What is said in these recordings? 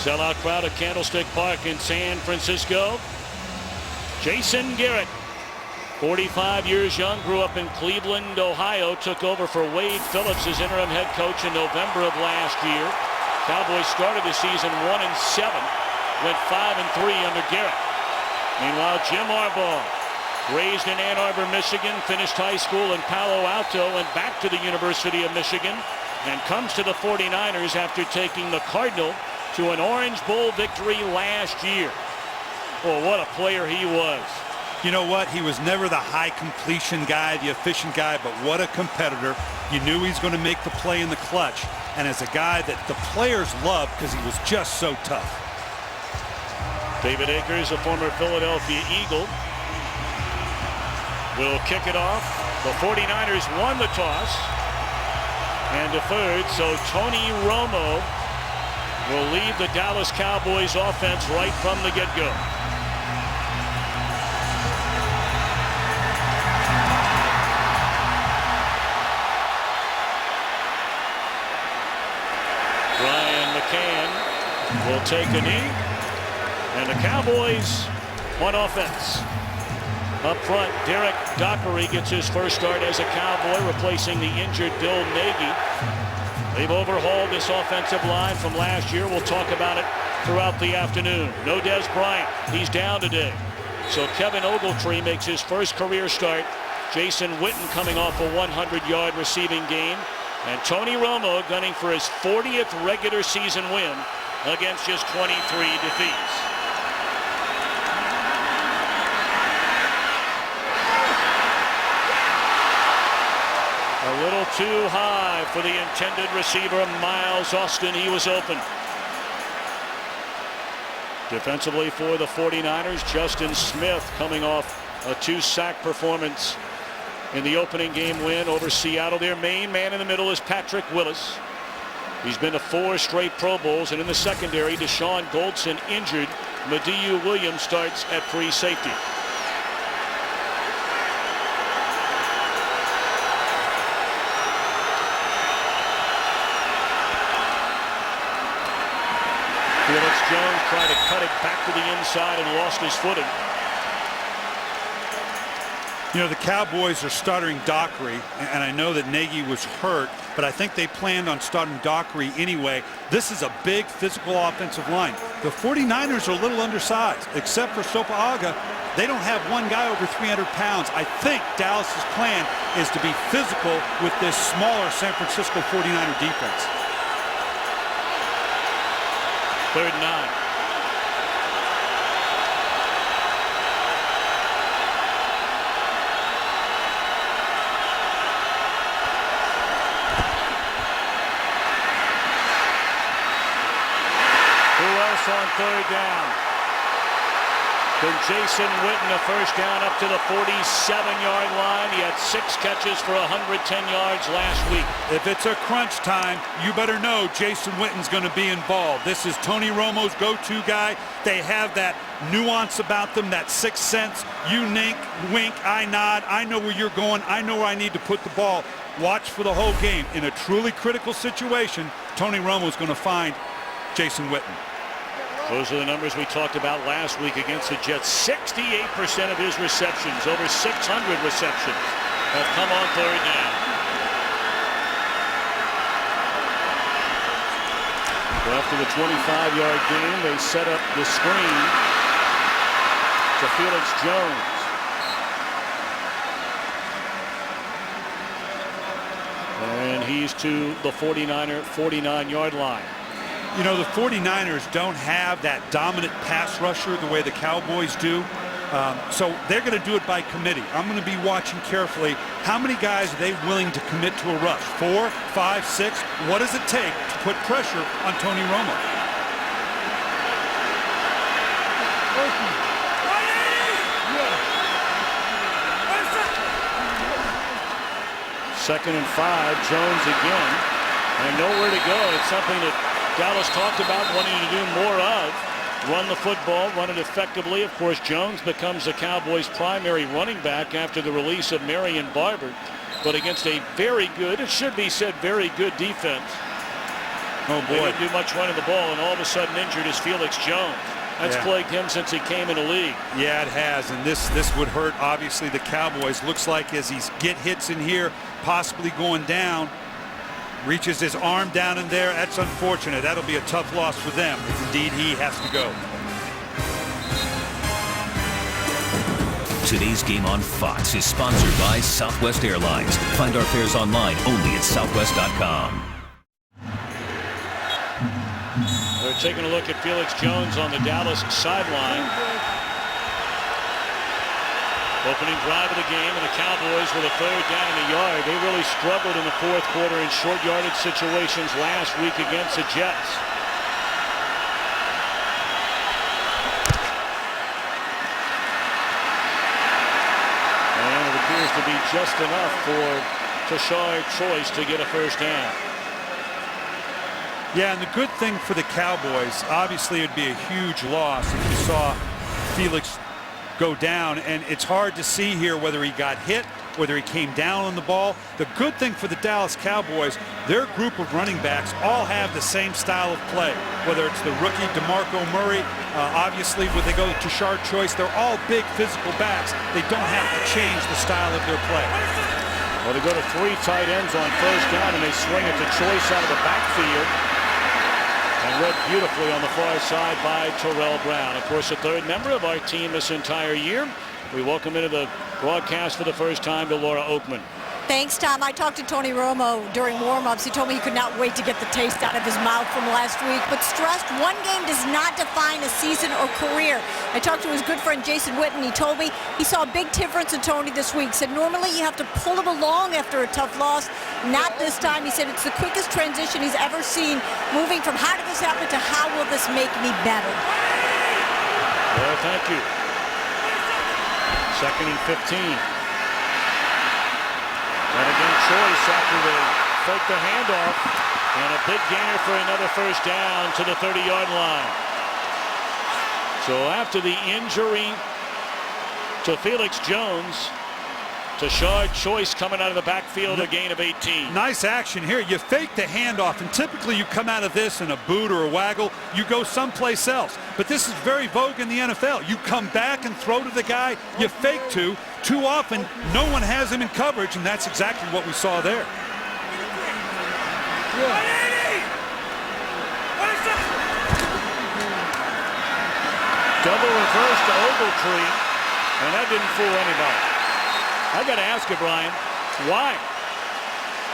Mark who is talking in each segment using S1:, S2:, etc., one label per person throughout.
S1: Sellout crowd at Candlestick Park in San Francisco. Jason Garrett, 45 years young, grew up in Cleveland, Ohio, took over for Wade Phillips as interim head coach in November of last year. Cowboys started the season 1-7, went 5-3 under Garrett. Meanwhile, Jim Harbaugh, raised in Ann Arbor, Michigan, finished high school in Palo Alto, went back to the University of Michigan, and comes to the 49ers after taking the Cardinal to an Orange Bowl victory last year. Well, what a player he was.
S2: You know what? He was never the high completion guy, the efficient guy, but what a competitor. You knew he was going to make the play in the clutch. And as a guy that the players loved because he was just so tough.
S1: David Akers, a former Philadelphia Eagle, will kick it off. The 49ers won the toss and deferred, so Tony Romo will lead the Dallas Cowboys offense right from the get-go. Ryan McCann will take a knee, and the Cowboys on offense. Up front, Derek Dockery gets his first start as a Cowboy, replacing the injured Bill Nagy. They've overhauled this offensive line from last year. We'll talk about it throughout the afternoon. No Des Bryant. He's down today. So Kevin Ogletree makes his first career start. Jason Witten coming off a 100-yard receiving game. And Tony Romo gunning for his 40th regular season win against just 23 defeats. A little too high for the intended receiver, Miles Austin. He was open. Defensively for the 49ers, Justin Smith coming off a 2-sack performance in the opening game win over Seattle. Their main man in the middle is Patrick Willis. He's been to 4 straight Pro Bowls, and in the secondary, Deshaun Goldson injured. Madieu Williams starts at free safety. Felix Jones tried to cut it back to the inside and lost his footing.
S2: You know, the Cowboys are starting Dockery, and I know that Nagy was hurt, but I think they planned on starting Dockery anyway. This is a big physical offensive line. The 49ers are a little undersized, except for Sopoaga. They don't have one guy over 300 pounds. I think Dallas's plan is to be physical with this smaller San Francisco 49er defense.
S1: 3rd and 9. Who else on 3rd down? Then Jason Witten, a first down up to the 47-yard line. He had 6 catches for 110 yards last week.
S2: If it's a crunch time, you better know Jason Witten's going to be involved. This is Tony Romo's go-to guy. They have that nuance about them, that sixth sense. You wink, I nod. I know where you're going. I know where I need to put the ball. Watch for the whole game. In a truly critical situation, Tony Romo's going to find Jason Witten.
S1: Those are the numbers we talked about last week against the Jets. 68% of his receptions, over 600 receptions, have come on 3rd down. Well, after the 25-yard gain, they set up the screen to Felix Jones. And he's to the 49-yard line.
S2: You know, the 49ers don't have that dominant pass rusher the way the Cowboys do. So they're going to do it by committee. I'm going to be watching carefully how many guys are they willing to commit to a rush. 4, 5, 6. What does it take to put pressure on Tony Romo?
S1: Second and 5. Jones again. And nowhere to go. It's something that Dallas talked about wanting to do more of. Run the football, run it effectively. Of course, Jones becomes the Cowboys' primary running back after the release of Marion Barber. But against a very good, it should be said, very good defense.
S2: Oh,
S1: They
S2: boy.
S1: didn't do much running the ball, and all of a sudden injured is Felix Jones. That's plagued him since he came in the league.
S2: Yeah, it has, and this would hurt, obviously, the Cowboys. Looks like as he's get hits in here, possibly going down, reaches his arm down in there. That's unfortunate. That'll be a tough loss for them if indeed he has to go.
S3: Today's game on Fox is sponsored by Southwest Airlines. Find our fares online only at southwest.com.
S1: They're taking a look at Felix Jones on the Dallas sideline. Opening drive of the game, and the Cowboys with a third down in the yard. They really struggled in the fourth quarter in short yardage situations last week against the Jets. And it appears to be just enough for Tashard Choice to get a first down.
S2: Yeah, and the good thing for the Cowboys, obviously it would be a huge loss if you saw Felix go down, and it's hard to see here whether he got hit, whether he came down on the ball. The good thing for the Dallas Cowboys, their group of running backs all have the same style of play, whether it's the rookie DeMarco Murray, obviously when they go to Tashard Choice, they're all big physical backs. They don't have to change the style of their play.
S1: Well, they go to three tight ends on first down, and they swing it to Choice out of the backfield. And read beautifully on the far side by Terrell Brown. Of course, the third member of our team this entire year. We welcome into the broadcast for the first time to Laura Oakman.
S4: Thanks, Tom. I talked to Tony Romo during warm-ups. He told me he could not wait to get the taste out of his mouth from last week, but stressed one game does not define a season or career. I talked to his good friend Jason Witten. He told me he saw a big difference in Tony this week. Said normally you have to pull him along after a tough loss. Not this time. He said it's the quickest transition he's ever seen, moving from how did this happen to how will this make me better.
S1: Well, thank you. Second and 15. And again, Choice after they fake the handoff, and a big gainer for another first down to the 30-yard line. So after the injury to Felix Jones, Tashard Choice coming out of the backfield, a gain of 18.
S2: Nice action here. You fake the handoff, and typically you come out of this in a boot or a waggle. You go someplace else. But this is very vogue in the NFL. You come back and throw to the guy you fake to. Too often, no one has him in coverage, and that's exactly what we saw there.
S1: Double reverse to Ogletree, and that didn't fool anybody. I got to ask you, Brian, why?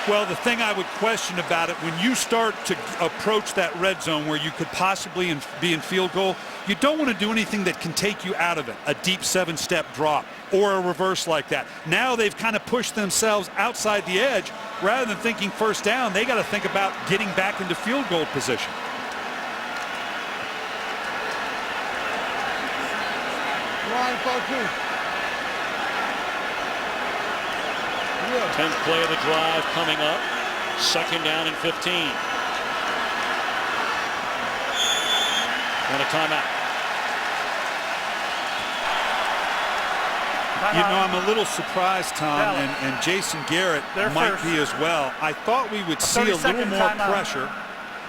S2: Well, the thing I would question about it, when you start to approach that red zone where you could possibly be in field goal, you don't want to do anything that can take you out of it, a deep 7-step drop or a reverse like that. Now they've kind of pushed themselves outside the edge. Rather than thinking first down, they got to think about getting back into field goal position.
S5: Line 4-2.
S1: 10th play of the drive coming up. Second down and 15. And a timeout.
S2: You know, I'm a little surprised, Tom, and Jason Garrett might be as well. I thought we would see a little more pressure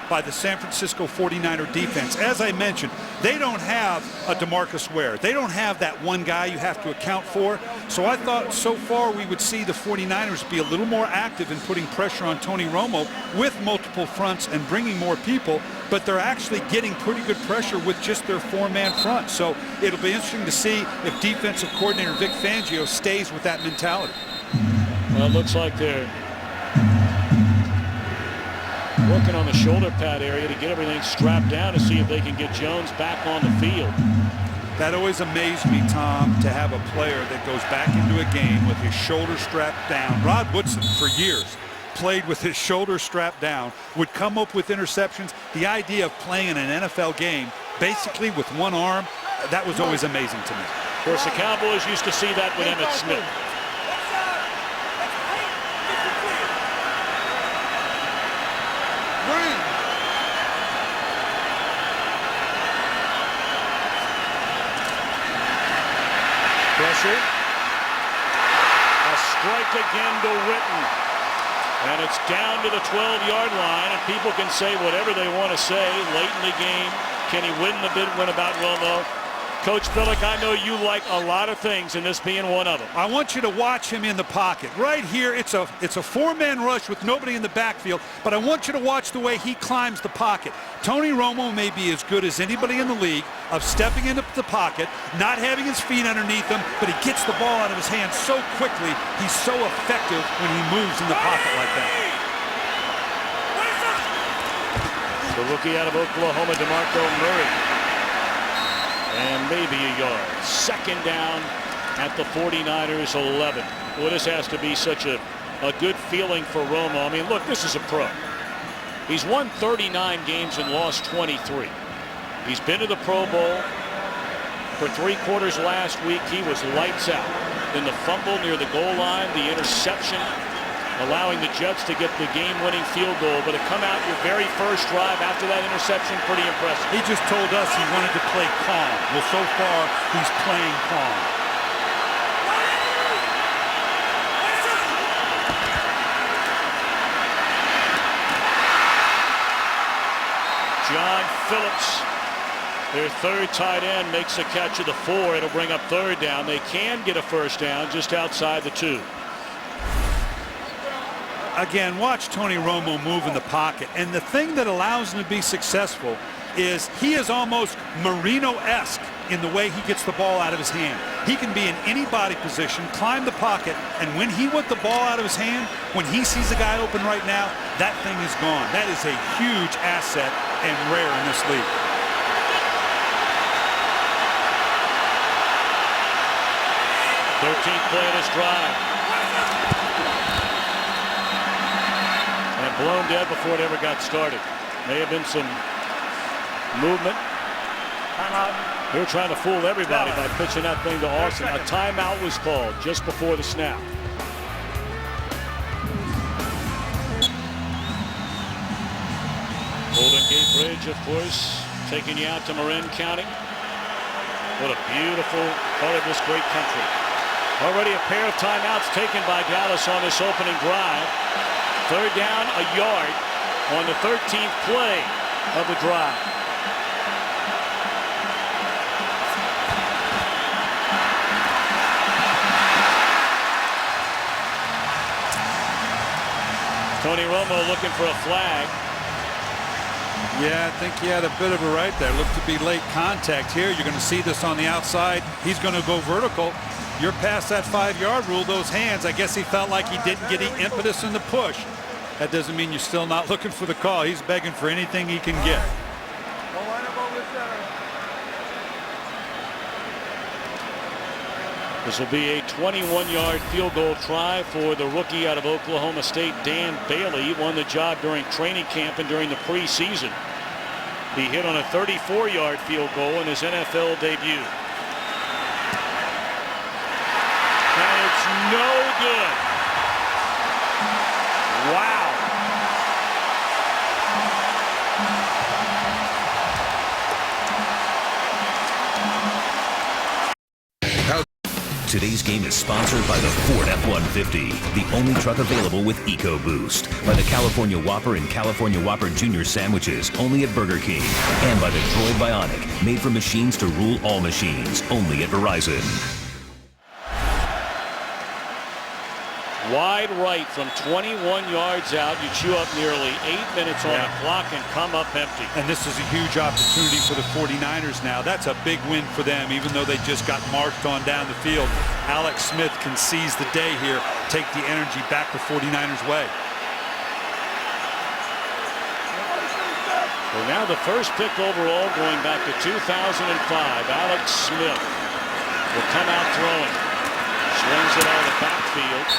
S2: by the San Francisco 49er defense. As I mentioned, they don't have a DeMarcus Ware. They don't have that one guy you have to account for. So I thought so far we would see the 49ers be a little more active in putting pressure on Tony Romo with multiple fronts and bringing more people, but they're actually getting pretty good pressure with just their four-man front. So it'll be interesting to see if defensive coordinator Vic Fangio stays with that mentality.
S1: Well, it looks like they're working on the shoulder pad area to get everything strapped down to see if they can get Jones back on the field.
S2: That always amazed me, Tom, to have a player that goes back into a game with his shoulder strapped down. Rod Woodson, for years, played with his shoulder strapped down, would come up with interceptions. The idea of playing in an NFL game basically with one arm, that was always amazing to me.
S1: Of course, the Cowboys used to see that with Emmitt Smith. Pressure. A strike again to Witten. And it's down to the 12-yard line, and people can say whatever they want to say late in the game. Can he win the big one about Romo? Coach Billick, I know you like a lot of things, and this being one of them.
S2: I want you to watch him in the pocket. Right here, it's a four-man rush with nobody in the backfield, but I want you to watch the way he climbs the pocket. Tony Romo may be as good as anybody in the league of stepping into the pocket, not having his feet underneath him, but he gets the ball out of his hands so quickly. He's so effective when he moves in the pocket like that.
S1: The rookie out of Oklahoma, DeMarco Murray. And maybe a yard. Second down at the 49ers 11. Well, this has to be such a good feeling for Romo. I mean, look, this is a pro. He's won 39 games and lost 23. He's been to the Pro Bowl for 3 quarters last week. He was lights out. Then the fumble near the goal line, the interception, allowing the Jets to get the game-winning field goal. But to come out your very first drive after that interception, pretty impressive.
S2: He just told us he wanted to play calm. Well, so far, he's playing calm.
S1: John Phillips, their third tight end, makes a catch of the 4. It'll bring up third down. They can get a first down just outside the 2.
S2: Again, watch Tony Romo move in the pocket. And the thing that allows him to be successful is he is almost Marino-esque in the way he gets the ball out of his hand. He can be in any body position, climb the pocket, and when he wants the ball out of his hand, when he sees a guy open right now, that thing is gone. That is a huge asset and rare in this league.
S1: Thirteenth play of this drive. Blown dead before it ever got started. May have been some movement. They were trying to fool everybody by pitching that thing to Austin. A timeout was called just before the snap. Golden Gate Bridge, of course, taking you out to Marin County. What a beautiful part of this great country. Already a pair of timeouts taken by Dallas on this opening drive. Third down, a yard on the 13th play of the drive. Tony Romo looking for a flag.
S2: Yeah, I think he had a bit of a right there. Looked to be late contact here. You're going to see this on the outside. He's going to go vertical. You're past that 5-yard rule. Those hands, I guess he felt like he didn't get any impetus in the push. That doesn't mean you're still not looking for the call. He's begging for anything he can get.
S1: This will be a 21-yard field goal try for the rookie out of Oklahoma State, Dan Bailey. He won the job during training camp and during the preseason. He hit on a 34-yard field goal in his NFL debut. And it's no good. Wow.
S3: Today's game is sponsored by the Ford F-150, the only truck available with EcoBoost, by the California Whopper and California Whopper Junior sandwiches, only at Burger King, and by the Droid Bionic, made for machines to rule all machines, only at Verizon.
S1: Wide right from 21 yards out. You chew up nearly 8 minutes on the clock and come up empty.
S2: And this is a huge opportunity for the 49ers now. That's a big win for them, even though they just got marched on down the field. Alex Smith can seize the day here, take the energy back the 49ers way.
S1: Well, now the first pick overall going back to 2005. Alex Smith will come out throwing. Swings it out of the backfield.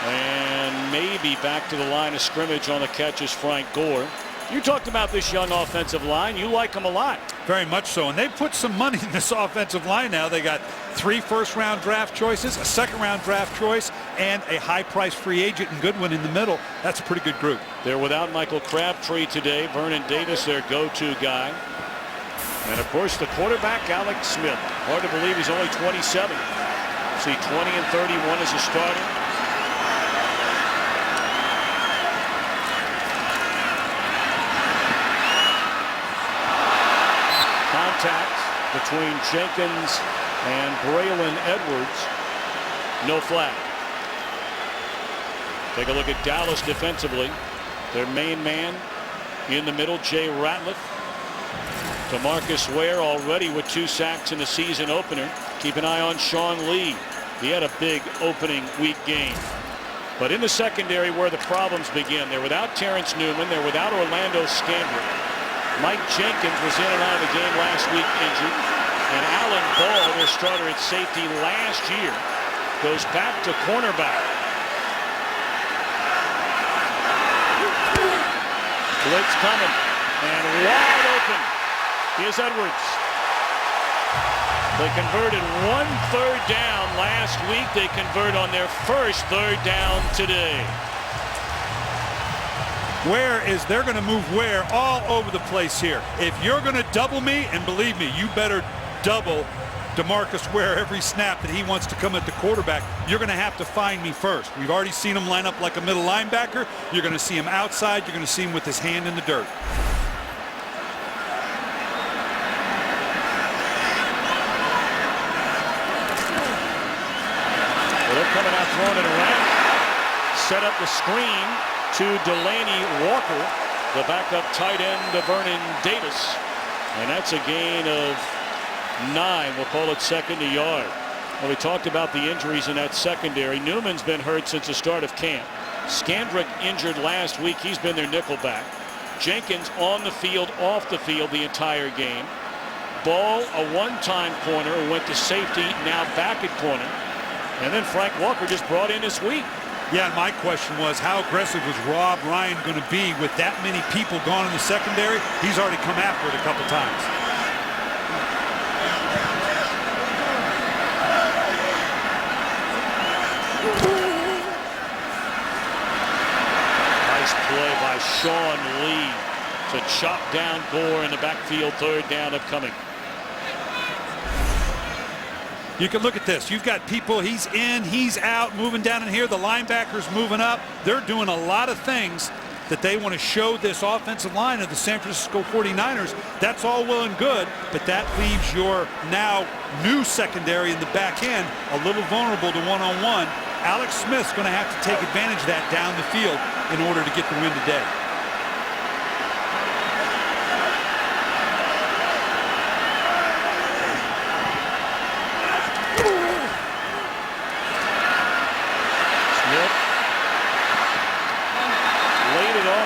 S1: And maybe back to the line of scrimmage on the catch is Frank Gore. You talked about this young offensive line. You like them a lot.
S2: Very much so. And they've put some money in this offensive line now. They got 3 first-round draft choices, a second-round draft choice, and a high-priced free agent in Goodwin in the middle. That's a pretty good group.
S1: They're without Michael Crabtree today. Vernon Davis, their go-to guy. And, of course, the quarterback, Alex Smith. Hard to believe he's only 27. See, 20 and 31 as a starter. contact between Jenkins and Braylon Edwards. No flag. Take a look at Dallas defensively. Their main man in the middle, Jay Ratliff. DeMarcus Ware already with 2 sacks in the season opener. Keep an eye on Sean Lee. He had a big opening week game. But in the secondary where the problems begin, they're without Terrence Newman. They're without Orlando Scandrick. Mike Jenkins was in and out of the game last week injured. And Alan Ball, their starter at safety last year, goes back to cornerback. Blitz coming. And wide open is Edwards. They converted 1 3rd down last week. They convert on their first 3rd down today.
S2: They're going to move Ware all over the place here. If you're going to double me, and believe me, you better double DeMarcus Ware every snap that he wants to come at the quarterback, you're going to have to find me first. We've already seen him line up like a middle linebacker. You're going to see him outside. You're going to see him with his hand in the dirt.
S1: They're coming out, throwing it around. Set up the screen to Delaney Walker, the backup tight end to Vernon Davis. And that's a gain of 9. We'll call it 2nd to yard. Well, we talked about the injuries in that secondary. Newman's been hurt since the start of camp. Scandrick injured last week. He's been their nickel back. Jenkins on the field, off the field the entire game. Ball, a one-time corner, who went to safety, now back at corner. And then Frank Walker just brought in this week.
S2: Yeah, and my question was, how aggressive was Rob Ryan going to be with that many people gone in the secondary? He's already come after it a couple times.
S1: Nice play by Sean Lee to chop down Gore in the backfield. 3rd down upcoming.
S2: You can look at this. You've got people, he's in, he's out, moving down in here. The linebackers moving up. They're doing a lot of things that they want to show this offensive line of the San Francisco 49ers. That's all well and good, but that leaves your now new secondary in the back end a little vulnerable to one-on-one. Alex Smith's going to have to take advantage of that down the field in order to get the win today.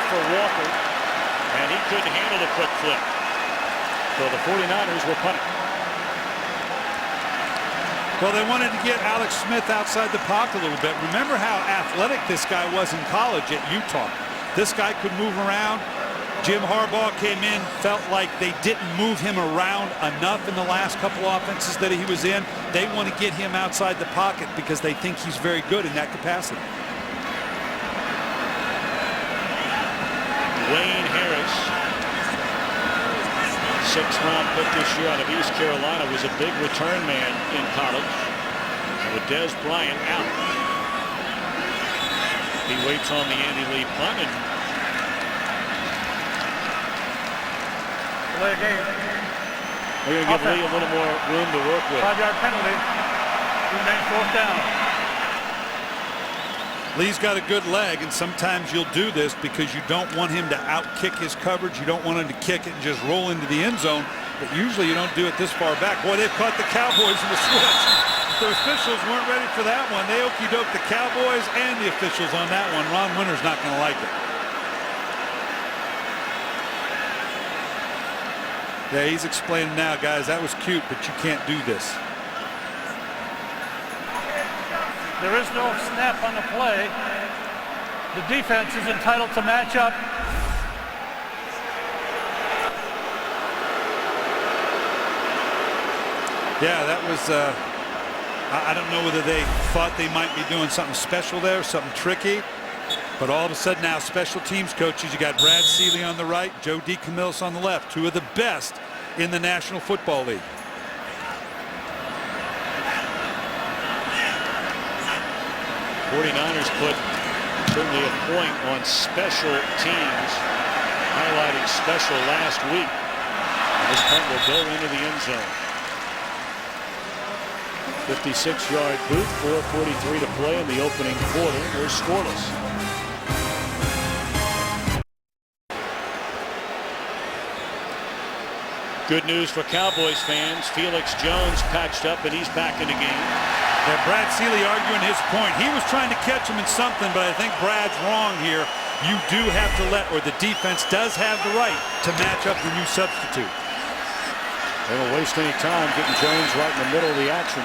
S1: For Walker, and he couldn't handle the quick flip. So the 49ers will punt it.
S2: Well, they wanted to get Alex Smith outside the pocket a little bit. Remember how athletic this guy was in college at Utah. This guy could move around. Jim Harbaugh came in, felt like they didn't move him around enough in the last couple offenses that he was in. They want to get him outside the pocket because they think he's very good in that capacity.
S1: Wayne Harris, 6th-round pick this year out of East Carolina, was a big return man in college. And with Des Bryant out, he waits on the Andy Lee punt.
S5: Play a game.
S1: We're going to give Lee a little more room to work with.
S5: 5-yard penalty. Remains 4th down.
S2: Lee's got a good leg, and sometimes you'll do this because you don't want him to out-kick his coverage. You don't want him to kick it and just roll into the end zone. But usually you don't do it this far back. Boy, they've caught the Cowboys in the switch. The officials weren't ready for that one. They okey-doked the Cowboys and the officials on that one. Ron Winter's not going to like it. Yeah, he's explaining now, guys, that was cute, but you can't do this.
S5: There is no snap on the play. The defense is entitled to match up.
S2: Yeah, that was, I don't know whether they thought they might be doing something special there, something tricky. But all of a sudden now, special teams coaches, you got Brad Seeley on the right, Joe DeCamillis on the left, 2 of the best in the National Football League.
S1: '49ers put certainly a point on special teams, highlighting special last week. This punt will go into the end zone. 56-yard boot, 4:43 to play in the opening quarter. We're scoreless. Good news for Cowboys fans. Felix Jones patched up, and he's back in the game.
S2: Yeah, Brad Seeley arguing his point. He was trying to catch him in something, but I think Brad's wrong here. You do have to let, or the defense does have the right to match up the new substitute.
S1: They don't waste any time getting Jones right in the middle of the action.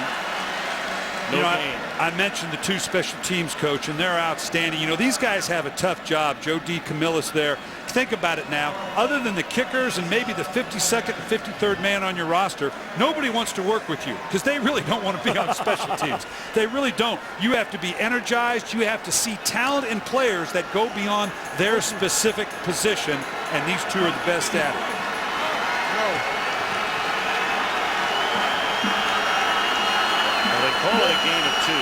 S1: No gain.
S2: I mentioned the two special teams coach, and they're outstanding. You know, these guys have a tough job. Joe D. Camillus there. Think about it now. Other than the kickers and maybe the 52nd and 53rd man on your roster, nobody wants to work with you because they really don't want to be on special teams. They really don't. You have to be energized. You have to see talent in players that go beyond their specific position, and these two are the best at it.
S1: Call it a gain of 2.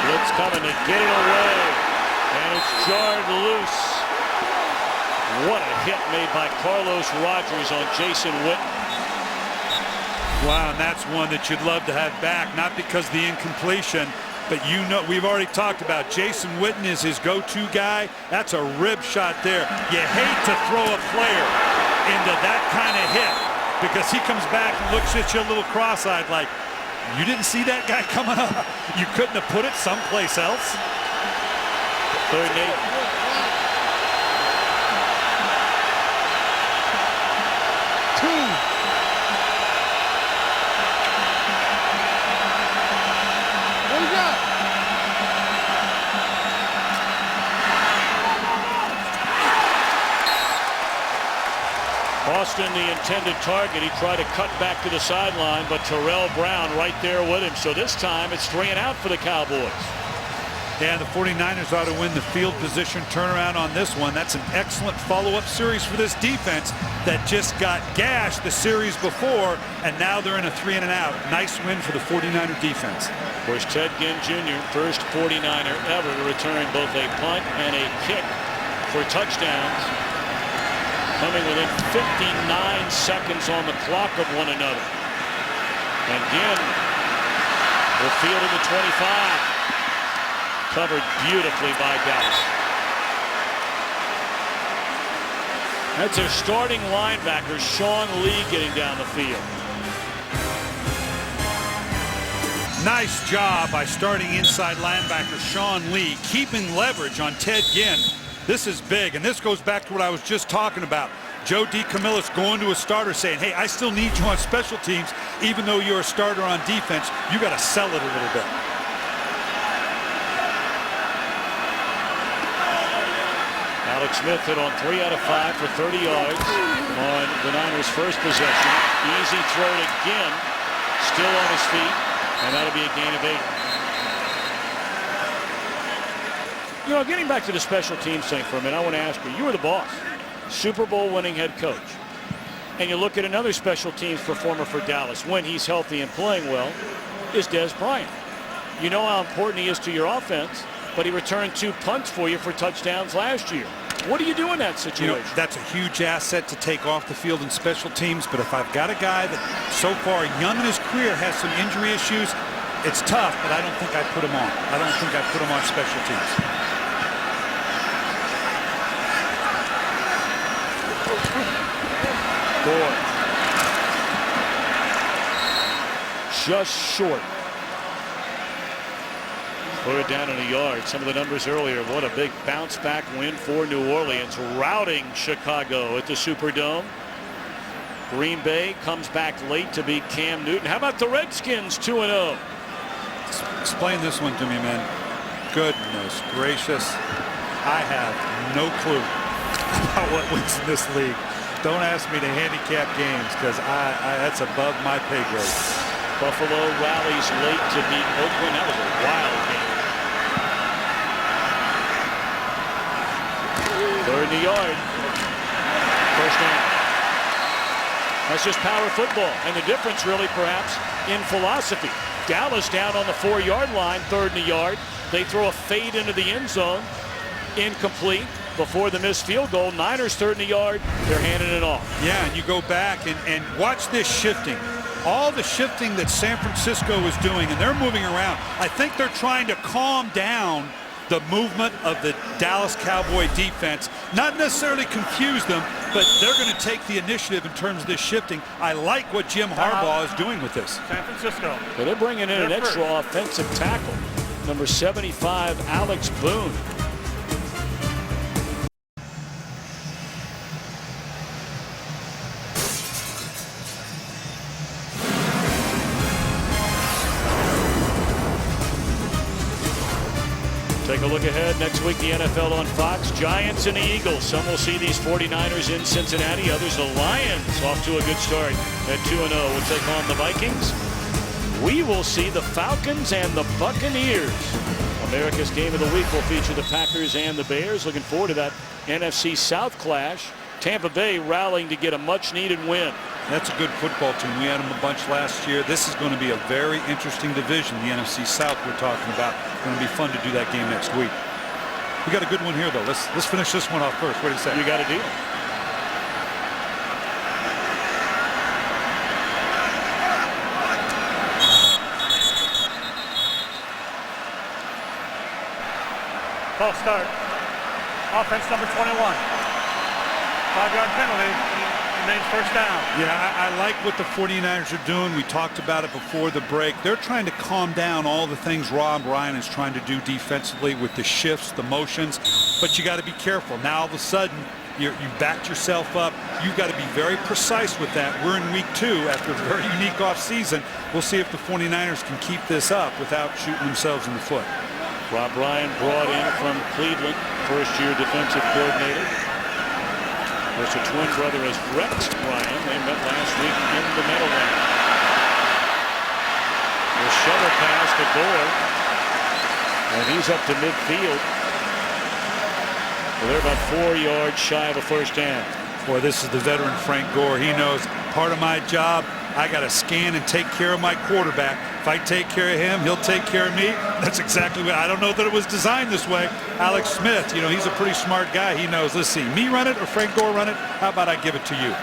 S1: Blitz coming to get it away, and it's jarred loose. What a hit made by Carlos Rogers on Jason Witten.
S2: Wow, and that's one that you'd love to have back, not because of the incompletion, but you know, we've already talked about Jason Witten is his go-to guy. That's a rib shot there. You hate to throw a player into that kind of hit because he comes back and looks at you a little cross-eyed like, you didn't see that guy coming up? You couldn't have put it someplace else?
S1: 3rd and 8. 2. Austin, the intended target. He tried to cut back to the sideline, but Terrell Brown right there with him. So this time it's 3 and out for the Cowboys.
S2: Yeah, the 49ers ought to win the field position turnaround on this one. That's an excellent follow-up series for this defense that just got gashed the series before, and now they're in a 3 and out. Nice win for the 49er defense.
S1: Of course, Ted Ginn Jr., first 49er ever to return both a punt and a kick for touchdowns, coming within 59 seconds on the clock of one another. And Ginn will field in the 25. Covered beautifully by Dallas. That's their starting linebacker, Sean Lee, getting down the field.
S2: Nice job by starting inside linebacker Sean Lee, keeping leverage on Ted Ginn. This is big, and this goes back to what I was just talking about. Joe D. Camillus going to a starter saying, hey, I still need you on special teams, even though you're a starter on defense. You got to sell it a little bit.
S1: Alex Smith hit on 3 out of 5 for 30 yards on the Niners' first possession. Easy throw to Ginn, still on his feet, and that'll be a gain of 8. You know, getting back to the special teams thing for a minute, I want to ask you, you were the boss, Super Bowl winning head coach, and you look at another special teams performer for Dallas when he's healthy and playing well is Des Bryant. You know how important he is to your offense, but he returned 2 punts for you for touchdowns last year. What do you do in that situation?
S2: You know, that's a huge asset to take off the field in special teams, but if I've got a guy that so far young in his career has some injury issues, it's tough, but I don't think I'd put him on. I don't think I'd put him on special teams.
S1: Boy. Just short. 3rd down and a yard. Some of the numbers earlier. What a big bounce back win for New Orleans, routing Chicago at the Superdome. Green Bay comes back late to beat Cam Newton. How about the Redskins 2-0?
S2: Explain this one to me, man. Goodness gracious. I have no clue about what wins in this league. Don't ask me to handicap games because that's above my pay grade.
S1: Buffalo rallies late to beat Oakland. That was a wild game. 3rd and a yard. First down. That's just power football. And the difference really perhaps in philosophy. Dallas down on the 4-yard line, 3rd and a yard. They throw a fade into the end zone. Incomplete before the missed field goal. Niners third in the yard. They're handing it off.
S2: Yeah, and you go back and watch this shifting. All the shifting that San Francisco is doing, and they're moving around. I think they're trying to calm down the movement of the Dallas Cowboy defense. Not necessarily confuse them, but they're going to take the initiative in terms of this shifting. I like what Jim Harbaugh is doing with this.
S5: San Francisco.
S1: Well, they're bringing in an extra offensive tackle. Number 75, Alex Boone. Take a look ahead next week, the NFL on Fox. Giants and the Eagles. Some will see these 49ers in Cincinnati. Others, the Lions, off to a good start at 2-0. Will take on the Vikings. We will see the Falcons and the Buccaneers. America's Game of the Week will feature the Packers and the Bears. Looking forward to that NFC South clash. Tampa Bay rallying to get a much-needed win.
S2: That's a good football team. We had them a bunch last year. This is going to be a very interesting division, the NFC South we're talking about. Going to be fun to do that game next week. We got a good one here, though. Let's finish this one off first. What do you say?
S1: You got a deal.
S5: False start. Offense number 21. 5-yard penalty. Remains first down.
S2: Yeah, I like what the 49ers are doing. We talked about it before the break. They're trying to calm down all the things Rob Ryan is trying to do defensively with the shifts, the motions. But you got to be careful. Now, all of a sudden, you backed yourself up. You've got to be very precise with that. We're in week 2 after a very unique offseason. We'll see if the 49ers can keep this up without shooting themselves in the foot.
S1: Rob Ryan brought in from Cleveland, first-year defensive coordinator. There's a twin brother as Rex Ryan. They met last week in the Meadowlands. The shovel pass to Gore. And he's up to midfield. Well, they're about 4 yards shy of a first down.
S2: Boy, this is the veteran Frank Gore. He knows part of my job, I got to scan and take care of my quarterback. If I take care of him, he'll take care of me. That's exactly what I don't know that it was designed this way. Alex Smith, you know, he's a pretty smart guy. He knows, let's see, me run it or Frank Gore run it? How about I give it to you?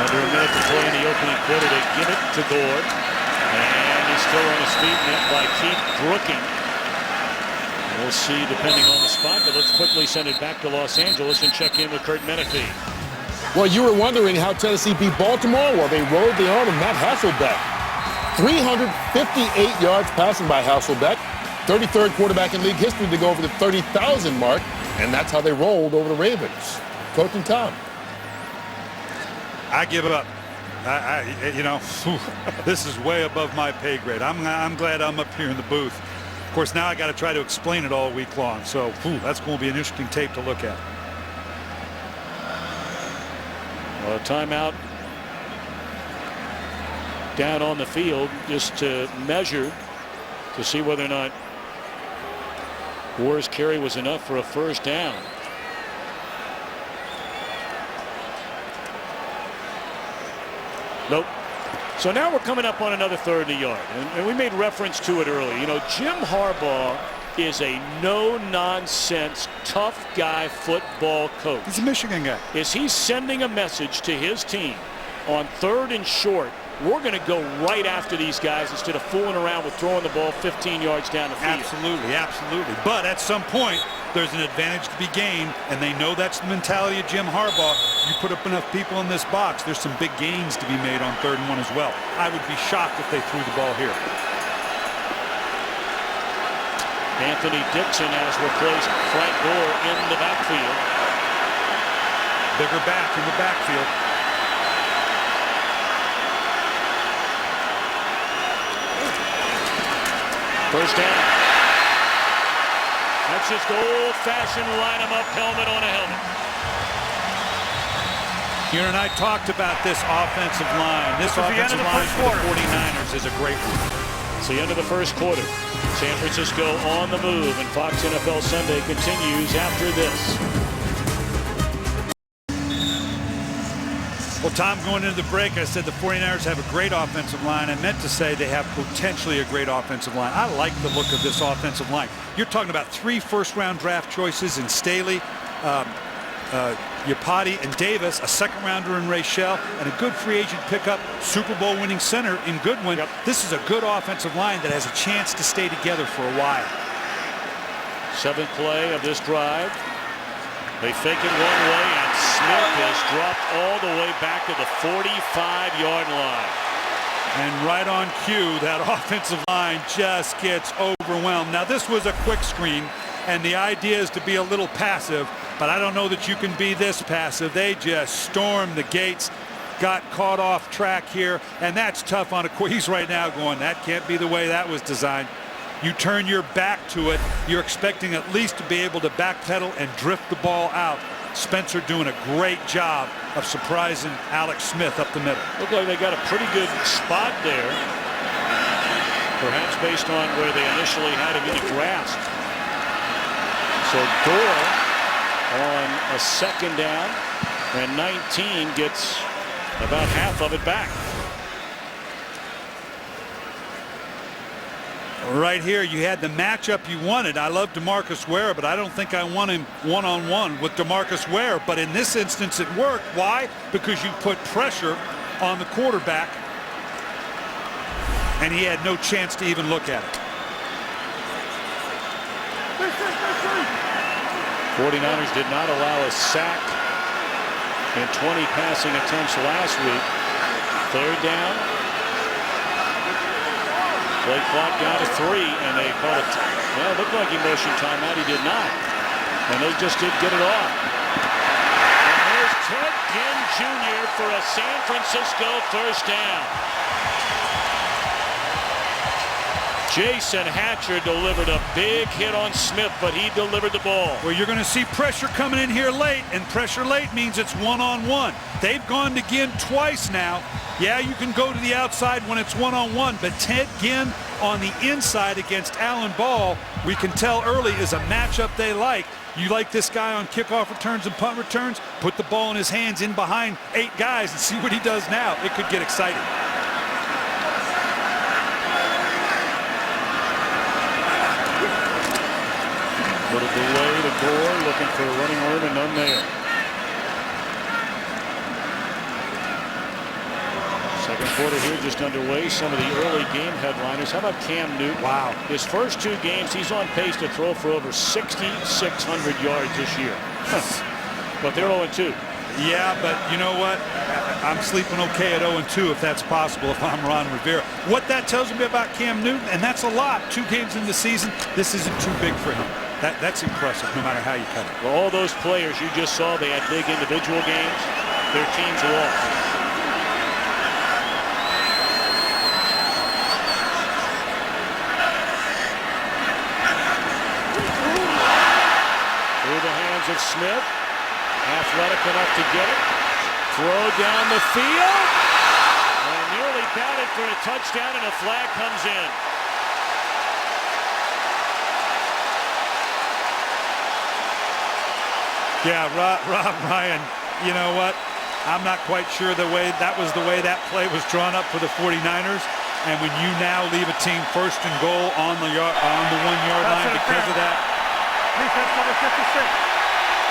S1: Under a minute to play in the opening quarter. They give it to Gore. And he's still on his feet, met by Keith Brooking. We'll see depending on the spot, but let's quickly send it back to Los Angeles and check in with Kurt Menefee.
S6: Well, you were wondering how Tennessee beat Baltimore. Well, they rode the arm of Matt Hasselbeck. 358 yards passing by Hasselbeck. 33rd quarterback in league history to go over the 30,000 mark, and that's how they rolled over the Ravens. Coach and Tom.
S2: I give it up. You know, this is way above my pay grade. I'm glad I'm up here in the booth. Of course, now I got to try to explain it all week long. So that's going to be an interesting tape to look at.
S1: Well, a timeout down on the field just to measure to see whether or not Gore's carry was enough for a first down. Nope. So now we're coming up on another third of the yard, and we made reference to it earlier. You know, Jim Harbaugh is a no-nonsense, tough guy football coach.
S2: He's a Michigan guy.
S1: Is he sending a message to his team on 3rd and short? We're going to go right after these guys instead of fooling around with throwing the ball 15 yards down the field.
S2: Absolutely, absolutely. But at some point, there's an advantage to be gained, and they know that's the mentality of Jim Harbaugh. You put up enough people in this box, there's some big gains to be made on 3rd and 1 as well. I would be shocked if they threw the ball here.
S1: Anthony Dixon has replaced Frank Gore in the backfield.
S2: Bigger back in the backfield.
S1: First down. That's just old-fashioned line-em-up helmet on a helmet.
S2: You and I talked about this offensive line. This offensive line for the 49ers is a great one.
S1: It's the end of the first quarter. San Francisco on the move, and Fox NFL Sunday continues after this.
S2: Well, Tom, going into the break, I said the 49ers have a great offensive line. I meant to say they have potentially a great offensive line. I like the look of this offensive line. You're talking about 3 first-round draft choices in Staley, Yapati, and Davis, a second-rounder in Rachel, and a good free agent pickup, Super Bowl winning center in Goodwin.
S1: Yep.
S2: This is a good offensive line that has a chance to stay together for a while.
S1: 7th play of this drive. They fake it one way, and Smith is dropped all the way back to the 45-yard line.
S2: And right on cue, that offensive line just gets overwhelmed. Now, this was a quick screen, and the idea is to be a little passive, but I don't know that you can be this passive. They just stormed the gates, got caught off track here, and that's tough on a quiz right now going, that can't be the way that was designed. You turn your back to it, you're expecting at least to be able to backpedal and drift the ball out. Spencer doing a great job of surprising Alex Smith up the middle.
S1: Look like they got a pretty good spot there, perhaps based on where they initially had him in the grasp. So Gore on a 2nd down, and 19 gets about half of it back.
S2: Right here, you had the matchup you wanted. I love DeMarcus Ware, but I don't think I want him one-on-one with DeMarcus Ware. But in this instance, it worked. Why? Because you put pressure on the quarterback, and he had no chance to even look at it.
S1: 49ers did not allow a sack in 20 passing attempts last week. 3rd down. Play clock down to 3, and they called it. Well, it looked like he motioned timeout. He did not. And they just did get it off. And there's Ted Ginn Jr. for a San Francisco 1st down. Jason Hatcher delivered a big hit on Smith, but he delivered the ball.
S2: Well, you're going to see pressure coming in here late, and pressure late means it's one-on-one. They've gone to Ginn twice now. Yeah, you can go to the outside when it's one-on-one, but Ted Ginn on the inside against Alan Ball, we can tell early, is a matchup they like. You like this guy on kickoff returns and punt returns, put the ball in his hands in behind 8 guys and see what he does now. It could get exciting.
S1: Little delay to Gore, looking for a running room, and none there. 2nd quarter here just underway. Some of the early game headliners. How about Cam Newton?
S2: Wow.
S1: His first 2 games, he's on pace to throw for over 6,600 yards this year. But they're 0-2.
S2: Yeah, but you know what? I'm sleeping okay at 0-2 if that's possible if I'm Ron Rivera. What that tells me about Cam Newton, and that's a lot. 2 games in the season, this isn't too big for him. That's impressive no matter how you cut it.
S1: Well, all those players you just saw, they had big individual games. Their teams lost. Through the hands of Smith. Athletic enough to get it. Throw down the field. And nearly batted for a touchdown, and a flag comes in.
S2: Yeah, Rob Ryan, you know what? I'm not quite sure that was the way that play was drawn up for the 49ers. And when you now leave a team 1st and goal on the 1-yard line because of that.
S5: Defense number 56.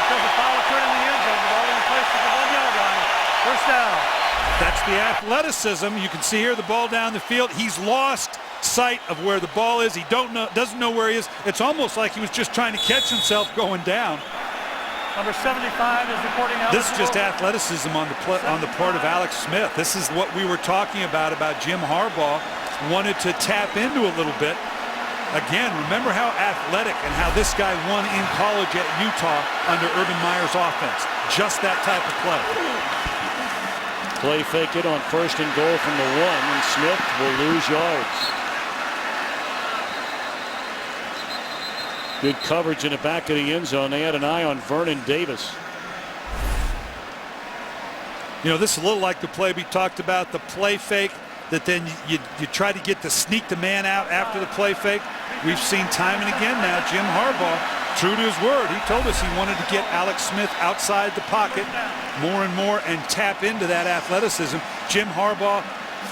S5: Because the foul occurred in the end zone. The ball in place at the 1-yard line. 1st down.
S2: That's the athleticism. You can see here the ball down the field. He's lost sight of where the ball is. He doesn't know where he is. It's almost like he was just trying to catch himself going down.
S5: Number 75 is reporting out.
S2: This is just athleticism on the part of Alex Smith. This is what we were talking about Jim Harbaugh wanted to tap into a little bit. Again, remember how athletic and how this guy won in college at Utah under Urban Meyer's offense. Just that type of play.
S1: Play fake it on 1st and goal from the 1, and Smith will lose yards. Good coverage in the back of the end zone. They had an eye on Vernon Davis.
S2: You know, this is a little like the play we talked about, the play fake that then you try to get to sneak the man out after the play fake. We've seen time and again now Jim Harbaugh True to his word, he told us he wanted to get Alex Smith outside the pocket more and more and tap into that athleticism. Jim Harbaugh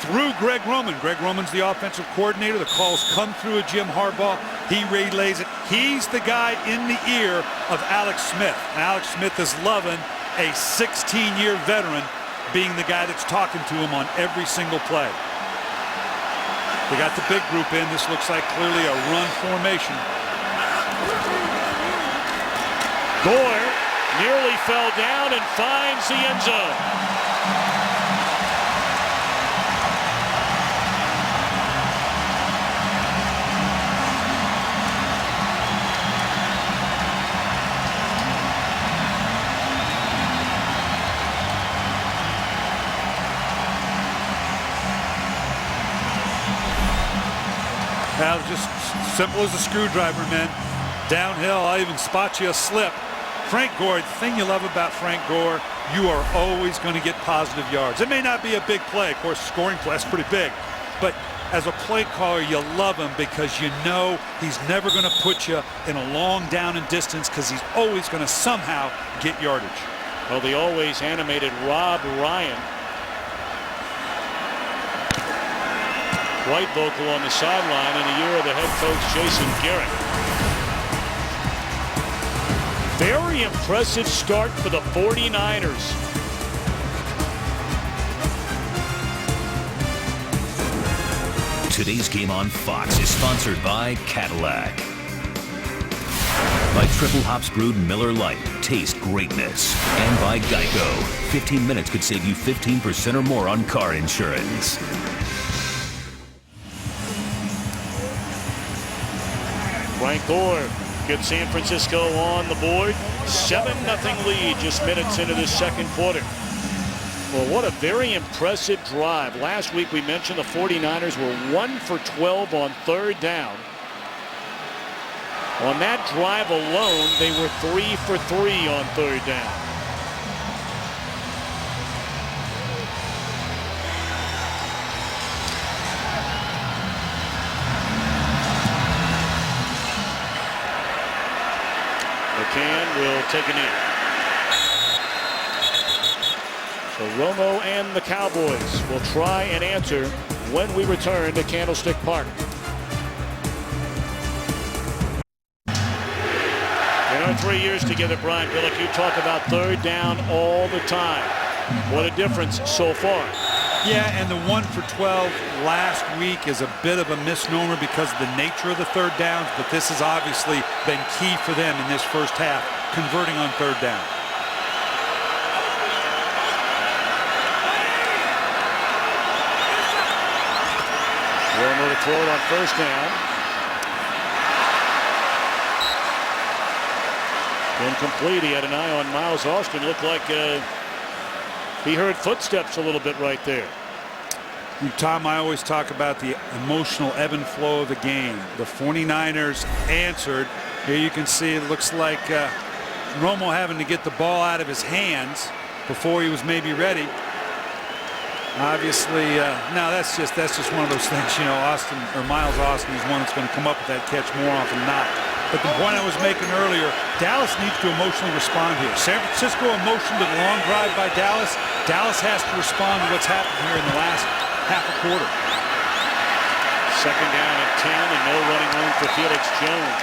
S2: through Greg Roman. Greg Roman's the offensive coordinator. The calls come through a Jim Harbaugh. He relays it. He's the guy in the ear of Alex Smith. And Alex Smith is loving a 16-year veteran being the guy that's talking to him on every single play. They got the big group in. This looks like clearly a run formation.
S1: Gore nearly fell down and finds the end zone.
S2: Now, just simple as a screwdriver, man. Downhill, I'll even spot you a slip. Frank Gore, the thing you love about Frank Gore, you are always going to get positive yards. It may not be a big play. Of course, scoring play is pretty big. But as a play caller, you love him because you know he's never going to put you in a long down and distance because he's always going to somehow get yardage.
S1: Well, the always animated Rob Ryan. Quite vocal on the sideline in the year of the head coach Jason Garrett. Very impressive start for the 49ers.
S3: Today's game on Fox is sponsored by Cadillac. By Triple Hops Brewed Miller Lite. Taste greatness. And by Geico. 15 minutes could save you 15% or more on car insurance.
S1: Frank Gore gets San Francisco on the board. 7-0 lead just minutes into this second quarter. Well, what a very impressive drive. Last week we mentioned the 49ers were 1 for 12 on third down. On that drive alone, they were 3 for 3 on third down. McCann will take a knee. So Romo and the Cowboys will try and answer when we return to Candlestick Park. In our 3 years together, Brian Billick, you talk about third down all the time. What a difference so far.
S2: Yeah, and the 1 for 12 last week is a bit of a misnomer because of the nature of the third downs, but this has obviously been key for them in this first half, converting on third down.
S1: Romo to throw it on first down. Incomplete. He had an eye on Miles Austin. Looked like he heard footsteps a little bit right there.
S2: Tom, I always talk about the emotional ebb and flow of the game. The 49ers answered. Here you can see it looks like Romo having to get the ball out of his hands before he was maybe ready. Obviously, no, that's just one of those things. You know, Miles Austin is one that's going to come up with that catch more often than not. But the point I was making earlier, Dallas needs to emotionally respond here. San Francisco emotioned to the long drive by Dallas. Dallas has to respond to what's happened here in the last half a quarter.
S1: Second down and 10 and no running room for Felix Jones.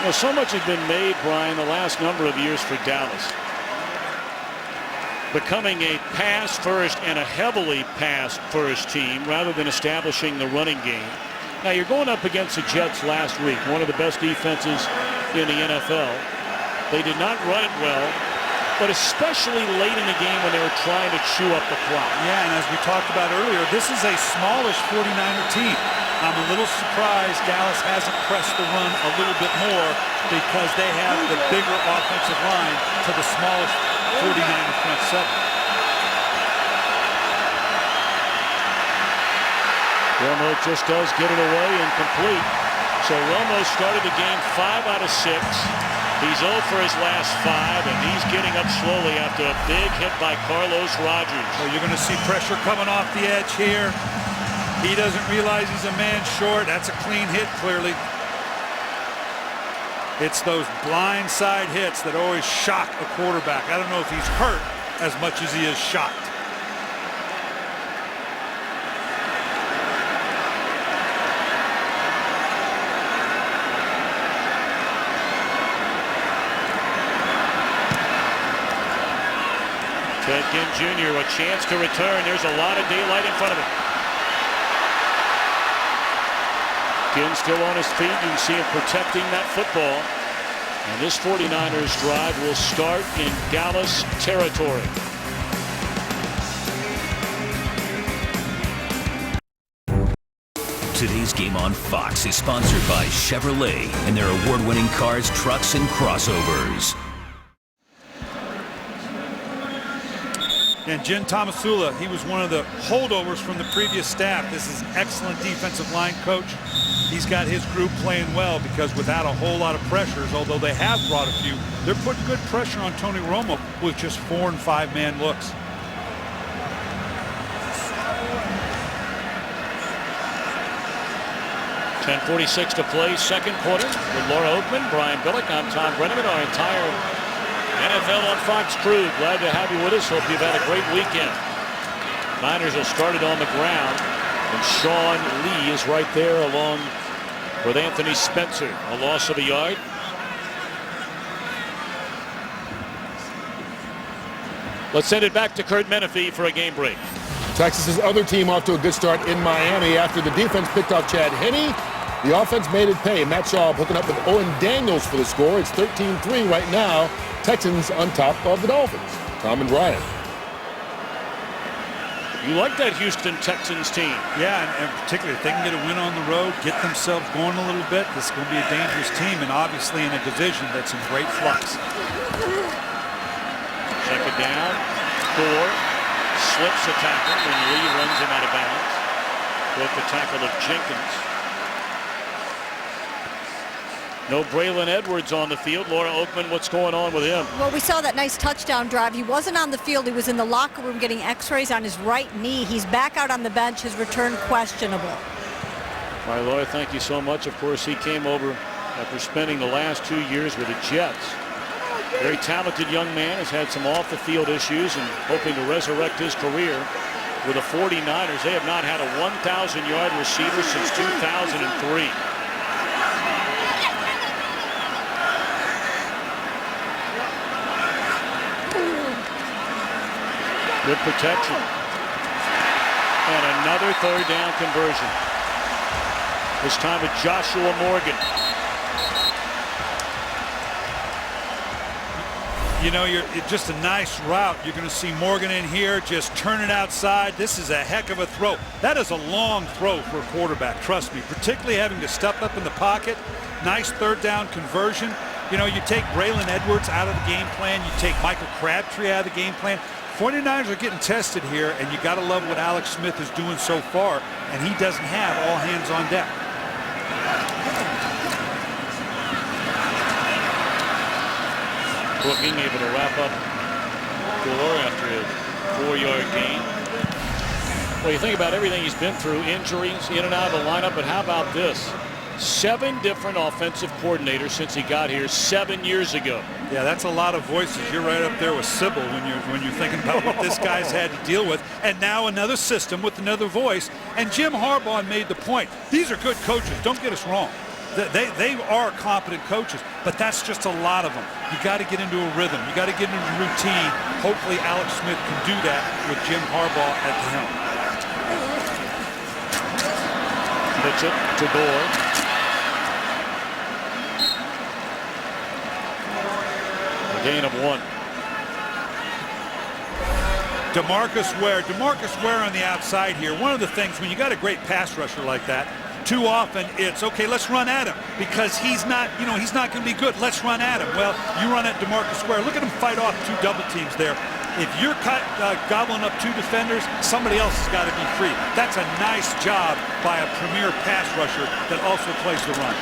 S1: Well, so much has been made, Brian, the last number of years for Dallas. Becoming a pass-first and a heavily pass-first team rather than establishing the running game. Now, you're going up against the Jets last week, one of the best defenses in the NFL. They did not run it well, but especially late in the game when they were trying to chew up the clock.
S2: Yeah, and as we talked about earlier, this is a smallish 49er team. I'm a little surprised Dallas hasn't pressed the run a little bit more because they have the bigger offensive line to the smallest 49er front seven.
S1: Romo just does get it away and complete. So Romo started the game 5 out of 6. He's 0 for his last 5, and he's getting up slowly after a big hit by Carlos Rogers.
S2: Well, you're going to see pressure coming off the edge here. He doesn't realize he's a man short. That's a clean hit, clearly. It's those blind side hits that always shock a quarterback. I don't know if he's hurt as much as he is shocked.
S1: Ted Ginn Jr. a chance to return. There's a lot of daylight in front of him. Ginn still on his feet. You can see him protecting that football. And this 49ers drive will start in Dallas territory.
S3: Today's game on Fox is sponsored by Chevrolet and their award-winning cars, trucks, and crossovers.
S2: And Jim Tomasula, he was one of the holdovers from the previous staff. This is an excellent defensive line coach. He's got his group playing well because without a whole lot of pressures, although they have brought a few, they're putting good pressure on Tony Romo with just 4- and 5-man looks.
S1: .10:46 to play, second quarter. With Laura Oakman, Brian Billick, I'm Tom Brenneman, our entire NFL on Fox crew. Glad to have you with us. Hope you've had a great weekend. Niners will start it on the ground. And Sean Lee is right there along with Anthony Spencer. A loss of a yard. Let's send it back to Kurt Menefee for a game break.
S6: Texas's other team off to a good start in Miami after the defense picked off Chad Henne. The offense made it pay. Matt Schaub hooking up with Owen Daniels for the score. It's 13-3 right now. Texans on top of the Dolphins. Tom and Brian.
S1: You like that Houston Texans team?
S2: Yeah, and particularly if they can get a win on the road, get themselves going a little bit, this is going to be a dangerous team, and obviously in a division that's in great flux.
S1: Second down, 4. Slips a tackle when Lee runs him out of bounds. Broke the tackle of Jenkins. No Braylon Edwards on the field. Laura Oakman, what's going on with him?
S4: Well, we saw that nice touchdown drive. He wasn't on the field. He was in the locker room getting x-rays on his right knee. He's back out on the bench. His return questionable.
S1: All right, Laura, thank you so much. Of course, he came over after spending the last 2 years with the Jets. Very talented young man, has had some off-the-field issues and hoping to resurrect his career with the 49ers. They have not had a 1,000-yard receiver since 2003. Good protection. And another third down conversion. This time with Joshua Morgan.
S2: You know, it's just a nice route. You're going to see Morgan in here, just turn it outside. This is a heck of a throw. That is a long throw for a quarterback, trust me, particularly having to step up in the pocket. Nice third down conversion. You know, you take Braylon Edwards out of the game plan. You take Michael Crabtree out of the game plan. 49ers are getting tested here, and you got to love what Alex Smith is doing so far, and he doesn't have all hands on deck.
S1: Brooking able to wrap up score after a 4-yard gain. Well, you think about everything he's been through, injuries, in and out of the lineup, but how about this? 7 different offensive coordinators since he got here 7 years ago.
S2: Yeah, that's a lot of voices. You're right up there with Sybil when you're thinking about what this guy's had to deal with. And now another system with another voice. And Jim Harbaugh made the point. These are good coaches. Don't get us wrong. They are competent coaches, but that's just a lot of them. You got to get into a rhythm. You got to get into a routine. Hopefully Alex Smith can do that with Jim Harbaugh at the helm.
S1: Pitch it to Gore. A gain of 1.
S2: DeMarcus Ware on the outside here. One of the things when you got a great pass rusher like that, too often it's okay, let's run at him because he's not going to be good. Let's run at him. Well, you run at DeMarcus Ware. Look at him fight off 2 double teams there. If you're gobbling up 2 defenders, somebody else has got to be free. That's a nice job by a premier pass rusher that also plays the run.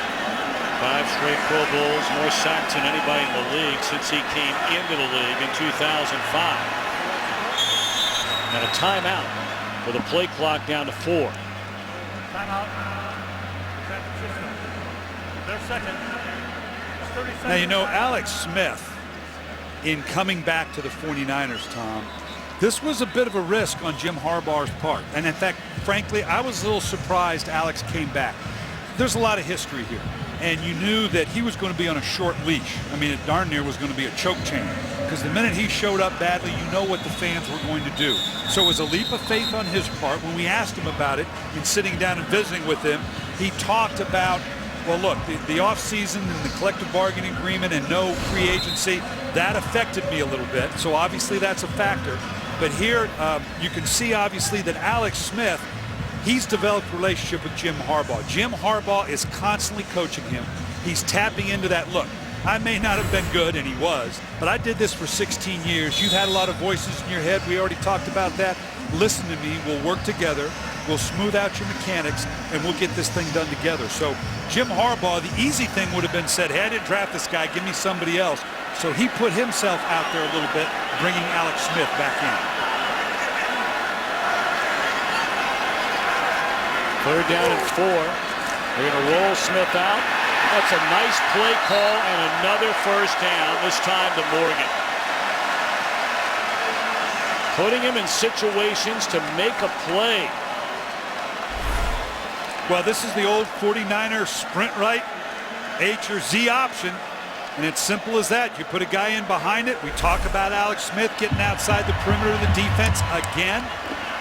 S1: 5 straight Pro Bowls, more sacks than anybody in the league since he came into the league in 2005. And a timeout with a play clock down to 4.
S5: Timeout. Their second.
S2: Now, you know, Alex Smith, in coming back to the 49ers, Tom, this was a bit of a risk on Jim Harbaugh's part. And in fact, frankly, I was a little surprised Alex came back. There's a lot of history here. And you knew that he was going to be on a short leash. I mean, it darn near was going to be a choke chain. Because the minute he showed up badly, you know what the fans were going to do. So it was a leap of faith on his part. When we asked him about it and sitting down and visiting with him, he talked about, well, look, the offseason and the collective bargaining agreement and no free agency, that affected me a little bit. So obviously that's a factor. But here you can see, obviously, that Alex Smith, he's developed a relationship with Jim Harbaugh. Jim Harbaugh is constantly coaching him. He's tapping into that. Look, I may not have been good, and he was, but I did this for 16 years. You've had a lot of voices in your head. We already talked about that. Listen to me. We'll work together. We'll smooth out your mechanics, and we'll get this thing done together. So Jim Harbaugh, the easy thing would have been said, hey, I didn't draft this guy. Give me somebody else. So he put himself out there a little bit, bringing Alex Smith back in.
S1: Third down and 4. They're going to roll Smith out. That's a nice play call and another first down, this time to Morgan. Putting him in situations to make a play.
S2: Well, this is the old 49er sprint right, H or Z option. And it's simple as that. You put a guy in behind it. We talk about Alex Smith getting outside the perimeter of the defense again.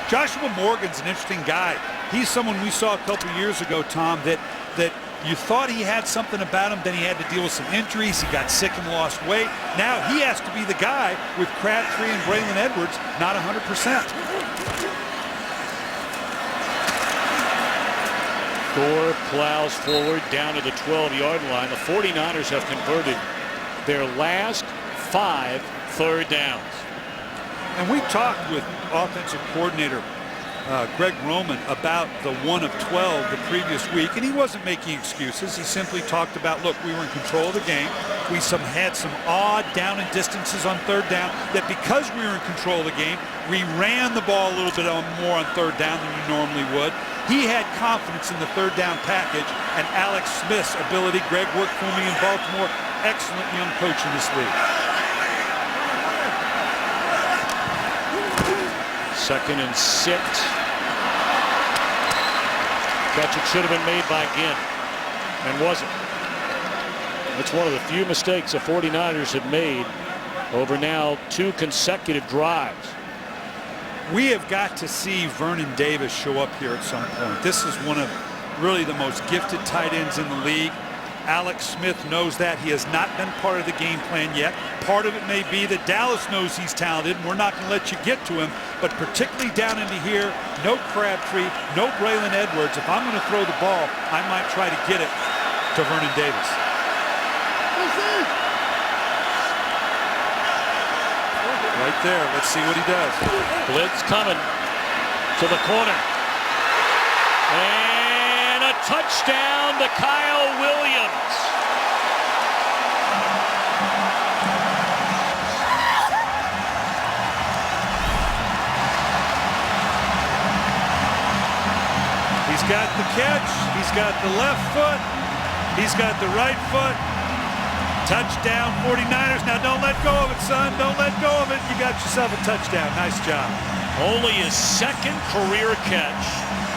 S2: Joshua Morgan's an interesting guy. He's someone we saw a couple years ago, Tom, that you thought he had something about him, then he had to deal with some injuries. He got sick and lost weight. Now he has to be the guy with Crabtree and Braylon Edwards not 100%.
S1: Gore plows forward down to the 12-yard line. The 49ers have converted their last 5 third downs.
S2: And we talked with offensive coordinator Greg Roman about the 1 of 12 the previous week, and he wasn't making excuses. He simply talked about, look, we were in control of the game. We had some odd down and distances on third down, that because we were in control of the game, we ran the ball a little bit more on third down than you normally would. He had confidence in the third down package and Alex Smith's ability. Greg worked for me in Baltimore. Excellent young coach in this league.
S1: Second and 6. Catch it should have been made by Ginn and wasn't. It's one of the few mistakes the 49ers have made over now 2 consecutive drives.
S2: We have got to see Vernon Davis show up here at some point. This is one of really the most gifted tight ends in the league. Alex Smith knows that. He has not been part of the game plan yet. Part of it may be that Dallas knows he's talented, and we're not going to let you get to him. But particularly down into here, no Crabtree, no Braylon Edwards. If I'm going to throw the ball, I might try to get it to Vernon Davis. Right there. Let's see what he does.
S1: Blitz coming to the corner. And a touchdown to Kyle Williams.
S2: He's got the catch. He's got the left foot. He's got the right foot. Touchdown 49ers. Now don't let go of it, son. Don't let go of it. You got yourself a touchdown. Nice job.
S1: Only his second career catch.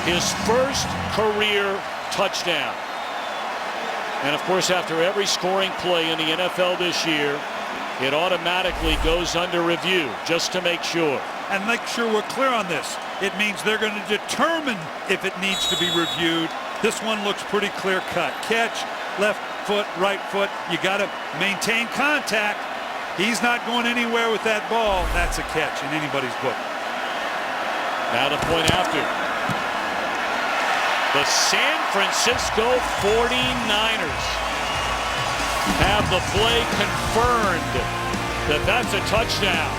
S1: His first career touchdown. And of course, after every scoring play in the NFL this year, it automatically goes under review just to make sure.
S2: And make sure we're clear on this. It means they're going to determine if it needs to be reviewed. This one looks pretty clear cut. Catch, left foot, right foot. You got to maintain contact. He's not going anywhere with that ball. That's a catch in anybody's book.
S1: Now the point after. The San Francisco 49ers have the play confirmed that that's a touchdown.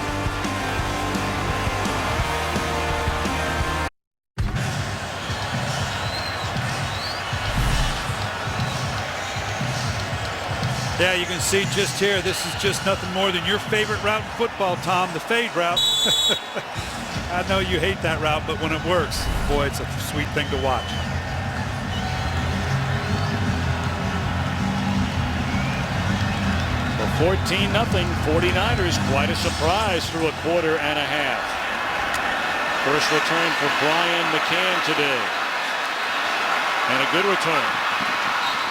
S2: Yeah, you can see just here, this is just nothing more than your favorite route in football, Tom, the fade route. I know you hate that route, but when it works, boy, it's a sweet thing to watch.
S1: 14-0. 49ers quite a surprise through a quarter and a half. First return for Brian McCann today. And a good return.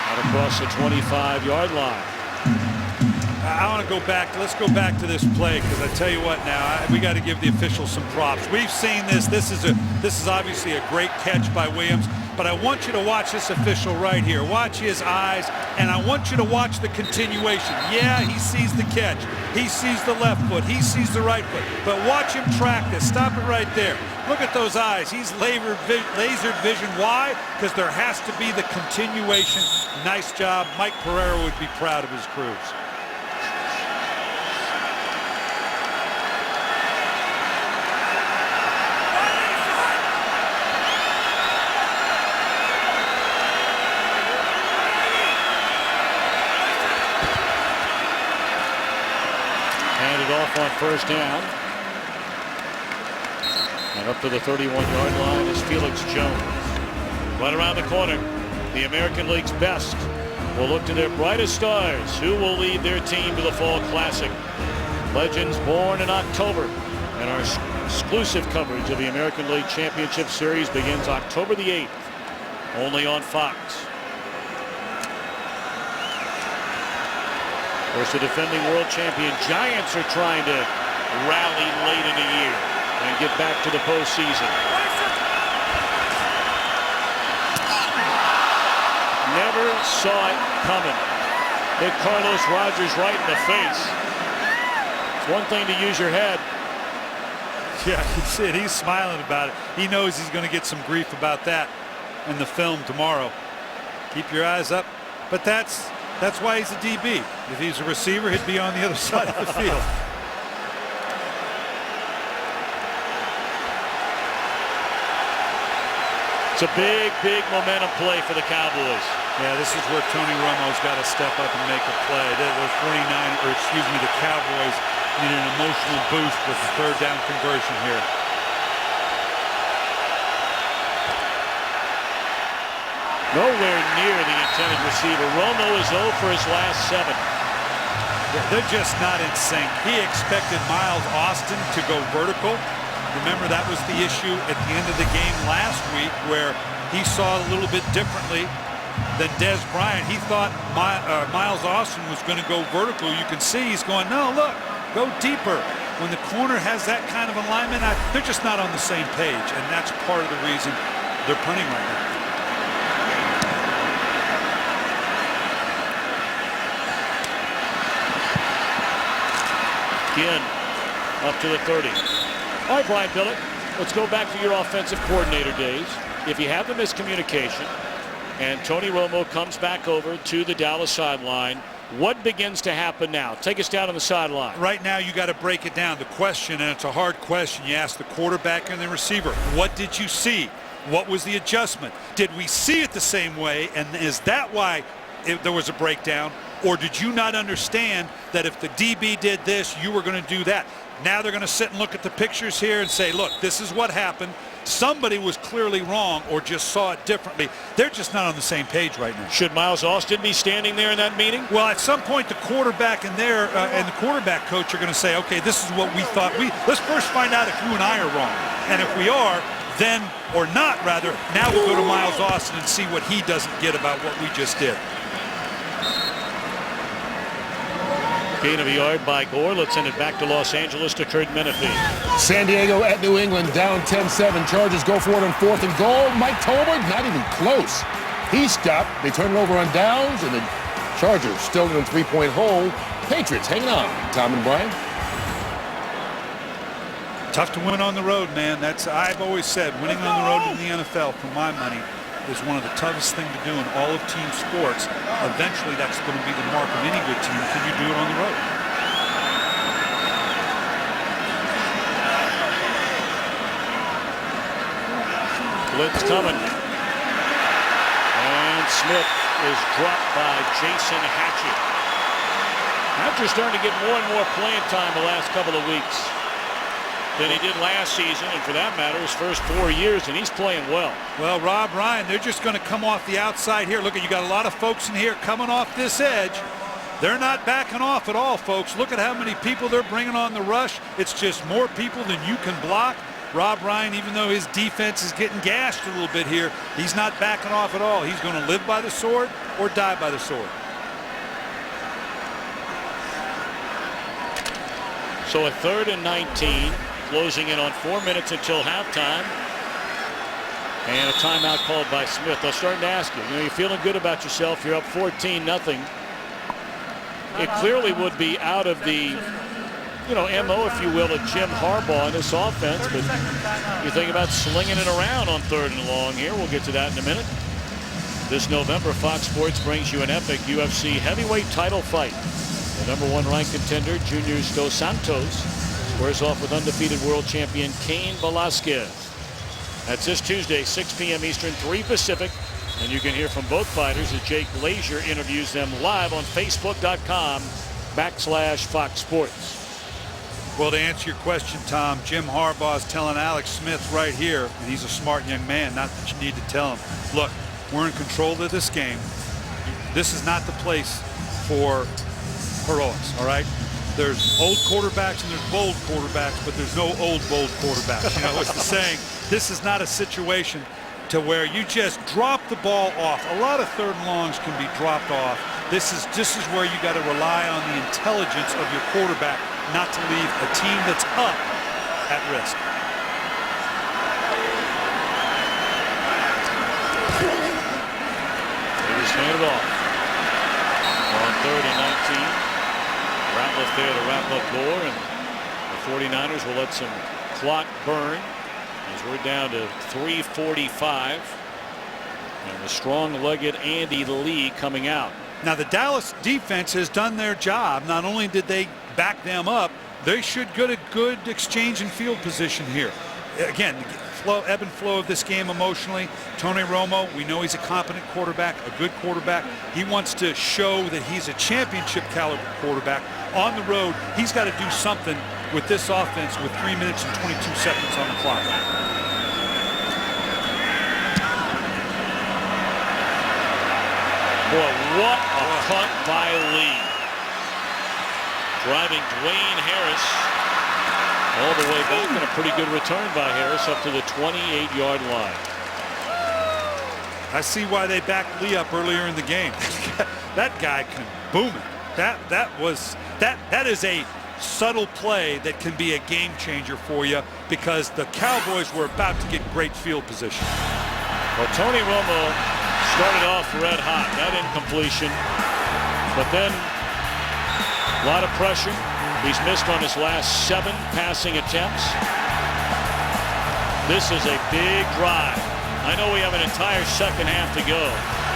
S1: Out across the 25-yard line.
S2: I want to go back. Let's go back to this play, because I tell you what, now we got to give the officials some props. We've seen this. This is obviously a great catch by Williams, but I want you to watch this official right here. Watch his eyes, and I want you to watch the continuation. Yeah, he sees the catch. He sees the left foot. He sees the right foot. But watch him track this. Stop it right there. Look at those eyes. He's lasered vision. Why? Because there has to be the continuation. Nice job. Mike Pereira would be proud of his crews.
S1: Handed off on first down. And up to the 31-yard line is Felix Jones. Right around the corner, the American League's best will look to their brightest stars. Who will lead their team to the Fall Classic? Legends born in October. And our exclusive coverage of the American League Championship Series begins October the 8th. Only on Fox. Of course, the defending world champion Giants are trying to rally late in the year and get back to the postseason. Never saw it coming. Hit Carlos Rogers right in the face. It's one thing to use your head.
S2: Yeah, that's it. He's smiling about it. He knows he's going to get some grief about that in the film tomorrow. Keep your eyes up. But that's why he's a DB. If he's a receiver, he'd be on the other side of the field.
S1: It's a big, big momentum play for the Cowboys.
S2: Yeah, this is where Tony Romo's got to step up and make a play. The Cowboys need an emotional boost with the third down conversion here.
S1: Nowhere near the intended receiver. Romo is 0 for his last 7.
S2: Yeah, they're just not in sync. He expected Miles Austin to go vertical. Remember, that was the issue at the end of the game last week, where he saw it a little bit differently than Dez Bryant. He thought Miles Austin was going to go vertical. You can see he's going, no, look, go deeper. When the corner has that kind of alignment, they're just not on the same page, and that's part of the reason they're punting right now.
S1: Again, up to the 30. All right, Brian Billick, let's go back to your offensive coordinator days. If you have the miscommunication and Tony Romo comes back over to the Dallas sideline, what begins to happen now? Take us down on the sideline.
S2: Right now, you got to break it down. The question, and it's a hard question, you ask the quarterback and the receiver, what did you see? What was the adjustment? Did we see it the same way? And is that why there was a breakdown? Or did you not understand that if the DB did this, you were going to do that? Now they're going to sit and look at the pictures here and say, look, this is what happened. Somebody was clearly wrong or just saw it differently. They're just not on the same page right now.
S1: Should Miles Austin be standing there in that meeting?
S2: Well, at some point, the quarterback and the quarterback coach are going to say, okay, this is what we thought. Let's first find out if you and I are wrong. And if we are, then, or not rather, now we'll go to Miles Austin and see what he doesn't get about what we just did.
S1: Gain of a yard by Gore. Let's send it back to Los Angeles to Kurt Menefee.
S6: San Diego at New England, down 10-7. Chargers go for it on 4th and goal. Mike Tolbert, not even close. He stopped. They turn it over on downs, and the Chargers still in a 3-point hole. Patriots hanging on. Tom and Brian.
S2: Tough to win on the road, man. I've always said, winning on the road in the NFL, for my money, is one of the toughest things to do in all of team sports. Eventually, that's going to be the mark of any good team. Can you do it on the road?
S1: Blitz coming. And Smith is dropped by Jason Hatchett. Hatchett's starting to get more and more playing time the last couple of weeks than he did last season, and for that matter, his first 4 years, and he's playing well.
S2: Well, Rob, Ryan, they're just going to come off the outside here. Look, you got a lot of folks in here coming off this edge. They're not backing off at all, folks. Look at how many people they're bringing on the rush. It's just more people than you can block. Rob Ryan, even though his defense is getting gashed a little bit here, he's not backing off at all. He's going to live by the sword or die by the sword.
S1: So a 3rd and 19, closing in on 4 minutes until halftime. And a timeout called by Smith. I was starting to ask you, you're feeling good about yourself. You're up 14-0. It clearly would be out of the, MO, if you will, of Jim Harbaugh in this offense. But you think about slinging it around on 3rd and long here. We'll get to that in a minute. This November, Fox Sports brings you an epic UFC heavyweight title fight. The #1 ranked contender, Juniors Dos Santos, squares off with undefeated world champion Cain Velasquez. That's this Tuesday, 6 p.m. Eastern, 3 Pacific. And you can hear from both fighters as Jake Glazier interviews them live on Facebook.com/Fox Sports.
S2: Well, to answer your question, Tom, Jim Harbaugh is telling Alex Smith right here, and he's a smart young man, not that you need to tell him, look, we're in control of this game. This is not the place for heroics, all right? There's old quarterbacks and there's bold quarterbacks, but there's no old, bold quarterbacks. It's the saying. This is not a situation to where you just drop the ball off. A lot of 3rd and longs can be dropped off. This is where you got to rely on the intelligence of your quarterback not to leave a team that's up at risk.
S1: They just hand it off on 3rd and 19. Ratliff there to wrap up Gore, and the 49ers will let some clock burn as we're down to 3:45. And the strong-legged Andy Lee coming out.
S2: Now the Dallas defense has done their job. Not only did they back them up, they should get a good exchange and field position here. Again, ebb and flow of this game emotionally. Tony Romo, we know he's a competent quarterback, a good quarterback. He wants to show that he's a championship caliber quarterback. On the road, he's got to do something with this offense with 3 minutes and 22 seconds on the clock.
S1: Boy, what a punt by Lee. Driving Dwayne Harris all the way back, and a pretty good return by Harris up to the 28-yard line.
S2: I see why they backed Lee up earlier in the game. That guy can boom it. That is a subtle play that can be a game changer for you, because the Cowboys were about to get great field position.
S1: Well, Tony Romo started off red hot. That incompletion, but then a lot of pressure. He's missed on his last 7 passing attempts. This is a big drive. I know we have an entire second half to go,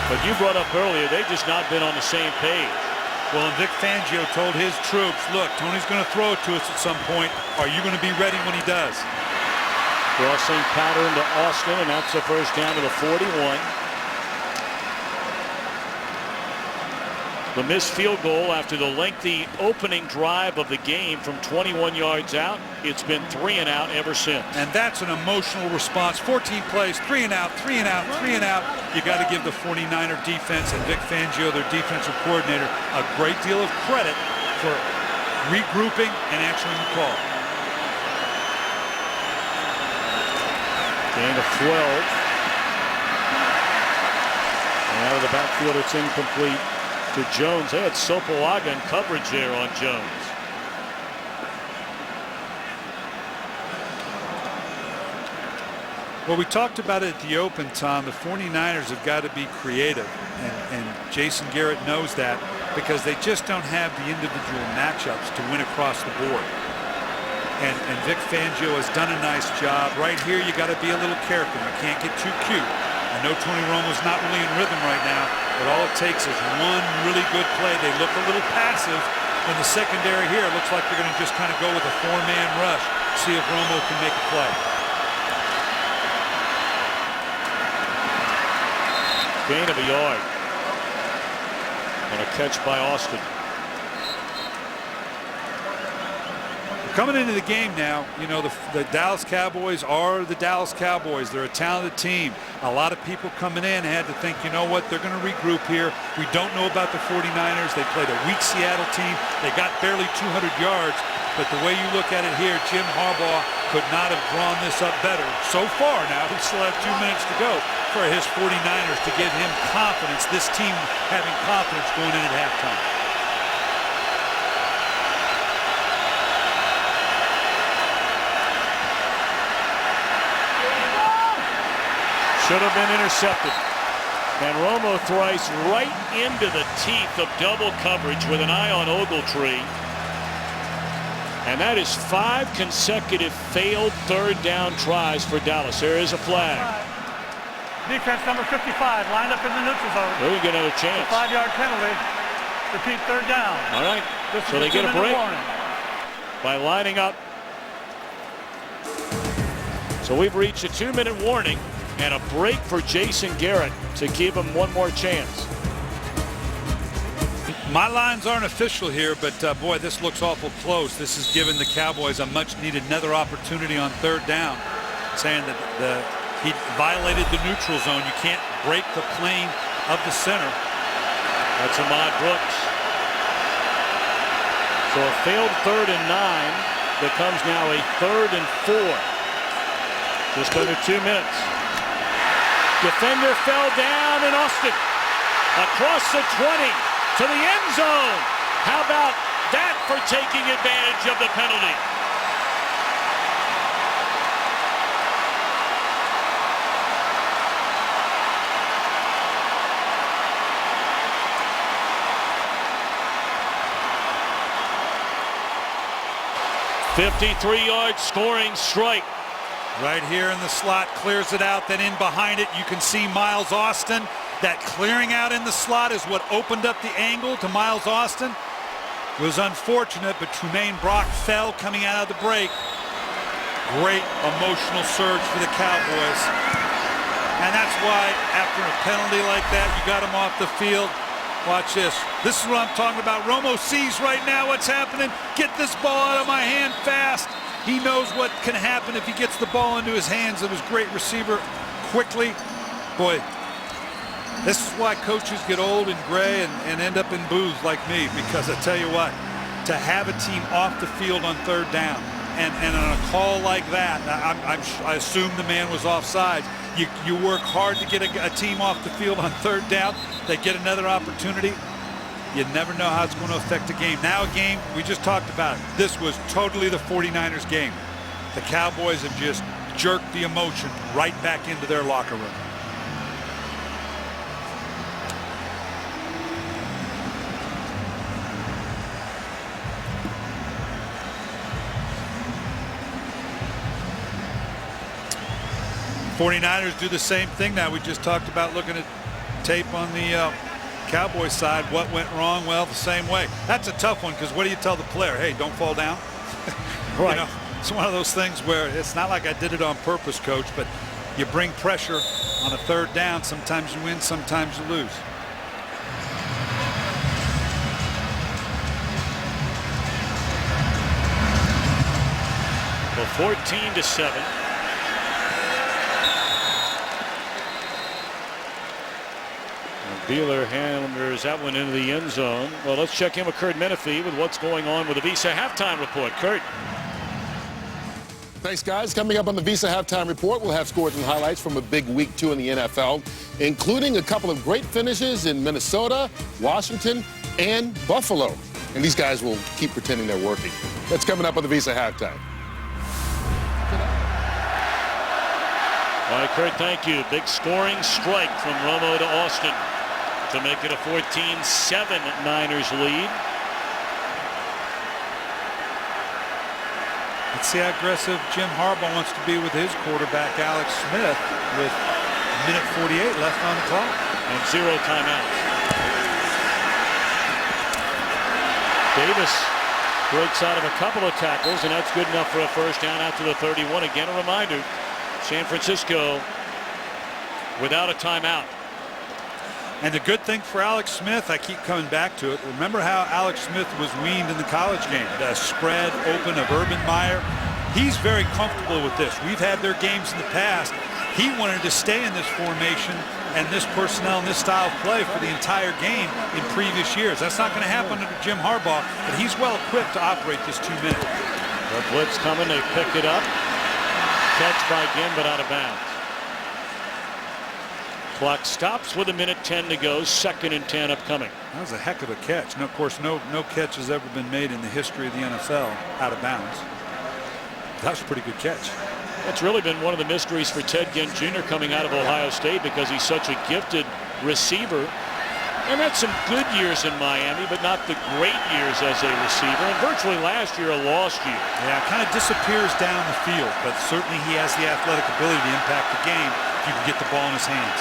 S1: but you brought up earlier, they've just not been on the same page.
S2: Well, and Vic Fangio told his troops, look, Tony's going to throw it to us at some point. Are you going to be ready when he does?
S1: Crossing pattern to Austin, and that's the first down to the 41. The missed field goal after the lengthy opening drive of the game from 21 yards out. It's been 3 and out ever since.
S2: And that's an emotional response. 14 plays, 3 and out, 3 and out, 3 and out. You got to give the 49er defense and Vic Fangio, their defensive coordinator, a great deal of credit for regrouping and answering the call.
S1: Gain of 12. And out of the backfield, it's incomplete to Jones. They had Sopoaga in coverage there on Jones.
S2: Well, we talked about it at the open, Tom. The 49ers have got to be creative, and Jason Garrett knows that, because they just don't have the individual matchups to win across the board. And Vic Fangio has done a nice job. Right here, you got to be a little careful. You can't get too cute. I know Tony Romo's not really in rhythm right now, but all it takes is one really good play. They look a little passive in the secondary here. It looks like they're going to just kind of go with a 4-man rush, see if Romo can make a play.
S1: Gain of a yard on a catch by Austin.
S2: A Coming into the game now, you know, the Dallas Cowboys are the Dallas Cowboys. They're a talented team. A lot of people coming in had to think, you know what, they're going to regroup here. We don't know about the 49ers. They played a weak Seattle team. They got barely 200 yards. But the way you look at it here, Jim Harbaugh could not have drawn this up better. So far now, he still has 2 minutes to go for his 49ers to give him confidence, this team having confidence going in at halftime.
S1: Should have been intercepted. And Romo thrice right into the teeth of double coverage with an eye on Ogletree. And that is 5 consecutive failed third down tries for Dallas. There is a flag.
S5: Defense number 55 lined up in the neutral zone.
S1: They get another chance.
S5: 5-yard penalty. Repeat third down.
S1: All right. So they get a break by lining up. So we've reached a 2-minute warning and a break for Jason Garrett to give him one more chance.
S2: My lines aren't official here, but boy, this looks awful close. This has given the Cowboys a much-needed another opportunity on third down, saying that he violated the neutral zone. You can't break the plane of the center.
S1: That's Ahmad Brooks. So a failed 3rd and 9 becomes now a 3rd and 4. Just under 2 minutes. Defender fell down, and Austin across the 20 to the end zone. How about that for taking advantage of the penalty? "53-yard scoring strike."
S2: Right here in the slot, clears it out. Then in behind it, you can see Miles Austin. That clearing out in the slot is what opened up the angle to Miles Austin. It was unfortunate, but Trumaine Brock fell coming out of the break. Great emotional surge for the Cowboys. And that's why, after a penalty like that, you got him off the field. Watch this. This is what I'm talking about. Romo sees right now what's happening. Get this ball out of my hand fast. He knows what can happen if he gets the ball into his hands of his great receiver quickly. Boy, this is why coaches get old and gray and end up in booths like me, because I tell you what, to have a team off the field on third down and on a call like that, I assume the man was offside. You work hard to get a team off the field on third down. They get another opportunity. You never know how it's going to affect the game. Now a game, we just talked about it. This was totally the 49ers game. The Cowboys have just jerked the emotion right back into their locker room. '49ers do the same thing now. We just talked about looking at tape on the Cowboys side. What went wrong? Well, the same way. That's a tough one, because what do you tell the player? Hey, don't fall down.
S1: Right.
S2: You know, it's one of those things where it's not like I did it on purpose, coach, but you bring pressure on a third down. Sometimes you win, sometimes you lose.
S1: Well, 14-7. Beeler hammers that one into the end zone. Well, let's check in with Kurt Menefee with what's going on with the Visa halftime report. Kurt.
S6: Thanks, guys. Coming up on the Visa halftime report, we'll have scores and highlights from a big week 2 in the NFL, including a couple of great finishes in Minnesota, Washington, and Buffalo. And these guys will keep pretending they're working. That's coming up on the Visa halftime.
S1: All right, Kurt, thank you. Big scoring strike from Romo to Austin to make it a 14-7 Niners lead.
S2: Let's see how aggressive Jim Harbaugh wants to be with his quarterback, Alex Smith, with minute 48 left on the clock.
S1: And 0 timeouts. Davis breaks out of a couple of tackles, and that's good enough for a first down out to the 31. Again, a reminder, San Francisco without a timeout.
S2: And the good thing for Alex Smith, I keep coming back to it. Remember how Alex Smith was weaned in the college game? The spread open of Urban Meyer. He's very comfortable with this. We've had their games in the past. He wanted to stay in this formation and this personnel and this style of play for the entire game in previous years. That's not going to happen under Jim Harbaugh, but he's well equipped to operate this 2 minutes.
S1: The blitz coming, they pick it up. Catch by Ginn, but out of bounds. Clock stops with 1:10 to go. 2nd and 10 upcoming.
S2: That was a heck of a catch. And of course, no catch has ever been made in the history of the NFL out of bounds. That was a pretty good catch.
S1: That's really been one of the mysteries for Ted Ginn Jr. coming out of Ohio State, because he's such a gifted receiver. And had some good years in Miami, but not the great years as a receiver. And virtually last year, a lost year.
S2: Yeah, kind of disappears down the field, but certainly he has the athletic ability to impact the game if you can get the ball in his hands.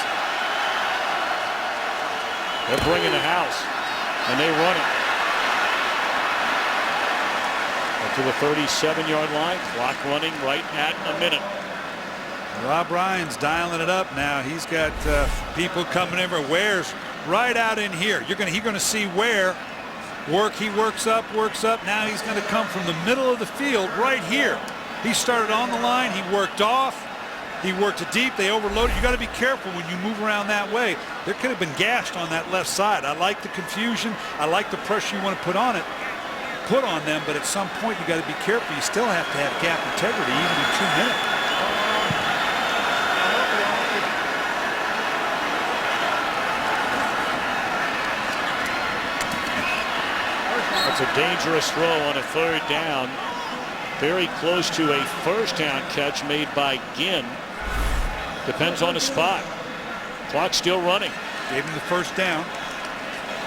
S1: They're bringing the house, and they run it. Up to the 37-yard line. Clock running right at a minute.
S2: Rob Ryan's dialing it up now. He's got people coming in. Ware's right out in here. You're going to see Ware work. He works up. Now he's going to come from the middle of the field right here. He started on the line. He worked off. He worked it deep. They overloaded. You got to be careful when you move around that way. There could have been gashed on that left side. I like the confusion. I like the pressure you want to put on them, but at some point you got to be careful. You still have to have gap integrity even in 2 minutes.
S1: That's a dangerous throw on a 3rd down. Very close to a 1st down catch made by Ginn. Depends on the spot. Clock still running.
S2: Gave him the 1st down.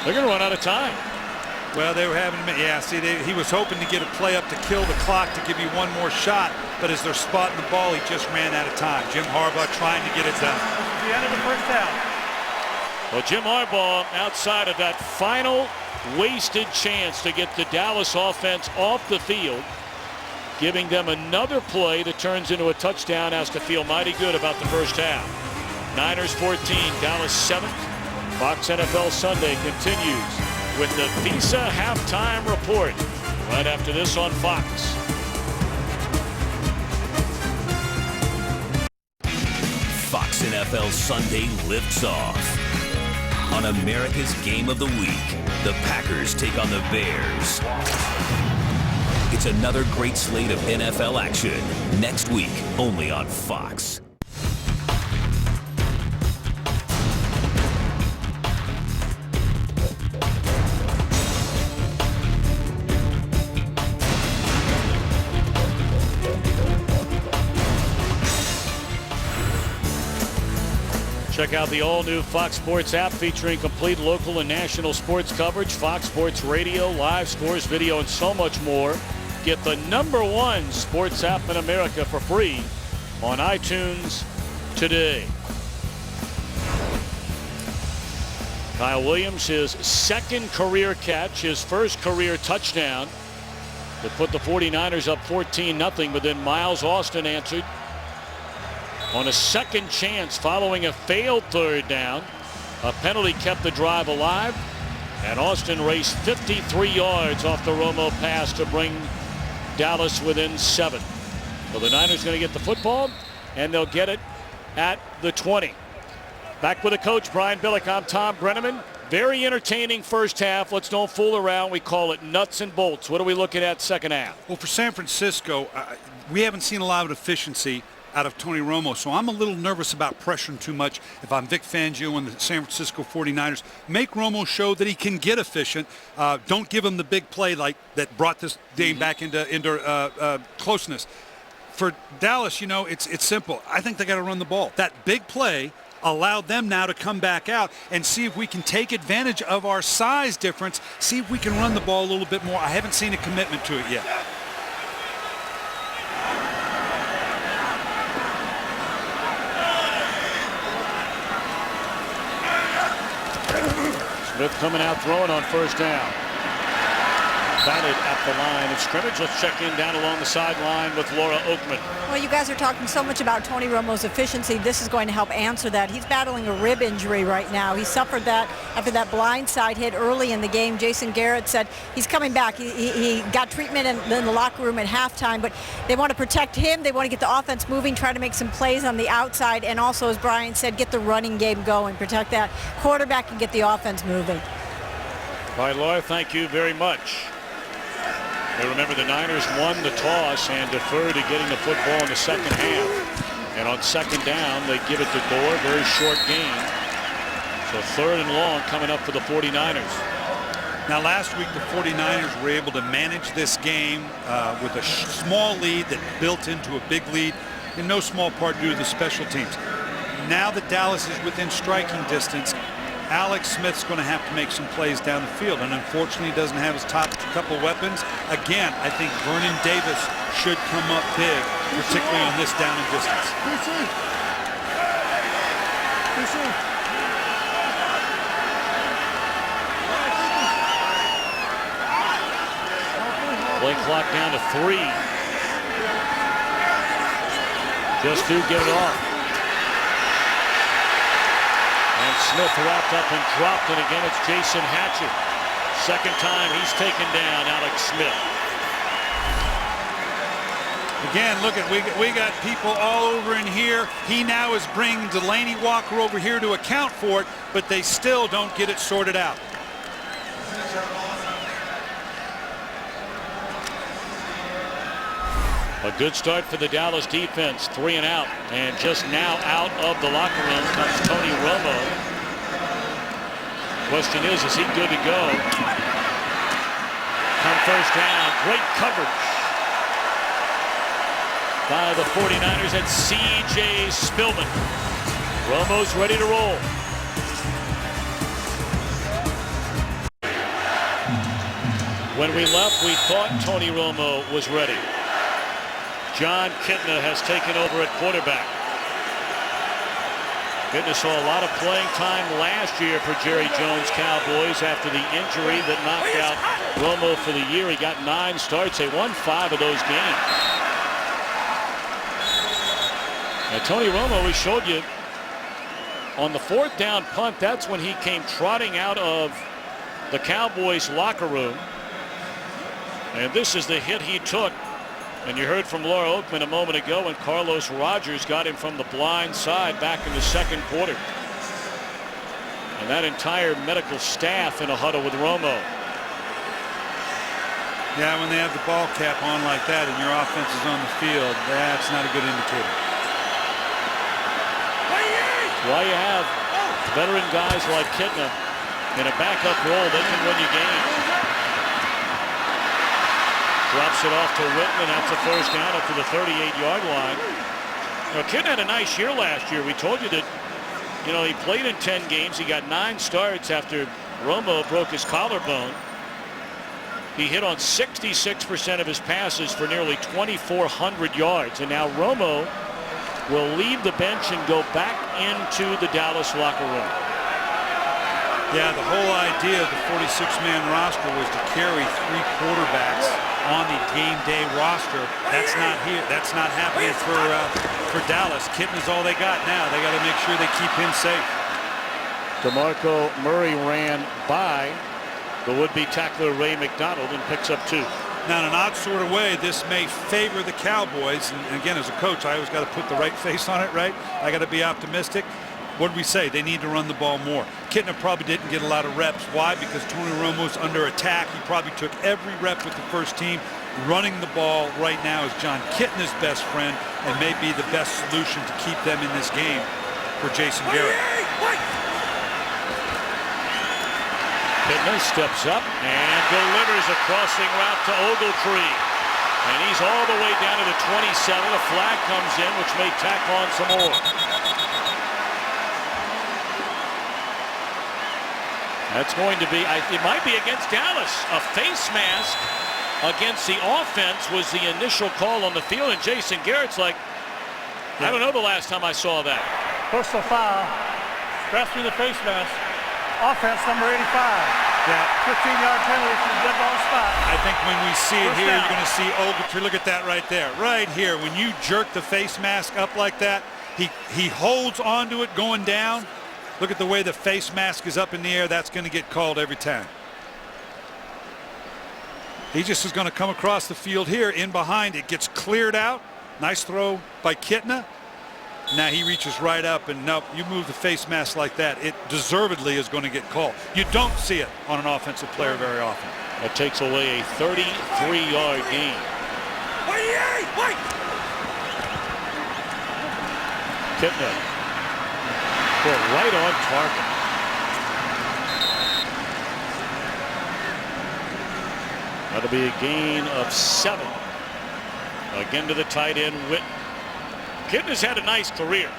S1: They're going to run out of time.
S2: Well, they were having him. Yeah, see, he was hoping to get a play up to kill the clock to give you one more shot. But as they're spotting the ball, he just ran out of time. Jim Harbaugh trying to get it done.
S5: The end of the 1st down.
S1: Well, Jim Harbaugh, outside of that final wasted chance to get the Dallas offense off the field, giving them another play that turns into a touchdown, has to feel mighty good about the 1st half. Niners 14, Dallas 7. Fox NFL Sunday continues with the Visa halftime report right after this on Fox.
S3: Fox NFL Sunday lifts off. On America's Game of the Week, the Packers take on the Bears. It's another great slate of NFL action next week, only on Fox.
S1: Check out the all-new Fox Sports app featuring complete local and national sports coverage, Fox Sports Radio, live scores, video, and so much more. Get the #1 sports app in America for free on iTunes today. Kyle Williams, his 2nd career catch, his 1st career touchdown that put the 49ers up 14-0, but then Miles Austin answered on a 2nd chance following a failed 3rd down. A penalty kept the drive alive, and Austin raced 53 yards off the Romo pass to bring Dallas within 7. So the Niners going to get the football, and they'll get it at the 20. Back with the coach, Brian Billick. I'm Tom Brenneman. Very entertaining 1st half. Let's don't fool around. We call it nuts and bolts. What are we looking at 2nd half?
S2: Well, for San Francisco, we haven't seen a lot of efficiency out of Tony Romo, so I'm a little nervous about pressuring too much. If I'm Vic Fangio and the San Francisco 49ers, make Romo show that he can get efficient. Don't give him the big play like that brought this game back into closeness. For Dallas, you know, it's simple. I think they got to run the ball. That big play allowed them now to come back out and see if we can take advantage of our size difference, see if we can run the ball a little bit more. I haven't seen a commitment to it yet.
S1: Smith coming out throwing on 1st down. batted at the line of scrimmage. Let's check in down along the sideline with Laura Oakman.
S4: Well, you guys are talking so much about Tony Romo's efficiency. This is going to help answer that. He's battling a rib injury right now. He suffered that after that blindside hit early in the game. Jason Garrett said he's coming back. He got treatment in the locker room at halftime, but they want to protect him. They want to get the offense moving, try to make some plays on the outside, and also, as Brian said, get the running game going, protect that quarterback and get the offense moving.
S1: All right, Laura, thank you very much. And remember, the Niners won the toss and deferred to getting the football in the second half. And on second down, they give it to Gore. Very short gain. So 3rd and long coming up for the 49ers.
S2: Now, last week, the 49ers were able to manage this game with a small lead that built into a big lead, in no small part due to the special teams. Now that Dallas is within striking distance, Alex Smith's going to have to make some plays down the field, and unfortunately he doesn't have his top couple weapons. Again, I think Vernon Davis should come up big, particularly on this down and distance.
S1: Play clock down to 3. Just do get it off. And Smith wrapped up and dropped, and again it's Jason Hatchett. Second time he's taken down Alex Smith.
S2: Again, look at we got people all over in here. He now is bringing Delaney Walker over here to account for it, but they still don't get it sorted out.
S1: A good start for the Dallas defense. 3 and out. And just now out of the locker room comes Tony Romo. Question is he good to go? Come first down. Great coverage by the 49ers at C.J. Spillman. Romo's ready to roll. When we left, we thought Tony Romo was ready. John Kitna has taken over at quarterback. Kitna saw a lot of playing time last year for Jerry Jones' Cowboys after the injury that knocked out Romo for the year. He got 9 starts. They won 5 of those games. Now, Tony Romo, we showed you on the 4th down punt, that's when he came trotting out of the Cowboys locker room. And this is the hit he took. And you heard from Laura Oakman a moment ago when Carlos Rogers got him from the blind side back in the second quarter. And that entire medical staff in a huddle with Romo.
S2: Yeah, when they have the ball cap on like that and your offense is on the field, that's not a good indicator.
S1: That's why you have veteran guys like Kitna in a backup role. They can win you games. Drops it off to Whitman. That's a first down up to the 38-yard line. Now, Kitna had a nice year last year. We told you that, he played in 10 games. He got 9 starts after Romo broke his collarbone. He hit on 66% of his passes for nearly 2,400 yards. And now Romo will leave the bench and go back into the Dallas locker room.
S2: Yeah, the whole idea of the 46-man roster was to carry 3 quarterbacks on the game day roster. That's not here. That's not happening for Dallas. Kitna's all they got now. They got to make sure they keep him safe.
S1: DeMarco Murray ran by the would-be tackler Ray McDonald and picks up 2.
S2: Now, in an odd sort of way, this may favor the Cowboys. And again, as a coach, I always got to put the right face on it, right? I got to be optimistic. What did we say? They need to run the ball more. Kitna probably didn't get a lot of reps. Why? Because Tony Romo's under attack. He probably took every rep with the first team. Running the ball right now is John Kitna's best friend and may be the best solution to keep them in this game for Jason Garrett.
S1: Kitna steps up and delivers a crossing route to Ogletree. And he's all the way down to the 27. A flag comes in, which may tack on some more. That's going to be, it might be against Dallas. A face mask against the offense was the initial call on the field. And Jason Garrett's like, I don't know the last time I saw that.
S5: Personal foul. Dress through the face mask. Offense number 85.
S2: Yeah.
S5: 15-yard penalty from the dead ball spot.
S2: I think when we see it
S5: First
S2: here,
S5: down.
S2: you're going to see Ogletree. Look at that right there. Right here. When you jerk the face mask up like that, he holds onto it going down. Look at the way the face mask is up in the air. That's going to get called every time. He just is going to come across the field here in behind. It gets cleared out. Nice throw by Kitna. Now he reaches right up, and nope, you move the face mask like that, it deservedly is going to get called. You don't see it on an offensive player very often.
S1: That takes away a 33-yard gain. Kitna. Well, right on target. That'll be a gain of 7. Again to the tight end, Whitten. Kitna's had a nice career.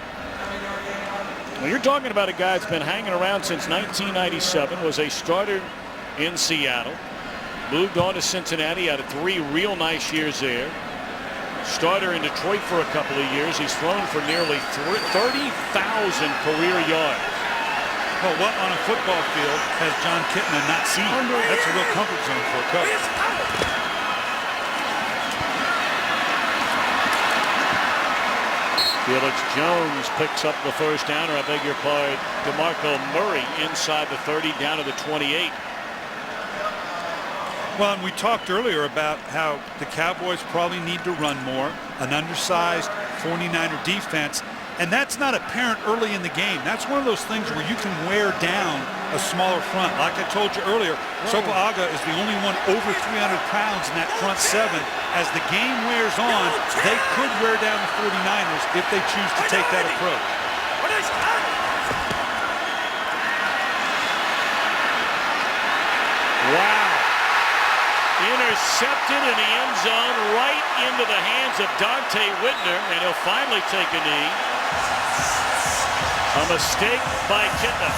S1: Well, you're talking about a guy that's been hanging around since 1997, was a starter in Seattle, moved on to Cincinnati, had 3 real nice years there. Starter in Detroit for a couple of years. He's thrown for nearly 30,000 career yards.
S2: Well, what on a football field has John Kitna not seen? That's a real comfort zone for a coach.
S1: Felix Jones picks up the first down, or I beg your pardon, DeMarco Murray inside the 30 down to the 28.
S2: Well, and we talked earlier about how the Cowboys probably need to run more, an undersized 49er defense, and that's not apparent early in the game. That's one of those things where you can wear down a smaller front. Like I told you earlier, Sopoaga is the only one over 300 pounds in that front 7. As the game wears on, they could wear down the 49ers if they choose to take that approach.
S1: Wow. Intercepted in the end zone, right into the hands of Dante Whitner, and he'll finally take a knee. A mistake by Kitna.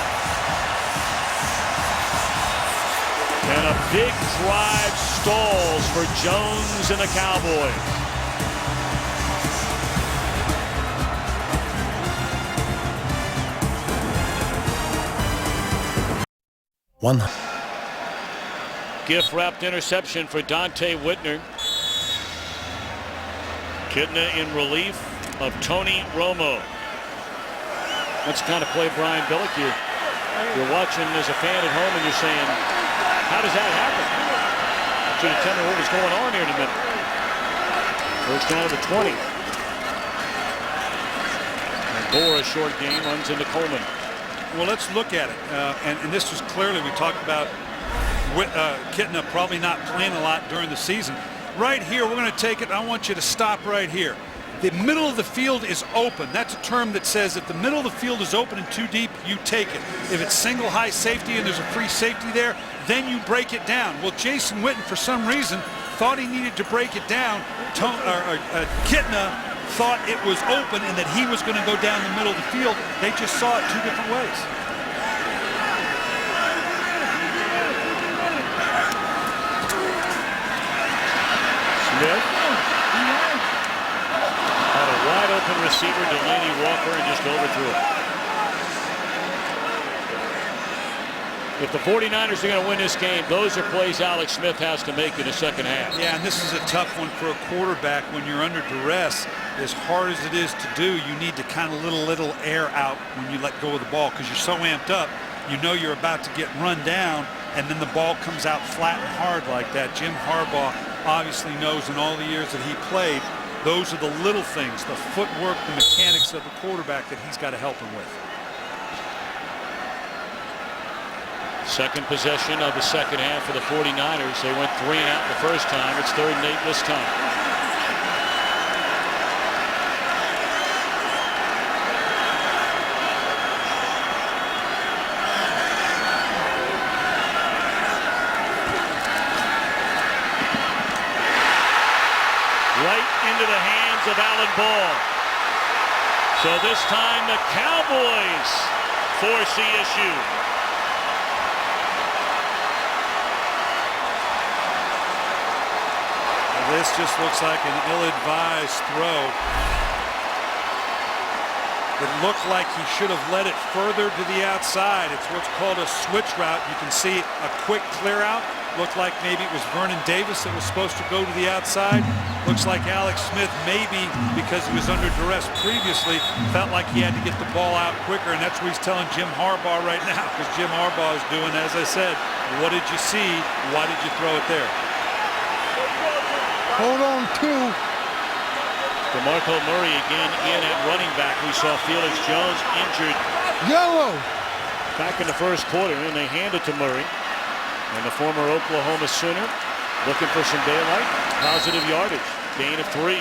S1: And a big drive stalls for Jones and the Cowboys. Gift-wrapped interception for Dante Whitner. Kitna in relief of Tony Romo. That's the kind of play, Brian Billick, you're watching as a fan at home and you're saying, how does that happen? So you tell me what was going on here in a minute. First down to the 20. And Gore, a short game, runs into Coleman.
S2: Well, let's look at it. And this was clearly, we talked about Kitna probably not playing a lot during the season. Right here, we're going to take it. I want you to stop right here. The middle of the field is open. That's a term that says if the middle of the field is open and too deep, you take it. If it's single high safety and there's a free safety there, then you break it down. Well, Jason Witten, for some reason, thought he needed to break it down. Kitna thought it was open and that he was going to go down the middle of the field. They just saw it 2 different ways.
S1: Smith had a wide open receiver, Delaney Walker, and just overthrew it. If the 49ers are going to win this game, those are plays Alex Smith has to make in the second half.
S2: Yeah, and this is a tough one for a quarterback when you're under duress. As hard as it is to do, you need to kind of little air out when you let go of the ball because you're so amped up. You know you're about to get run down, and then the ball comes out flat and hard like that. Jim Harbaugh obviously knows in all the years that he played, those are the little things, the footwork, the mechanics of the quarterback that he's got to help him with.
S1: Second possession of the second half for the 49ers. They went 3 and out the first time. It's 3rd and 8 this time. Right into the hands of Alan Ball. So this time the Cowboys force the issue.
S2: This just looks like an ill-advised throw. It looked like he should have led it further to the outside. It's what's called a switch route. You can see a quick clear out. Looked like maybe it was Vernon Davis that was supposed to go to the outside. Looks like Alex Smith, maybe because he was under duress previously, felt like he had to get the ball out quicker, and that's what he's telling Jim Harbaugh right now, because Jim Harbaugh is doing, as I said, what did you see? Why did you throw it there?
S6: Hold on, two.
S1: DeMarco Murray again in at running back. We saw Felix Jones injured
S6: Yellow.
S1: back in the first quarter, and they hand it to Murray. And the former Oklahoma Sooner looking for some daylight. Positive yardage. Gain of 3.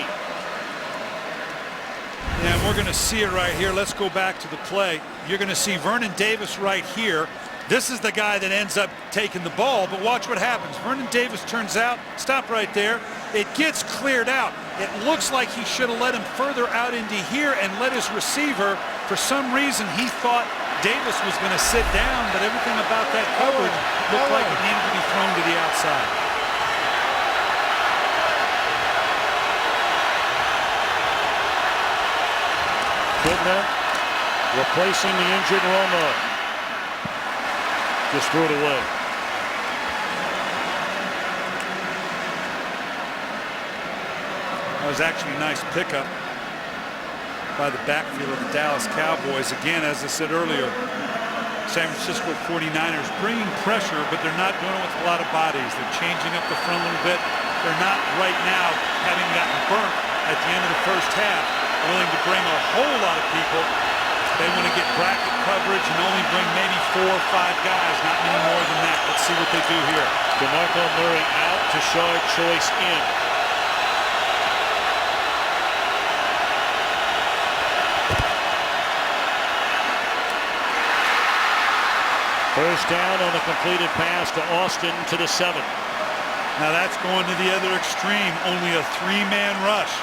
S2: Yeah, and we're going to see it right here. Let's go back to the play. You're going to see Vernon Davis right here. This is the guy that ends up taking the ball, but watch what happens. Vernon Davis turns out, stop right there. It gets cleared out. It looks like he should have let him further out into here and let his receiver, for some reason, he thought Davis was going to sit down, but everything about that coverage looked like it needed to be thrown to the outside.
S1: Kidna replacing the injured Romo. Just threw it away.
S2: That was actually a nice pickup by the backfield of the Dallas Cowboys. Again, as I said earlier, San Francisco 49ers bringing pressure, but they're not doing it with a lot of bodies. They're changing up the front a little bit. They're not right now, having gotten burnt at the end of the first half, willing to bring a whole lot of people. They want to get bracket coverage and only bring maybe 4 or 5 guys, not many more than that. Let's see what they do here.
S1: DeMarco Murray out, Tashard Choice in. First down on the completed pass to Austin to the 7.
S2: Now that's going to the other extreme. Only a 3-man rush.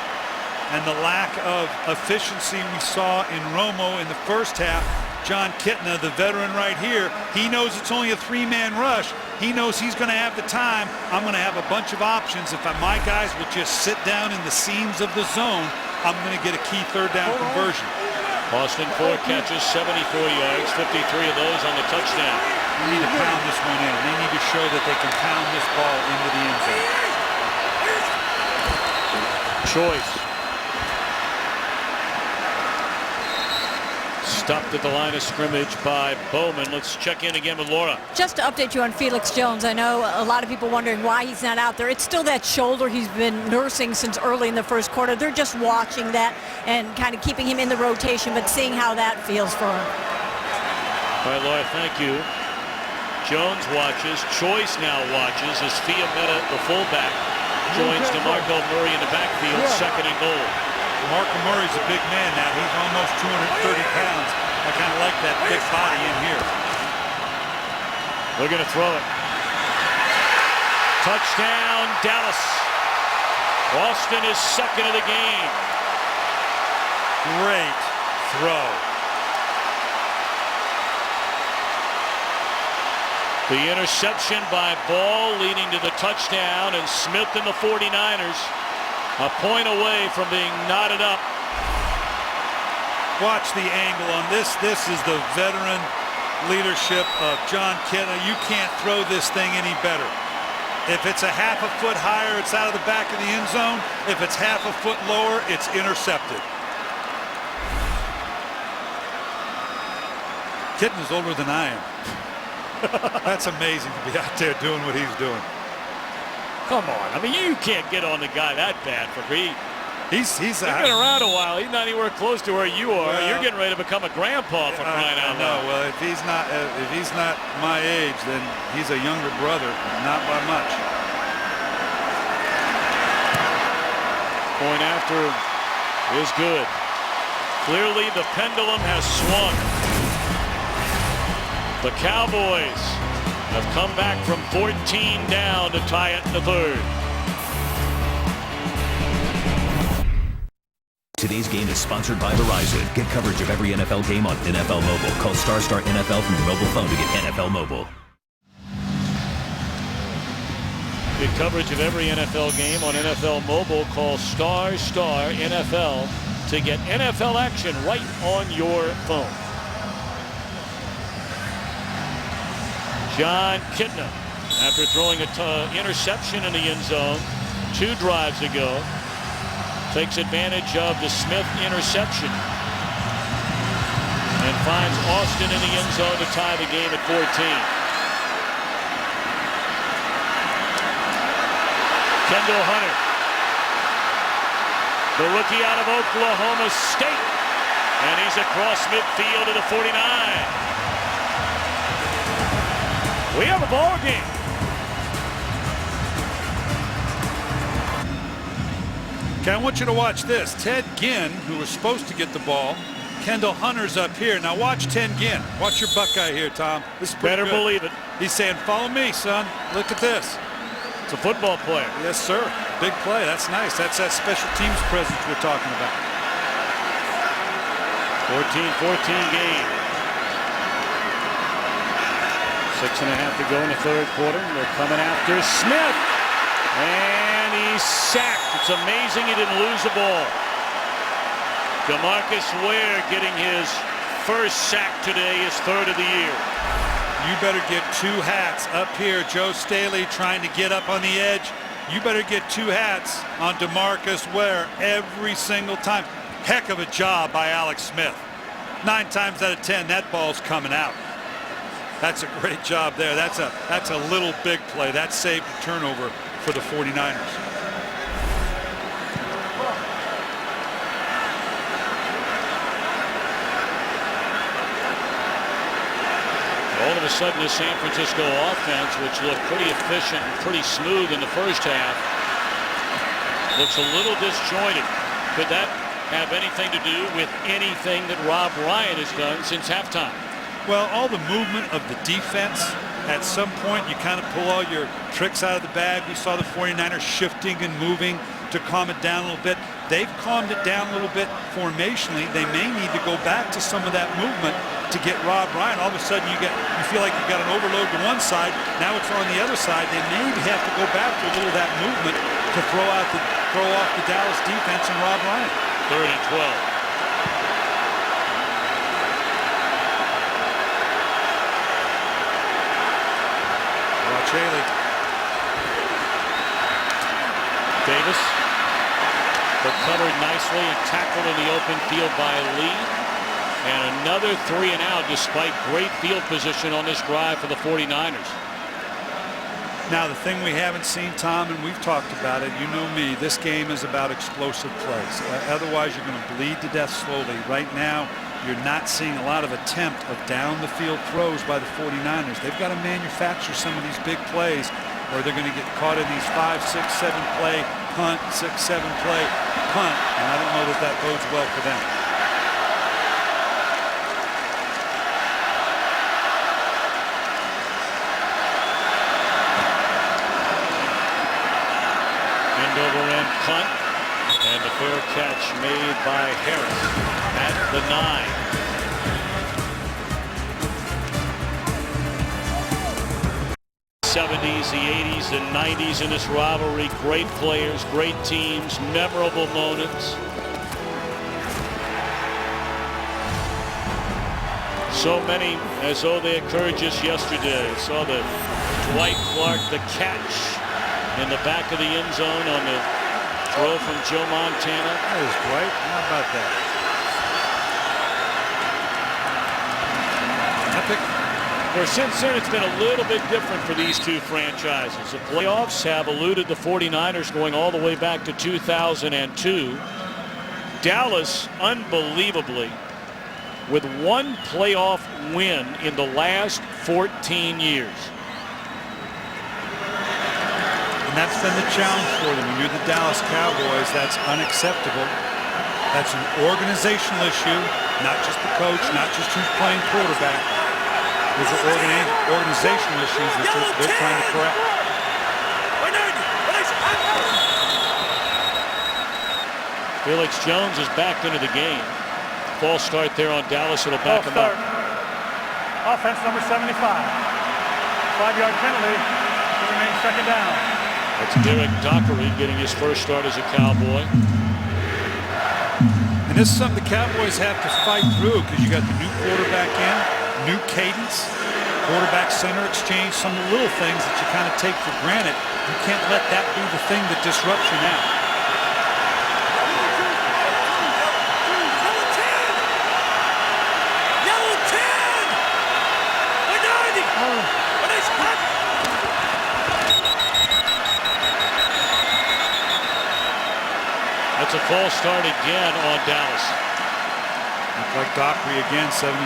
S2: And the lack of efficiency we saw in Romo in the first half. John Kitna, the veteran right here, he knows it's only a 3-man rush. He knows he's going to have the time. I'm going to have a bunch of options. If my guys will just sit down in the seams of the zone, I'm going to get a key third down conversion.
S1: Austin 4 catches, 74 yards, 53 of those on the touchdown.
S2: They need to pound this one in. They need to show that they can pound this ball into the end zone.
S1: Choice. Stopped at the line of scrimmage by Bowman. Let's check in again with Laura.
S4: Just to update you on Felix Jones, I know a lot of people wondering why he's not out there. It's still that shoulder he's been nursing since early in the first quarter. They're just watching that and kind of keeping him in the rotation, but seeing how that feels for him.
S1: All right, Laura, thank you. Jones watches. Choice now watches as Fiametta, the fullback, joins DeMarco Murray in the backfield, 2nd and goal.
S2: DeMarco Murray's a big man now. He's almost 230 pounds. I kind of like that big body in here.
S1: They're going to throw it. Touchdown, Dallas. Austin is 2nd of the game.
S2: Great throw.
S1: The interception by Ball leading to the touchdown, and Smith and the 49ers a point away from being knotted up.
S2: Watch the angle on this. This is the veteran leadership of John Kitna. You can't throw this thing any better. If it's a half a foot higher, it's out of the back of the end zone. If it's half a foot lower, it's intercepted. Kitna's older than I am. That's amazing to be out there doing what he's doing.
S1: Come on. I mean, you can't get on the guy that bad for me.
S2: He's
S1: been around a while. He's not anywhere close to where you are.
S2: Well,
S1: you're getting ready to become a grandpa for crying out loud.
S2: No, well, if he's not my age, then he's a younger brother, not by much.
S1: Point after is good. Clearly, the pendulum has swung. The Cowboys have come back from 14 down to tie it in the 3rd.
S3: Today's game is sponsored by Verizon. Get coverage of every NFL game on NFL Mobile. Call Star NFL from your mobile phone to get NFL Mobile.
S1: Get coverage of every NFL game on NFL Mobile. Call Star NFL to get NFL action right on your phone. John Kitna, after throwing an interception in the end zone 2 drives ago, takes advantage of the Smith interception and finds Austin in the end zone to tie the game at 14. Kendall Hunter, the rookie out of Oklahoma State, and he's across midfield to the 49. We have a ball game.
S2: Okay, I want you to watch this. Ted Ginn, who was supposed to get the ball. Kendall Hunter's up here. Now watch Ted Ginn. Watch your Buckeye here, Tom. This is pretty
S1: Better
S2: good.
S1: believe it.
S2: He's saying, follow me, son. Look at this.
S1: It's a football player.
S2: Yes, sir. Big play. That's nice. That's that special teams presence we're talking about.
S1: 14-14 game. 6.5 to go in the third quarter. They're coming after Smith. And he's sacked. It's amazing he didn't lose the ball. DeMarcus Ware getting his first sack today, his 3rd of the year.
S2: You better get 2 hats up here. Joe Staley trying to get up on the edge. You better get 2 hats on DeMarcus Ware every single time. Heck of a job by Alex Smith. 9 times out of 10, that ball's coming out. That's a great job there. That's a little big play. That saved a turnover for the 49ers.
S1: All of a sudden, the San Francisco offense, which looked pretty efficient and pretty smooth in the first half, looks a little disjointed. Could that have anything to do with anything that Rob Ryan has done since halftime?
S2: Well, all the movement of the defense, at some point you kind of pull all your tricks out of the bag. We saw the 49ers shifting and moving to calm it down a little bit. They've calmed it down a little bit formationally. They may need to go back to some of that movement to get Rob Ryan. All of a sudden you feel like you've got an overload to one side. Now it's on the other side. They maybe have to go back to a little of that movement to throw off the Dallas defense and Rob Ryan.
S1: 3rd and 12.
S2: Haley.
S1: Davis, but covered nicely and tackled in the open field by Lee. And another 3 and out despite great field position on this drive for the 49ers.
S2: Now the thing we haven't seen, Tom, and we've talked about it, you know me, this game is about explosive plays. Otherwise you're going to bleed to death slowly. Right now you're not seeing a lot of attempt of down the field throws by the 49ers. They've got to manufacture some of these big plays or they're going to get caught in these 5, 6, 7 play punt, 6, 7 play punt, and I don't know that that bodes well for them.
S1: End over end punt, and the fair catch made by Harris at the 9. '70s, the '80s, and '90s in this rivalry. Great players, great teams, memorable moments. So many as though they occurred just yesterday. Saw the Dwight Clark, the catch in the back of the end zone on the throw from Joe Montana.
S2: That is Dwight. How about that? Epic.
S1: Well, since then, it's been a little bit different for these two franchises. The playoffs have eluded the 49ers going all the way back to 2002. Dallas, unbelievably, with one playoff win in the last 14 years.
S2: And that's been the challenge for them. When you're the Dallas Cowboys, that's unacceptable. That's an organizational issue, not just the coach, not just who's playing quarterback. Those are organizational issues that they're trying to correct.
S1: Felix Jones is back into the game. False start there on Dallas. It'll back him up.
S5: Offense number 75. 5-yard penalty to remain second down.
S1: That's Derek Dockery getting his first start as a Cowboy.
S2: And this is something the Cowboys have to fight through because you got the new quarterback in, new cadence, quarterback center exchange, some of the little things that you kind of take for granted. You can't let that be the thing that disrupts you now.
S1: That's a false start again on Dallas.
S2: Look like Dockery again, 75.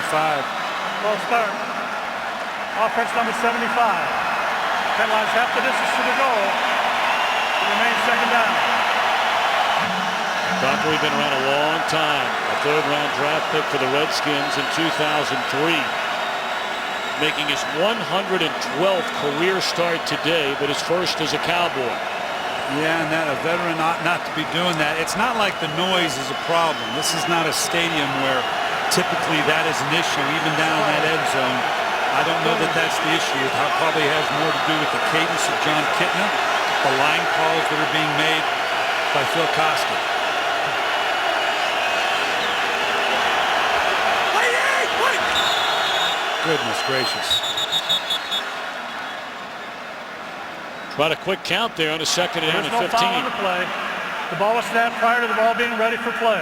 S5: False start. Offense number 75. Penalized half the distance to the goal. It remains second down.
S1: Dockery been around a long time. A third-round draft pick for the Redskins in 2003. Making his 112th career start today, but his first as a Cowboy.
S2: Yeah, and that a veteran ought not to be doing that. It's not like the noise is a problem. This is not a stadium where typically that is an issue, even down in that end zone. I don't know that that's the issue. It probably has more to do with the cadence of John Kitna, the line calls that are being made by Phil Costa. Goodness gracious.
S1: About a quick count there on a second down and 15.
S5: There's no foul on the play. The ball was snapped prior to the ball being ready for play.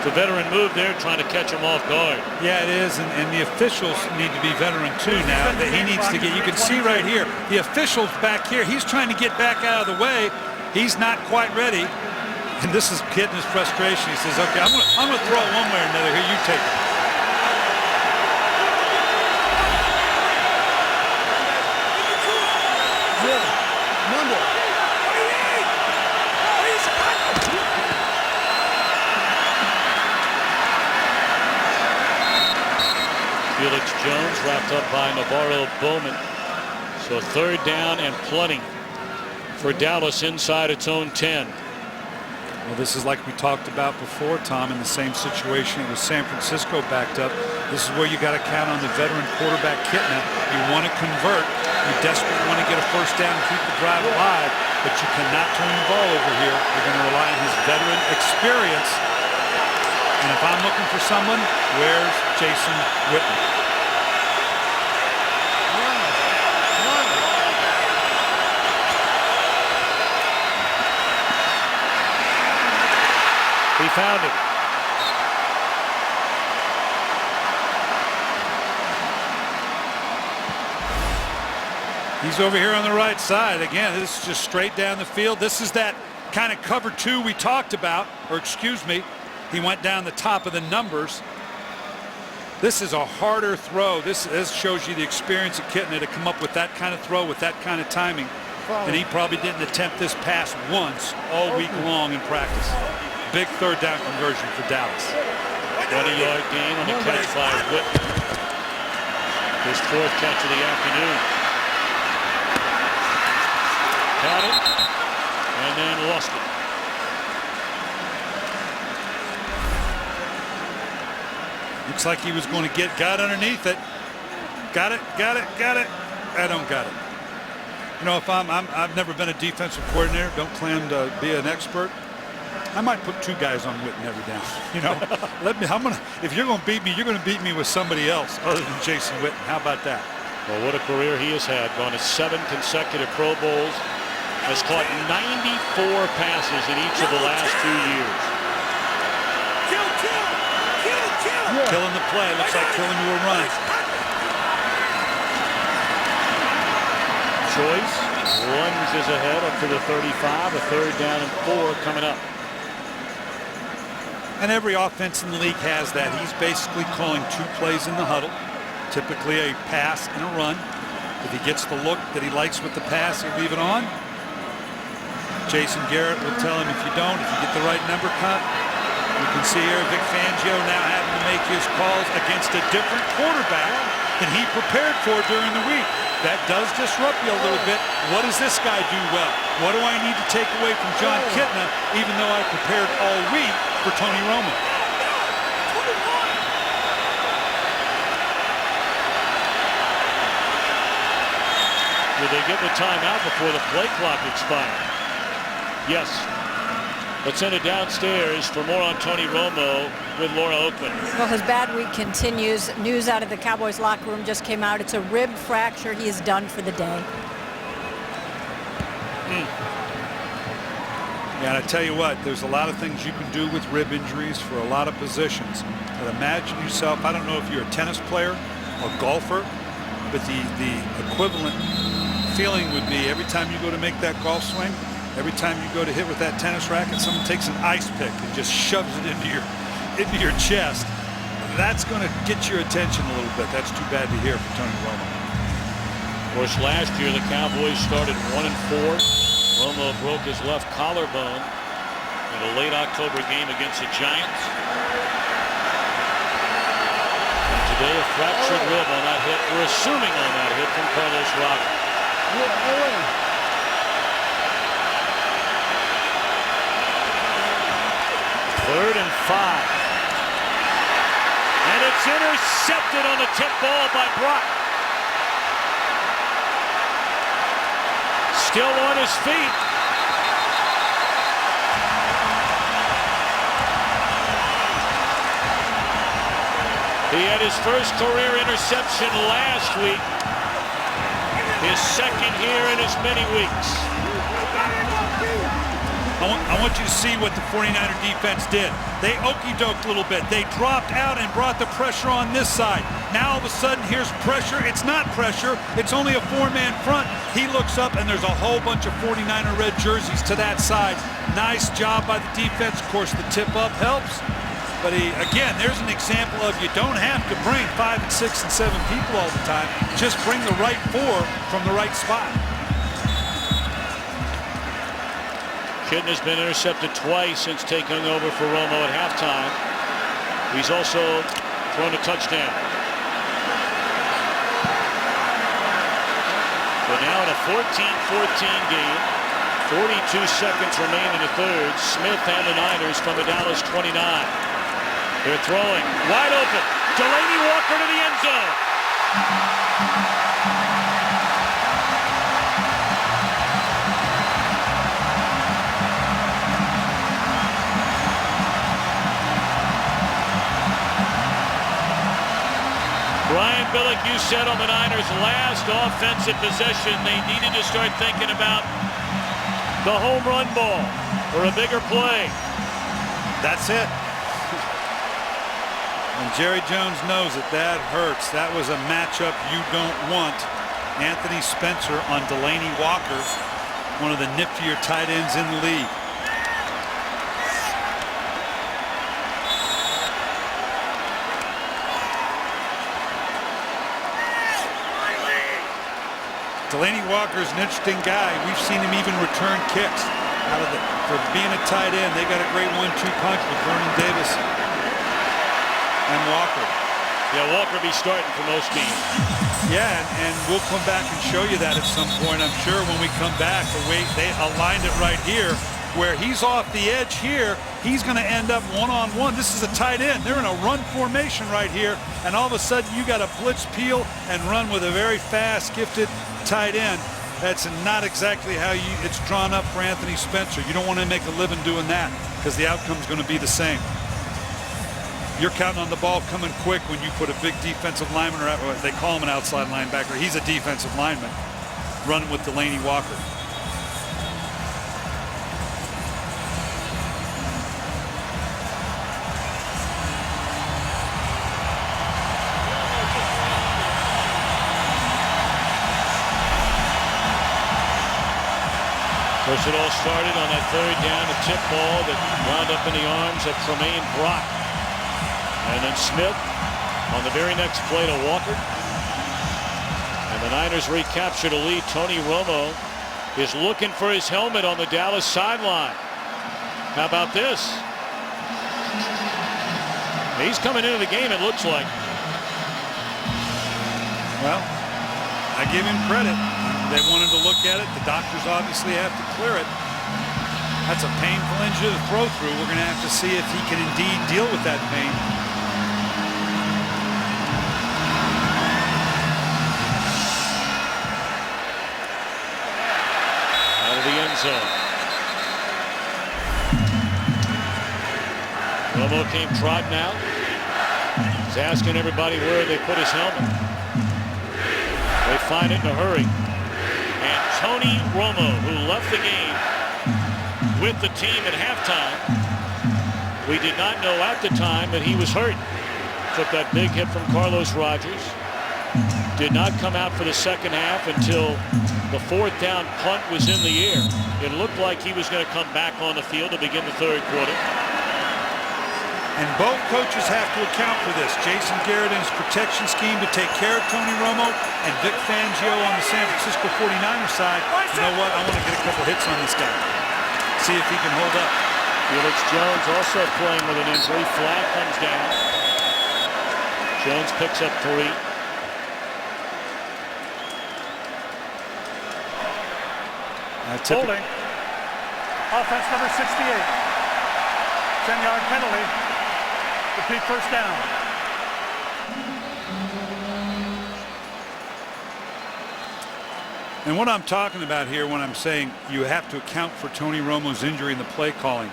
S1: The veteran move there, trying to catch him off guard.
S2: Yeah, it is, and the officials need to be veteran too now. That he needs to get. You can see right here, the officials back here. He's trying to get back out of the way. He's not quite ready, and this is getting his frustration. He says, "Okay, I'm gonna throw it one way or another. Here, you take it."
S1: Felix Jones wrapped up by Navarro Bowman. So third down and plenty for Dallas inside its own 10.
S2: Well, this is like we talked about before, Tom, in the same situation. It was San Francisco backed up. This is where you got to count on the veteran quarterback Kitna. You want to convert. You desperately want to get a first down and keep the drive alive, but you cannot turn the ball over here. You're going to rely on his veteran experience. And if I'm looking for someone, where's Jason Witten?
S1: He found it.
S2: He's over here on the right side. Again, this is just straight down the field. This is that kind of cover two we talked about, or excuse me, he went down the top of the numbers. This is a harder throw. This shows you the experience of Kitna to come up with that kind of throw with that kind of timing. And he probably didn't attempt this pass once all week long in practice. Big third down conversion for Dallas.
S1: 20-yard gain on the catch by Whitten. His fourth catch of the afternoon. Had it and then lost it.
S2: Looks like he was going to got underneath it. Got it. I don't got it. You know, if I've never been a defensive coordinator, don't claim to be an expert. I might put two guys on Witten every down. You know, if you're going to beat me, you're going to beat me with somebody else other than Jason Witten. How about that?
S1: Well, what a career he has had. Gone to 7 consecutive Pro Bowls. Has caught 94 passes in each of the last 2 years.
S2: Killing the play. Looks like killing you a run.
S1: Choice lunges ahead up to the 35. A third down and 4 coming up.
S2: And every offense in the league has that. He's basically calling 2 plays in the huddle. Typically a pass and a run. If he gets the look that he likes with the pass, he'll leave it on. Jason Garrett will tell him if you don't, if you get the right number cut. You can see here Vic Fangio now having to make his calls against a different quarterback than he prepared for during the week. That does disrupt you a little bit. What does this guy do well? What do I need to take away from John Kitna, even though I prepared all week for Tony Romo?
S1: Will they get the timeout before the play clock expires? Yes. Let's send it downstairs for more on Tony Romo with Laura Oakman.
S4: Well, his bad week continues. News out of the Cowboys locker room just came out. It's a rib fracture. He is done for the day.
S2: Yeah, and I tell you what, there's a lot of things you can do with rib injuries for a lot of positions. But imagine yourself, I don't know if you're a tennis player or golfer, but the equivalent feeling would be every time you go to make that golf swing, every time you go to hit with that tennis racket, someone takes an ice pick and just shoves it into your chest. That's going to get your attention a little bit. That's too bad to hear from Tony Romo.
S1: Of course, last year the Cowboys started 1-4. Romo broke his left collarbone in a late October game against the Giants. And today a fractured rib on that hit. We're assuming on that hit from Carlos Roberts. 3rd and 5. And it's intercepted on the tip ball by Brock. Still on his feet. He had his first career interception last week. His second here in as many weeks.
S2: I want you to see what the 49er defense did. They okey-doked a little bit. They dropped out and brought the pressure on this side. Now all of a sudden here's pressure. It's not pressure. It's only a 4-man front. He looks up and there's a whole bunch of 49er red jerseys to that side. Nice job by the defense. Of course, the tip up helps. But again, there's an example of you don't have to bring 5 and 6 and 7 people all the time. Just bring the right 4 from the right spot.
S1: Kitten has been intercepted twice since taking over for Romo at halftime. He's also thrown a touchdown. But now in a 14-14 game, 42 seconds remain in the third. Smith and the Niners from the Dallas 29. They're throwing wide open. Delaney Walker to the end zone. Brian Billick, you said on the Niners' last offensive possession they needed to start thinking about the home run ball or a bigger play.
S2: That's it. And Jerry Jones knows it. That hurts. That was a matchup you don't want. Anthony Spencer on Delaney Walker, one of the niftier tight ends in the league. Delaney Walker's an interesting guy. We've seen him even return kicks for being a tight end. They got a great 1-2 punch with Vernon Davis and Walker.
S1: Yeah, Walker be starting for most teams.
S2: Yeah, and we'll come back and show you that at some point, I'm sure, when we come back. The way they aligned it right here, where he's off the edge here, he's going to end up one-on-one. This is a tight end. They're in a run formation right here, and all of a sudden you got a blitz peel and run with a very fast, gifted tight end. That's not exactly how it's drawn up for Anthony Spencer. You don't want to make a living doing that because the outcome's going to be the same. You're counting on the ball coming quick when you put a big defensive lineman, or they call him an outside linebacker. He's a defensive lineman running with Delaney Walker.
S1: Of course, it all started on that third down, a tip ball that wound up in the arms of Tremaine Brock. And then Smith on the very next play to Walker. And the Niners recaptured a lead. Tony Romo is looking for his helmet on the Dallas sideline. How about this? He's coming into the game, it looks like.
S2: Well, I give him credit. They wanted to look at it. The doctors obviously have to clear it. That's a painful injury to throw through. We're going to have to see if he can indeed deal with that pain.
S1: Out of the end zone. Romo came trotting out. He's asking everybody where they put his helmet. They find it in a hurry. And Tony Romo, who left the game with the team at halftime, we did not know at the time that he was hurt. Took that big hit from Carlos Rogers. Did not come out for the second half until the fourth down punt was in the air. It looked like he was going to come back on the field to begin the third quarter.
S2: And both coaches have to account for this. Jason Garrett and his protection scheme to take care of Tony Romo, and Vic Fangio on the San Francisco 49ers side. You know what? I want to get a couple hits on this guy. See if he can hold up.
S1: Felix Jones also playing with an injury. Flag comes down. Jones picks up 3.
S5: Holding. Offense number 68. 10-yard penalty. Repeat first down.
S2: And what I'm talking about here when I'm saying you have to account for Tony Romo's injury in the play calling.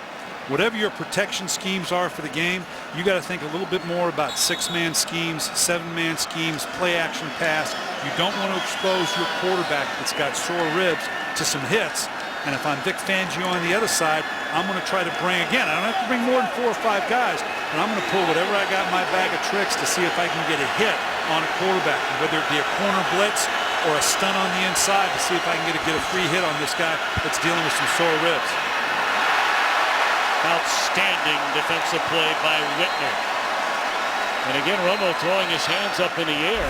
S2: Whatever your protection schemes are for the game, you got to think a little bit more about 6-man schemes, 7-man schemes, play action pass. You don't want to expose your quarterback that's got sore ribs to some hits. And if I'm Vic Fangio on the other side, I'm going to try to bring, again, I don't have to bring more than 4 or 5 guys, but I'm going to pull whatever I got in my bag of tricks to see if I can get a hit on a quarterback, whether it be a corner blitz or a stun on the inside, to see if I can get a free hit on this guy that's dealing with some sore ribs.
S1: Outstanding defensive play by Whitner. And again, Romo throwing his hands up in the air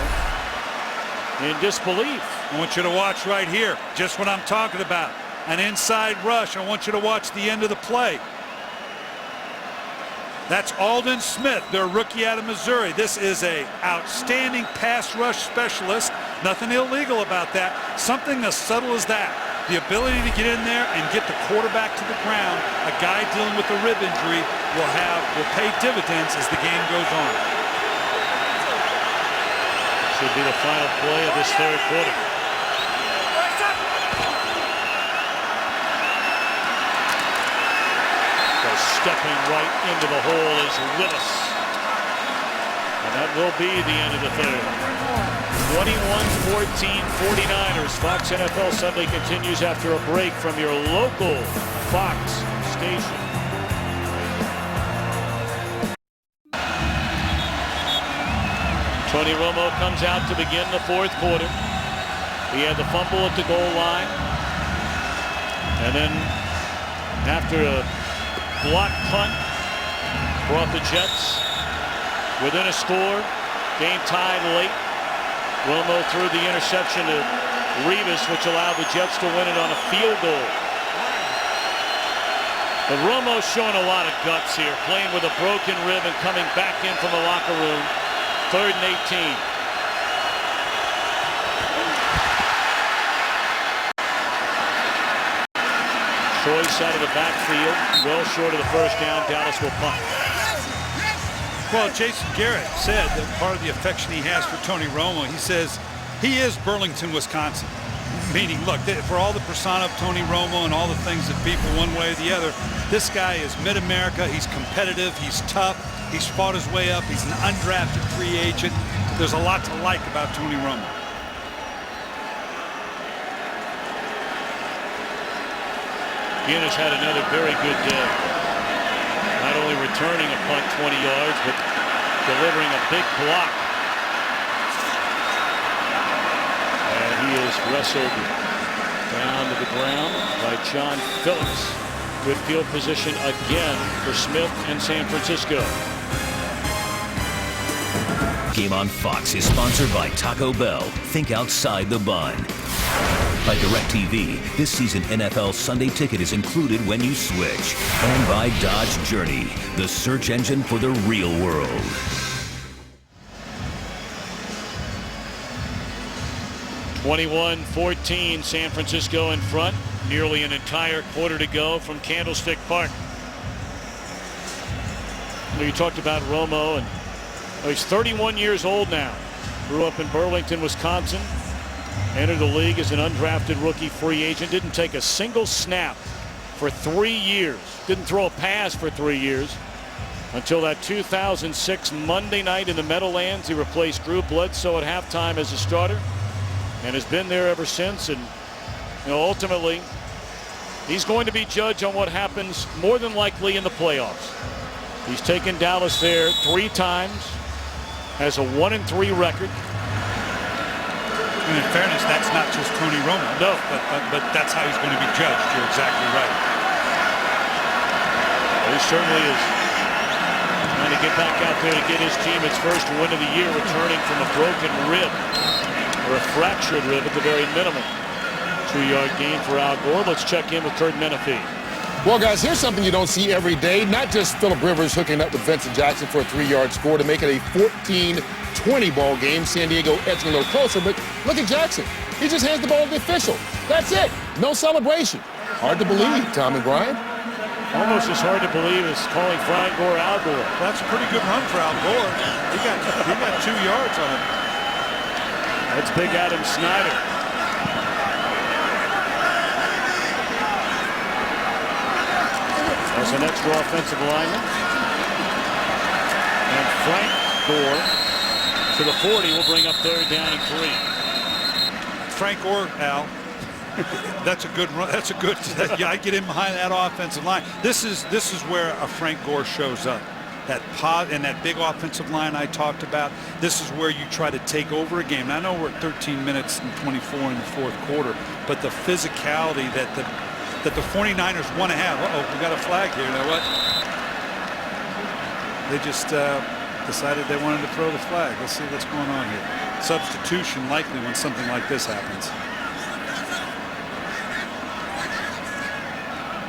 S1: in disbelief.
S2: I want you to watch right here, just what I'm talking about. An inside rush. I want you to watch the end of the play. That's Aldon Smith, their rookie out of Missouri. This is an outstanding pass rush specialist. Nothing illegal about that. Something as subtle as that. The ability to get in there and get the quarterback to the ground. A guy dealing with a rib injury will pay dividends as the game goes on.
S1: Should be the final play of this third quarter. Stepping right into the hole is Willis. And that will be the end of the third. 21-14 49ers. Fox NFL Sunday continues after a break from your local Fox station. Tony Romo comes out to begin the fourth quarter. He had the fumble at the goal line. And then after a block punt brought the Jets within a score. Game tied late. Romo threw the interception to Revis, which allowed the Jets to win it on a field goal. But Romo's showing a lot of guts here, playing with a broken rib and coming back in from the locker room. 3rd and 18. Choice out of the backfield, well short of the first down. Dallas will punt.
S2: Well, Jason Garrett said that part of the affection he has for Tony Romo, he says he is Burlington, Wisconsin. Meaning, look, for all the persona of Tony Romo and all the things that people one way or the other, this guy is mid-America. He's competitive. He's tough. He's fought his way up. He's an undrafted free agent. There's a lot to like about Tony Romo.
S1: Guinness had another very good day. Not only returning a punt 20 yards, but delivering a big block. And he is wrestled down to the ground by John Phillips. Good field position again for Smith and San Francisco.
S3: Game on Fox is sponsored by Taco Bell. Think outside the bun. By DirecTV, this season NFL Sunday Ticket is included when you switch. And by Dodge Journey, the search engine for the real world.
S1: (21-14) San Francisco in front. Nearly an entire quarter to go from Candlestick Park. You talked about Romo, and he's 31 years old now. Grew up in Burlington, Wisconsin. Entered the league as an undrafted rookie free agent. Didn't take a single snap for 3 years. Didn't throw a pass for 3 years. Until that 2006 Monday night in the Meadowlands, he replaced Drew Bledsoe at halftime as a starter and has been there ever since. And ultimately, he's going to be judged on what happens more than likely in the playoffs. He's taken Dallas there 3 times, has a 1-3 record.
S2: And in fairness, that's not just Tony Romo.
S1: No,
S2: but that's how he's going to be judged. You're exactly right.
S1: He certainly is trying to get back out there to get his team its first win of the year, returning from a broken rib, or a fractured rib at the very minimum. 2-yard gain for Al Gore. Let's check in with Kurt Menefee.
S6: Well, guys, here's something you don't see every day. Not just Phillip Rivers hooking up with Vincent Jackson for a 3-yard score to make it a 14-20 ball game. San Diego edging a little closer, but look at Jackson. He just hands the ball to the official. That's it. No celebration. Hard to believe, Tom and Brian.
S1: Almost as hard to believe as calling Frank Gore Al Gore.
S2: That's a pretty good run for Al Gore. He got 2 yards on it.
S1: That's big Adam Snyder. That's an extra offensive lineman. And Frank Gore to the 40 will bring up 3rd down and 3.
S2: Frank Gore, Al. That's a good run. That's a good. Yeah, I get in behind that offensive line. This is where a Frank Gore shows up. That pod and that big offensive line I talked about. This is where you try to take over a game. And I know we're at 13 minutes and 24 in the 4th quarter, but the physicality that the 49ers want to have. We got a flag here. You know what? They just decided they wanted to throw the flag. Let's see what's going on here. Substitution likely when something like this happens.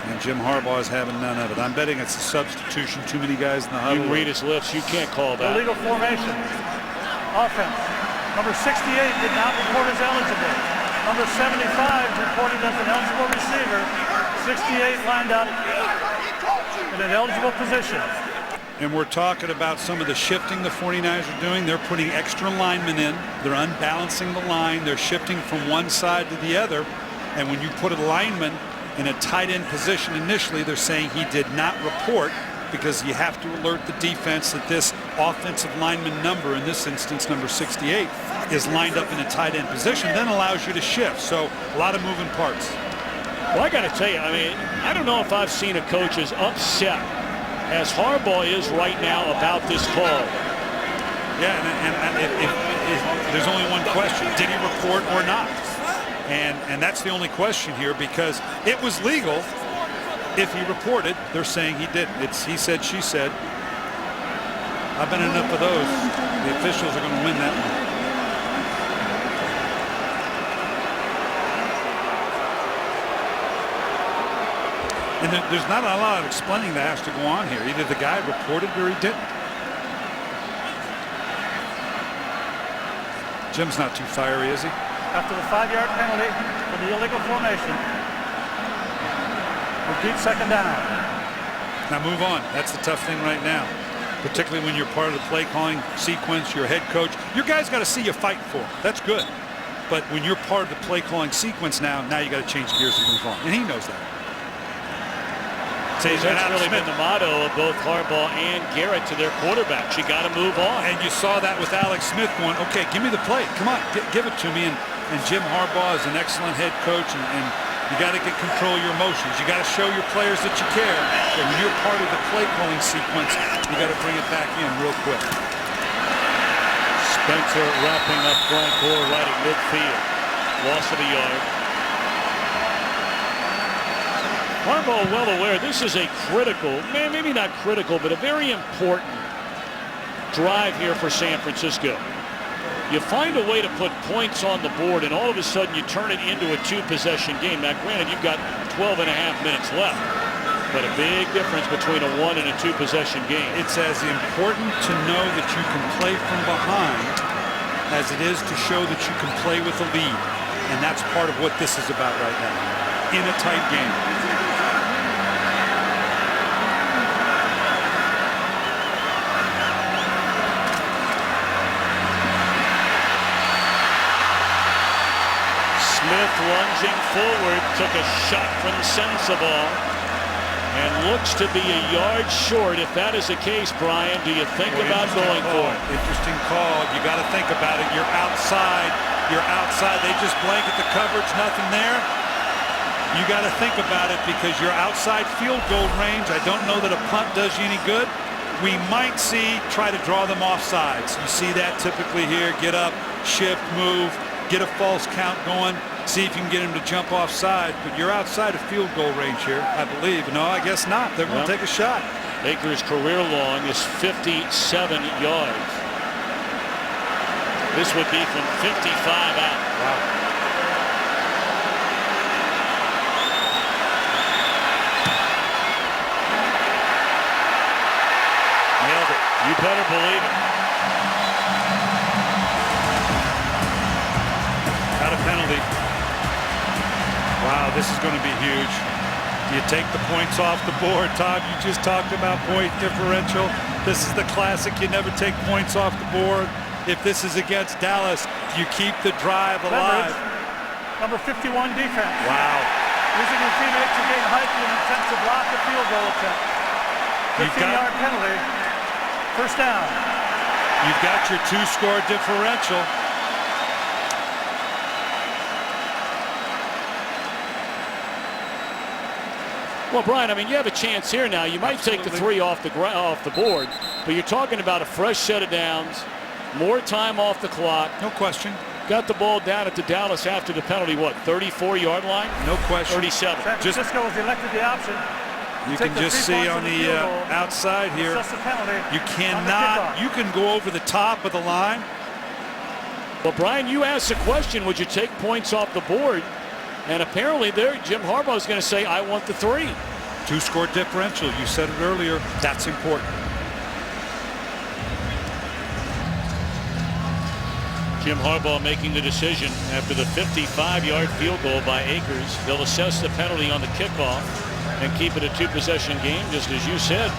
S2: And Jim Harbaugh is having none of it. I'm betting it's a substitution. Too many guys in the huddle.
S1: You read his lips. You can't call that.
S5: Illegal formation. Offense. Number 68 did not report as eligible. Number 75 reported as an eligible receiver. 68 lined up in an eligible position.
S2: And we're talking about some of the shifting the 49ers are doing. They're putting extra linemen in. They're unbalancing the line. They're shifting from one side to the other. And when you put a lineman in a tight end position initially, they're saying he did not report because you have to alert the defense that this offensive lineman number, in this instance number 68, is lined up in a tight end position, then allows you to shift. So a lot of moving parts.
S1: Well, I got to tell you, I mean, I don't know if I've seen a coach as upset as Harbaugh is right now about this call.
S2: Yeah, and if there's only one question: did he report or not? And that's the only question here, because it was legal if he reported. They're saying he didn't. It's he said, she said. I've been in enough of those. The officials are going to win that one. And there's not a lot of explaining that has to go on here. Either the guy reported or he didn't. Jim's not too fiery, is he?
S5: After the 5-yard penalty for the illegal formation. Repeat 2nd down.
S2: Now move on. That's the tough thing right now, particularly when you're part of the play calling sequence, your head coach. Your guys got to see you fight for him. That's good. But when you're part of the play calling sequence now you got to change gears and move on. And he knows that.
S1: That's really been the motto of both Harbaugh and Garrett to their quarterbacks. You got to move on.
S2: And you saw that with Alex Smith going, okay, give me the play. Come on, give it to me. And Jim Harbaugh is an excellent head coach, and you got to get control of your emotions. You got to show your players that you care. And when you're part of the play calling sequence, you got to bring it back in real quick.
S1: Spencer wrapping up Frank Gore right at midfield. Loss of a yard. Harbaugh well aware this is a critical, maybe not critical, but a very important drive here for San Francisco. You find a way to put points on the board, and all of a sudden you turn it into a 2-possession game. Now, granted, you've got 12 and a half minutes left, but a big difference between a 1 and a 2-possession game.
S2: It's as important to know that you can play from behind as it is to show that you can play with a lead. And that's part of what this is about right now, in a tight game.
S1: Smith lunging forward, took a shot from Sensabaugh. and looks to be a yard short. If that is the case, Brian, do you think about going for it?
S2: Interesting call. You got to think about it. You're outside. You're outside. They just blanket the coverage. Nothing there. You got to think about it because you're outside field goal range. I don't know that a punt does you any good. We might try to draw them off sides. You see that typically here. Get up, shift, move, get a false count going. See if you can get him to jump offside, but you're outside of field goal range here, I believe. No, I guess not. They're going to take a shot.
S1: Akers' career long is 57 yards. This would be from 55 out.
S2: Wow.
S1: Nailed it. You better believe it.
S2: Got a penalty. Wow, this is going to be huge. Do you take the points off the board? Tom, you just talked about point differential. This is the classic. You never take points off the board. If this is against Dallas, you keep the drive alive.
S5: Number 51 defense.
S2: Wow.
S5: Using your teammates to gain height in an attempt to block the field goal attempt. 15-yard penalty. First down.
S2: You've got your 2-score differential.
S1: Well, Brian, I mean, you have a chance here now. You might take the 3 off the board, but you're talking about a fresh set of downs, more time off the clock.
S2: No question.
S1: Got the ball down at the Dallas after the penalty, what, 34-yard line?
S2: No question.
S1: 37.
S5: San Francisco has elected the option.
S2: You can just see on the outside here, you cannot, you can go over the top of the line.
S1: Well, Brian, you asked the question, would you take points off the board? And apparently there, Jim Harbaugh is going to say, I want the 3.
S2: 2-score differential. You said it earlier. That's important.
S1: Jim Harbaugh making the decision after the 55-yard field goal by Akers. They'll assess the penalty on the kickoff and keep it a 2-possession game, just as you said,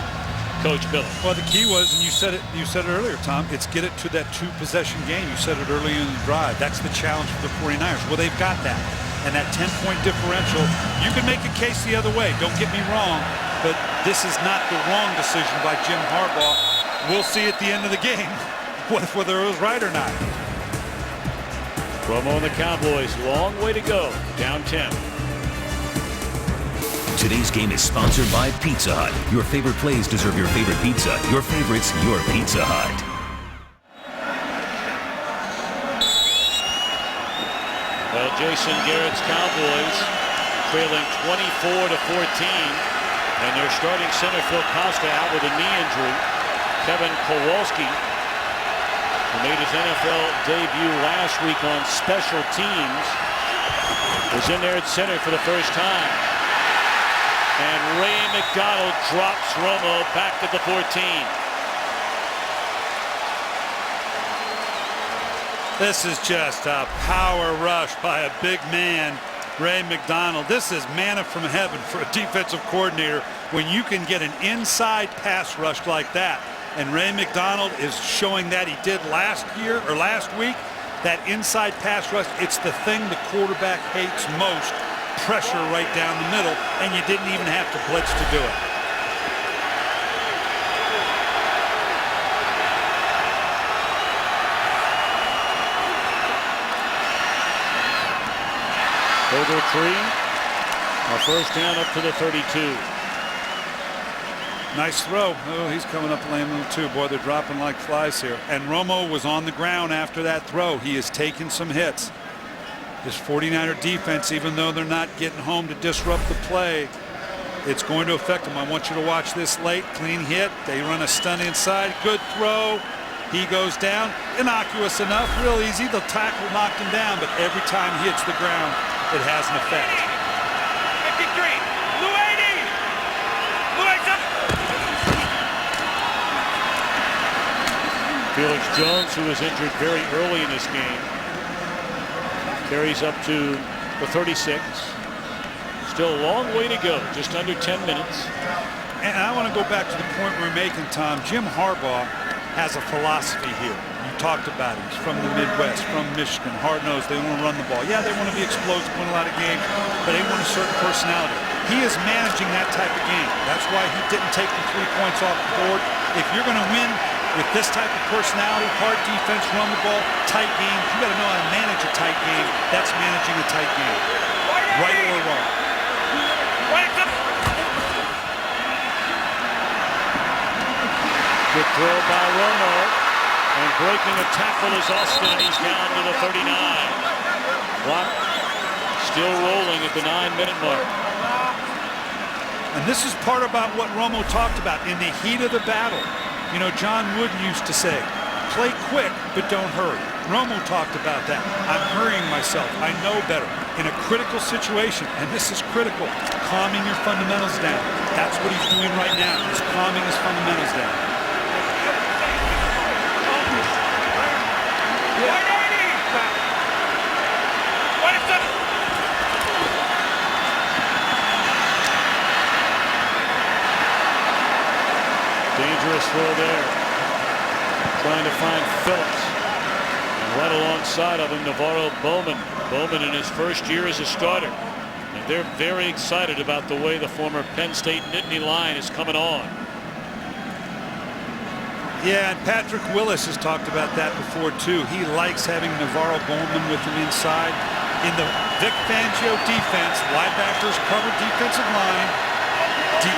S1: Coach Bill.
S2: Well, the key was, and you said it earlier, Tom, it's get it to that 2-possession game. You said it earlier in the drive. That's the challenge for the 49ers. Well, they've got that. And that 10-point differential, you can make a case the other way. Don't get me wrong, but this is not the wrong decision by Jim Harbaugh. We'll see at the end of the game whether it was right or not.
S1: Romo and the Cowboys, long way to go, down 10.
S3: Today's game is sponsored by Pizza Hut. Your favorite plays deserve your favorite pizza. Your favorites, your Pizza Hut.
S1: Well, Jason Garrett's Cowboys trailing 24-14, and their starting center Phil Costa out with a knee injury. Kevin Kowalski, who made his NFL debut last week on special teams, was in there at center for the first time. And Ray McDonald drops Romo back at the 14.
S2: This is just a power rush by a big man, Ray McDonald. This is manna from heaven for a defensive coordinator when you can get an inside pass rush like that. And Ray McDonald is showing that he did last week. That inside pass rush, it's the thing the quarterback hates most. Pressure right down the middle, and you didn't even have to blitz to do it.
S1: Over 3. A first down up to the 32.
S2: Nice throw. Oh, he's coming up lane little too. Boy, they're dropping like flies here. And Romo was on the ground after that throw. He has taken some hits. This 49er defense, even though they're not getting home to disrupt the play, it's going to affect them. I want you to watch this late. Clean hit. They run a stun inside. Good throw. He goes down. Innocuous enough. Real easy. The tackle knocked him down, but every time he hits the ground, it has an effect.
S7: 53. Blue 80. Blue 80.
S1: Felix Jones, who was injured very early in this game, carries up to the 36. Still a long way to go, just under 10 minutes.
S2: And I want to go back to the point we're making, Tom. Jim Harbaugh has a philosophy here. You talked about it. He's from the Midwest, from Michigan, hard-nosed. They want to run the ball. Yeah, they want to be explosive, win a lot of games, but they want a certain personality. He is managing that type of game. That's why he didn't take the 3 points off the board. If you're going to win with this type of personality, hard defense, run the ball, tight game, you got to know how to manage a tight game. That's managing a tight game, right or wrong.
S1: Good throw by Romo, and breaking a tackle is Austin, and he's down to the 39. Clock still rolling at the 9-minute mark.
S2: And this is part about what Romo talked about in the heat of the battle. You know, John Wooden used to say, play quick, but don't hurry. Romo talked about that. I'm hurrying myself. I know better. In a critical situation, and this is critical, calming your fundamentals down. That's what he's doing right now. He's calming his fundamentals down.
S1: Dangerous throw there. Trying to find Phillips. And right alongside of him, Navarro Bowman. Bowman in his first year as a starter. And they're very excited about the way the former Penn State Nittany Lion is coming on.
S2: Yeah, and Patrick Willis has talked about that before, too. He likes having Navarro Bowman with him inside. In the Vic Fangio defense, linebackers cover defensive line.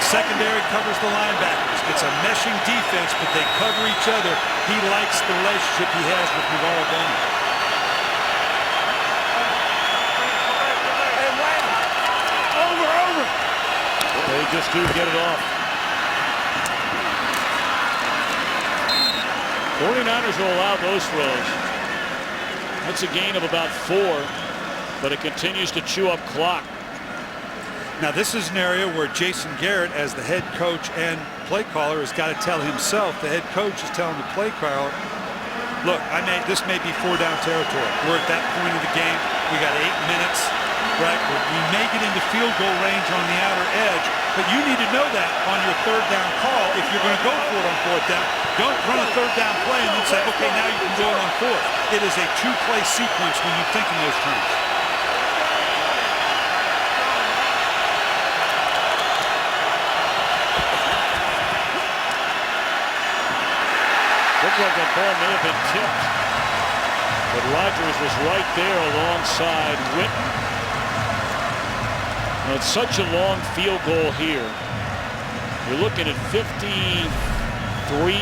S2: Secondary covers the linebackers. It's a meshing defense, but they cover each other. He likes the relationship he has with Navarro Bowman.
S5: Over.
S1: They just do get it off. 49ers will allow those throws. That's a gain of about 4, but it continues to chew up clock.
S2: Now, this is an area where Jason Garrett, as the head coach and play caller, has got to tell himself. The head coach is telling the play caller, look, this may be 4-down territory. We're at that point of the game. We got 8 minutes. Right? We may get into field goal range on the outer edge, but you need to know that on your 3rd down call if you're going to go for it on 4th down. Don't run a 3rd down play and then say, okay, now you can go it on 4th. It is a 2-play sequence when you think in those terms.
S1: Looked like that ball may have been tipped, but Rodgers was right there alongside Witten. Now, it's such a long field goal here. You're looking at 53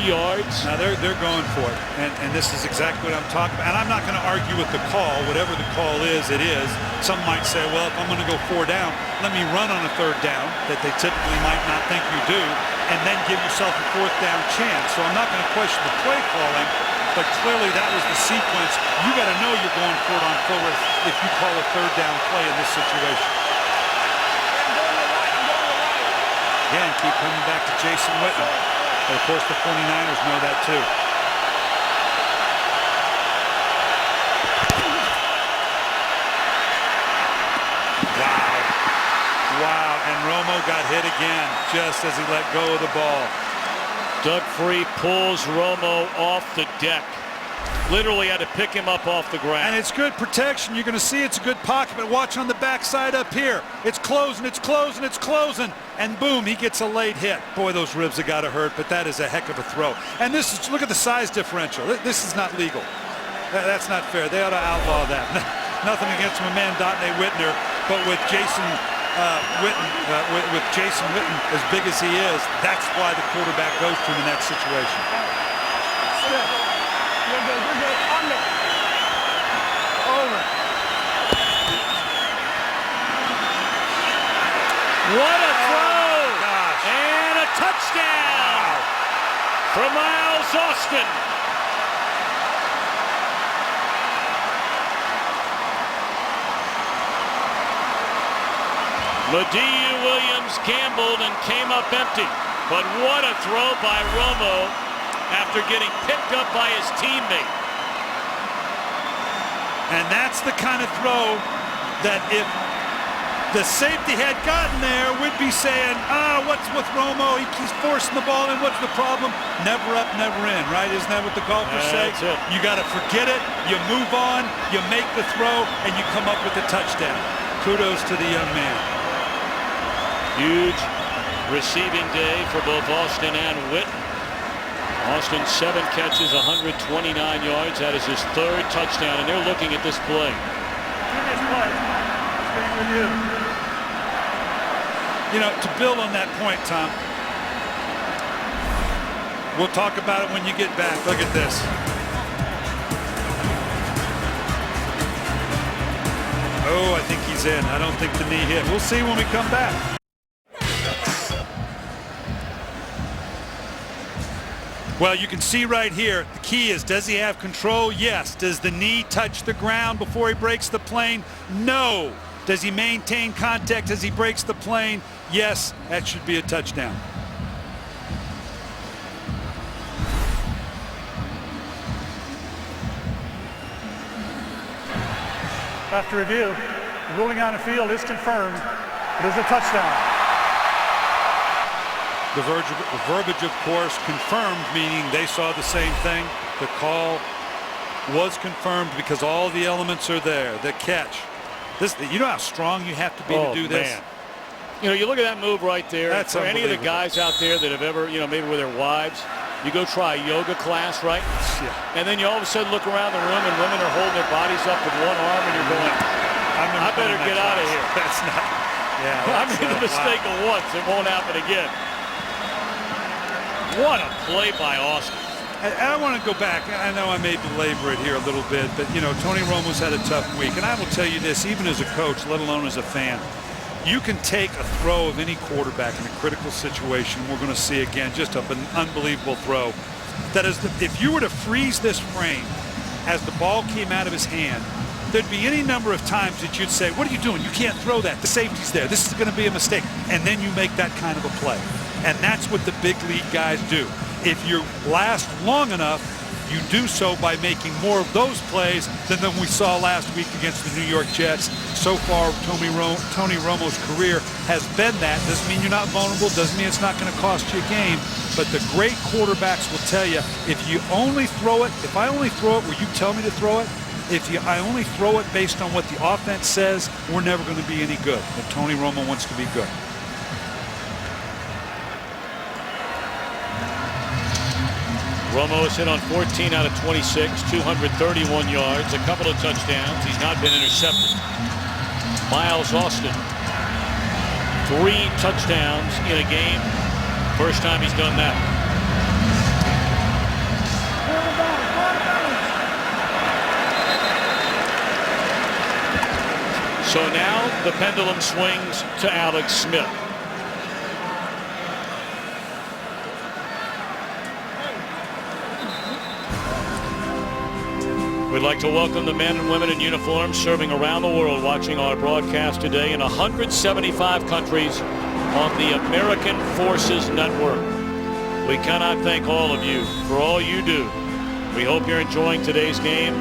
S1: yards.
S2: Now they're going for it, and this is exactly what I'm talking about. And I'm not going to argue with the call. Whatever the call is, it is. Some might say, well, if I'm going to go 4 down, let me run on a 3rd down that they typically might not think you do, and then give yourself a 4th down chance. So I'm not going to question the play calling, but clearly that was the sequence. You got to know you're going for it on 4th if you call a 3rd down play in this situation. Again, keep coming back to Jason Witten. But of course, the 49ers know that too. Wow, and Romo got hit again just as he let go of the ball.
S1: Doug Free pulls Romo off the deck. Literally had to pick him up off the ground.
S2: And it's good protection. You're going to see it's a good pocket, but watch on the backside up here. It's closing, it's closing, it's closing. And boom, he gets a late hit. Boy, those ribs have got to hurt, but that is a heck of a throw. And this is, look at the size differential. This is not legal. That's not fair. They ought to outlaw that. Nothing against my man Dotnay Whitner, but with Jason with Jason Witten as big as he is, that's why the quarterback goes to him in that situation.
S5: You're good. Under. Over.
S1: What a throw!
S2: Gosh.
S1: And a touchdown from Miles Austin. Ladie Williams gambled and came up empty. But what a throw by Romo after getting picked up by his teammate.
S2: And that's the kind of throw that if the safety had gotten there, would be saying, what's with Romo? He's forcing the ball in. What's the problem? Never up, never in, right? Isn't that what the golfers say?
S1: That's it.
S2: You got to forget it. You move on. You make the throw, and you come up with a touchdown. Kudos to the young man.
S1: Huge receiving day for both Austin and Witt. Austin 7 catches, 129 yards. That is his 3rd touchdown, and they're looking at this play.
S5: Previous play is being reviewed.
S2: You know, to build on that point, Tom, we'll talk about it when you get back. Look at this. Oh, I think he's in. I don't think the knee hit. We'll see when we come back. Well, you can see right here, the key is, does he have control? Yes. Does the knee touch the ground before he breaks the plane? No. Does he maintain contact as he breaks the plane? Yes. That should be a touchdown.
S5: After review, the ruling on the field is confirmed. It is a touchdown.
S2: The verbiage, of course, confirmed, meaning they saw the same thing. The call was confirmed because all the elements are there. The catch. You know how strong you have to be to do this?
S1: Man. You know, you look at that move right there.
S2: That's
S1: for any of the guys out there that have ever, you know, maybe with their wives, you go try a yoga class, right?
S2: Yeah.
S1: And then you all of a sudden look around the room and women are holding their bodies up with one arm and you're going, I better get out of here.
S2: That's not. Yeah.
S1: I made the mistake of once. It won't happen again. What a play by Austin.
S2: I want to go back. I know I may belabor it here a little bit, but, you know, Tony Romo's had a tough week. And I will tell you this, even as a coach, let alone as a fan, you can take a throw of any quarterback in a critical situation. We're going to see again just an unbelievable throw. That is, if you were to freeze this frame as the ball came out of his hand, there'd be any number of times that you'd say, what are you doing? You can't throw that. The safety's there. This is going to be a mistake. And then you make that kind of a play. And that's what the big league guys do. If you last long enough, you do so by making more of those plays than we saw last week against the New York Jets. So far, Tony Romo's career has been that. Doesn't mean you're not vulnerable. Doesn't mean it's not going to cost you a game. But the great quarterbacks will tell you, if you only throw it, if I only throw it where you tell me to throw it, I only throw it based on what the offense says, we're never going to be any good. But Tony Romo wants to be good.
S1: Romo has hit on 14 out of 26, 231 yards, a couple of touchdowns. He's not been intercepted. Miles Austin, 3 touchdowns in a game. First time he's done that. So now the pendulum swings to Alex Smith. We'd like to welcome the men and women in uniform serving around the world, watching our broadcast today in 175 countries on the American Forces Network. We cannot thank all of you for all you do. We hope you're enjoying today's game.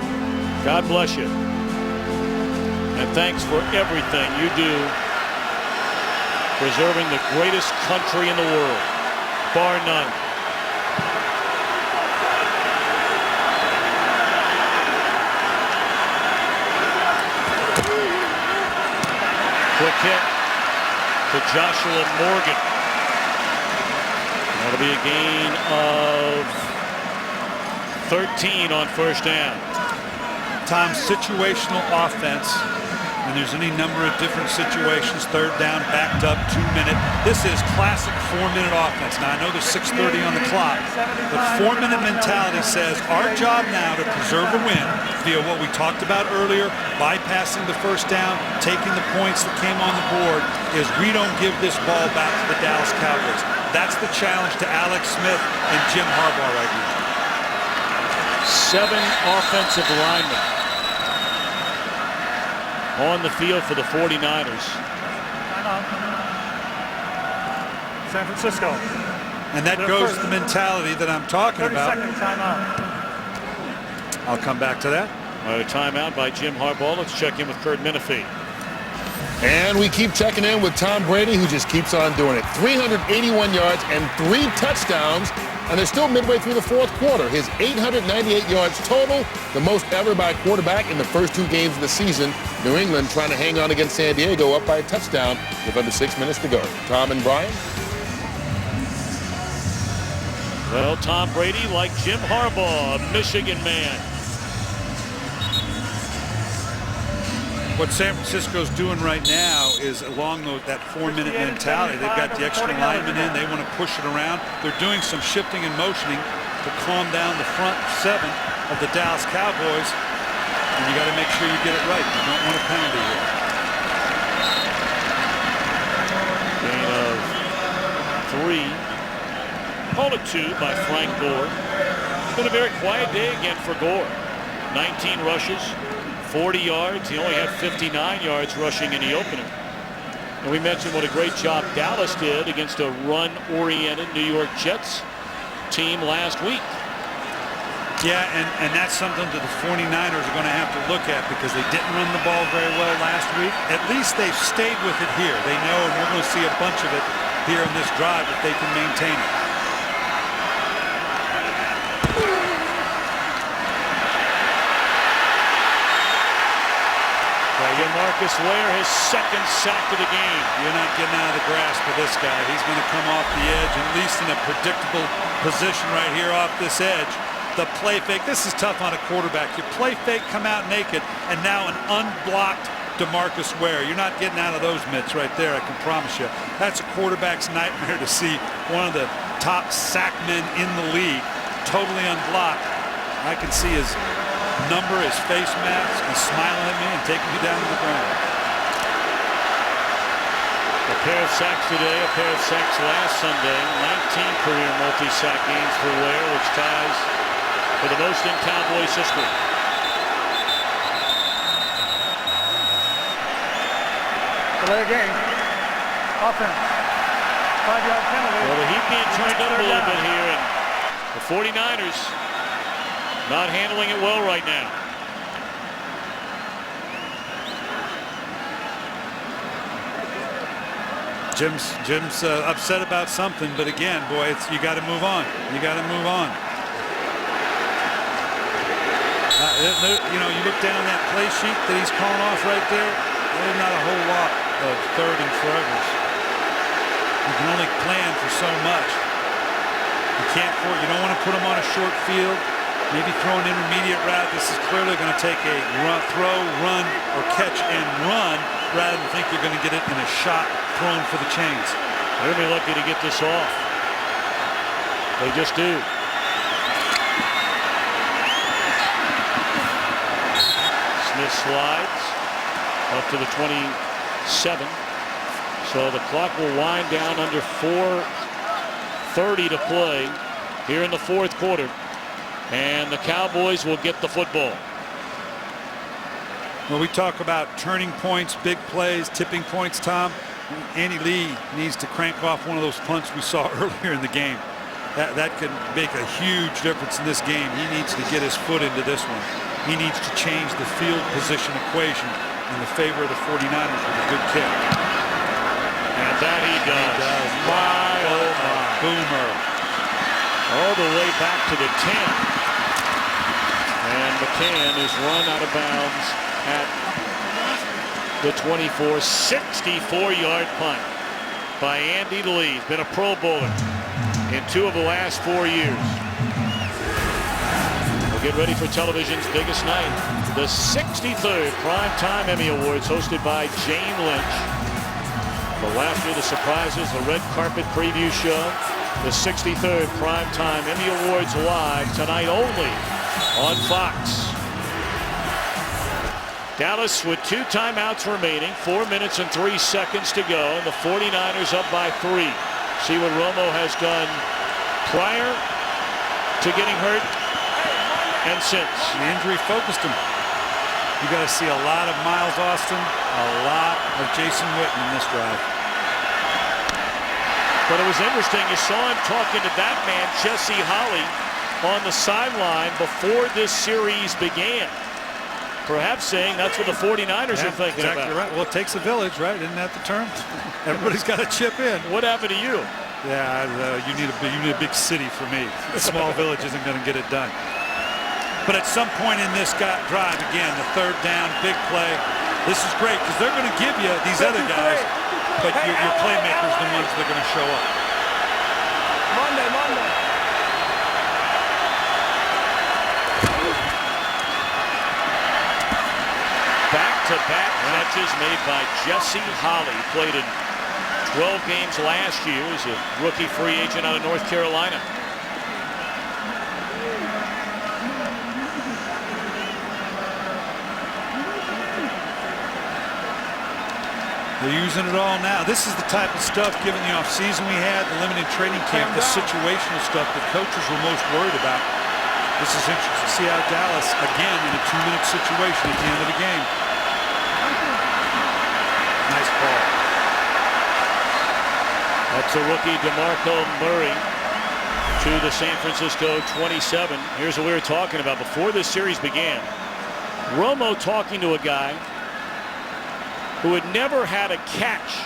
S1: God bless you. And thanks for everything you do preserving the greatest country in the world, bar none. Quick hit to Joshua Morgan. That'll be a gain of 13 on first down.
S2: Tom, situational offense, and there's any number of different situations. Third down, backed up, 2-minute. This is classic 4-minute offense. Now, I know there's 6:30 on the clock, but 4-minute mentality says our job now to preserve a win via what we talked about earlier, bypassing the first down, taking the points that came on the board, is we don't give this ball back to the Dallas Cowboys. That's the challenge to Alex Smith and Jim Harbaugh right now.
S1: 7 offensive linemen on the field for the 49ers.
S5: San Francisco.
S2: And that goes to the mentality that I'm talking about.
S5: 30-second timeout.
S2: I'll come back to that.
S1: A timeout by Jim Harbaugh. Let's check in with Kurt Menefee.
S6: And we keep checking in with Tom Brady, who just keeps on doing it. 381 yards and 3 touchdowns, and they're still midway through the fourth quarter. His 898 yards total, the most ever by a quarterback in the first 2 games of the season. New England trying to hang on against San Diego, up by a touchdown with under 6 minutes to go. Tom and Brian?
S1: Well, Tom Brady, like Jim Harbaugh, a Michigan man.
S2: What San Francisco's doing right now is along that 4-minute mentality. They've got the extra linemen in. They want to push it around. They're doing some shifting and motioning to calm down the front 7 of the Dallas Cowboys. And you got to make sure you get it right. You don't want a penalty here.
S1: Gain of 3. Call it 2 by Frank Gore. It's been a very quiet day again for Gore. 19 rushes. 40 yards. He only had 59 yards rushing in the opener. And we mentioned what a great job Dallas did against a run-oriented New York Jets team last week.
S2: Yeah, and that's something that the 49ers are going to have to look at because they didn't run the ball very well last week. At least they've stayed with it here. They know, and we're going to see a bunch of it here in this drive if they can maintain it.
S1: Marcus Ware, his 2nd sack of the game.
S2: You're not getting out of the grasp of this guy. He's going to come off the edge, at least in a predictable position right here off this edge. The play fake. This is tough on a quarterback. You play fake, come out naked, and now an unblocked DeMarcus Ware. You're not getting out of those mitts right there, I can promise you. That's a quarterback's nightmare to see one of the top sack men in the league totally unblocked. I can see his number, his face mask, and smiling at me and taking me down to the ground.
S1: A pair of sacks today, a pair of sacks last Sunday. 19 career multi-sack games for Ware, which ties for the most in Cowboys history.
S5: Delay game. Offense. 5-yard penalty.
S1: Well, the heat being turned up a little bit here, and the 49ers not handling it well right now.
S2: Jim's upset about something, but again, boy, you got to move on. You got to move on. You know, you look down that play sheet that he's calling off right there. There's not a whole lot of 3rd and forevers. You can only plan for so much. You don't want to put him on a short field. Maybe throw an intermediate route. This is clearly going to take a throw, run, or catch and run rather than think you're going to get it in a shot thrown for the chains.
S1: They're going to be lucky to get this off. They just do. Smith slides up to the 27. So the clock will wind down under 4:30 to play here in the fourth quarter. And the Cowboys will get the football.
S2: When we talk about turning points, big plays, tipping points, Tom, Andy Lee needs to crank off one of those punts we saw earlier in the game. That could make a huge difference in this game. He needs to get his foot into this one. He needs to change the field position equation in the favor of the 49ers with a good kick.
S1: And that he does. My, oh my.
S2: Boomer.
S1: All the way back to the 10. And McCann is run out of bounds at the 24. 64-yard punt by Andy Lee. He's been a Pro Bowler in 2 of the last 4 years. We'll get ready for television's biggest night. The 63rd Primetime Emmy Awards hosted by Jane Lynch. The laughter, the surprises, the red carpet preview show. The 63rd Primetime Emmy Awards live tonight only on Fox. Dallas with 2 timeouts remaining, 4 minutes and 3 seconds to go, and the 49ers up by 3. See what Romo has done prior to getting hurt and since.
S2: The injury focused him. You got to see a lot of Miles Austin, a lot of Jason Witten in this drive.
S1: But it was interesting. You saw him talking to that man, Jesse Holley, on the sideline before this series began. perhaps saying that's what the 49ers are thinking
S2: exactly
S1: about.
S2: Right. Well, it takes a village, right? Isn't that the term? Everybody's got to chip in.
S1: What happened to you?
S2: Yeah, you need a big city for me. A small village isn't going to get it done. But at some point in this drive, again, the third down, big play. This is great because they're going to give you these other guys, but your playmakers are the ones that are going to show up.
S7: Monday.
S1: Back-to-back catches made by Jesse Holley. Played in 12 games last year as a rookie free agent out of North Carolina.
S2: They're using it all now. This is the type of stuff, given the offseason we had, the limited training camp, the situational stuff that coaches were most worried about. This is interesting to see how Dallas, again, in a 2-minute situation at the end of the game. Nice ball.
S1: That's a rookie, DeMarco Murray, to the San Francisco 27. Here's what we were talking about before this series began. Romo talking to a guy who had never had a catch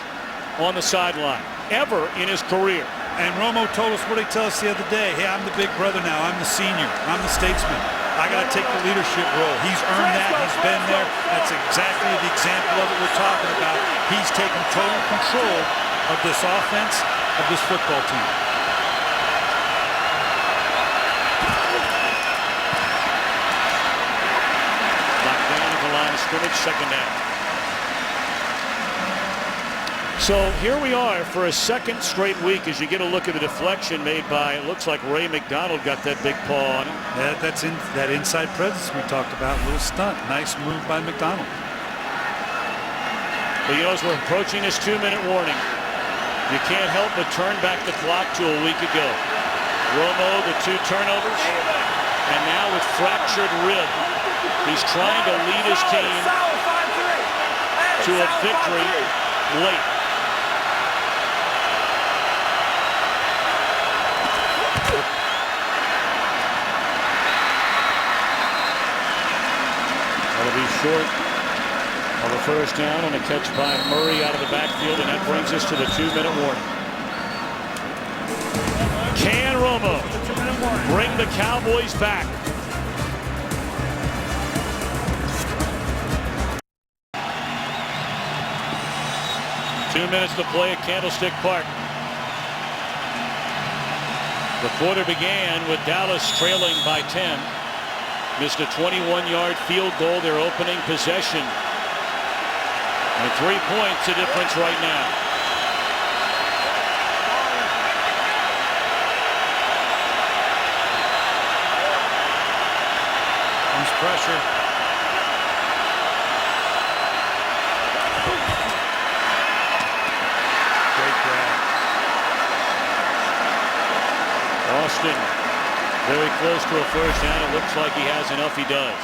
S1: on the sideline ever in his career.
S2: And Romo told us what he told us the other day. Hey, I'm the big brother now. I'm the senior. I'm the statesman. I got to take the leadership role. He's earned that. He's been there. That's exactly the example of what we're talking about. He's taken total control of this offense, of this football team.
S1: Back down at the line of scrimmage, second down. So here we are for a second straight week as you get a look at the deflection made by, it looks like Ray McDonald got that big paw on him.
S2: That's that inside presence we talked about. A little stunt. Nice move by McDonald.
S1: But you know, as we're approaching this 2-minute warning, you can't help but turn back the clock to a week ago. Romo, the 2 turnovers, and now with fractured rib, he's trying to lead his team to a victory late. That'll be short of a first down on a catch by Murray out of the backfield, and that brings us to the 2-minute warning. Can Romo bring the Cowboys back? Two minutes to play at Candlestick Park. The quarter began with Dallas trailing by 10. Missed a 21-yard field goal, their opening possession. And 3 points the difference right now.
S2: Comes pressure. Great grab.
S1: Austin very close to a first down. It looks like he has enough. He does.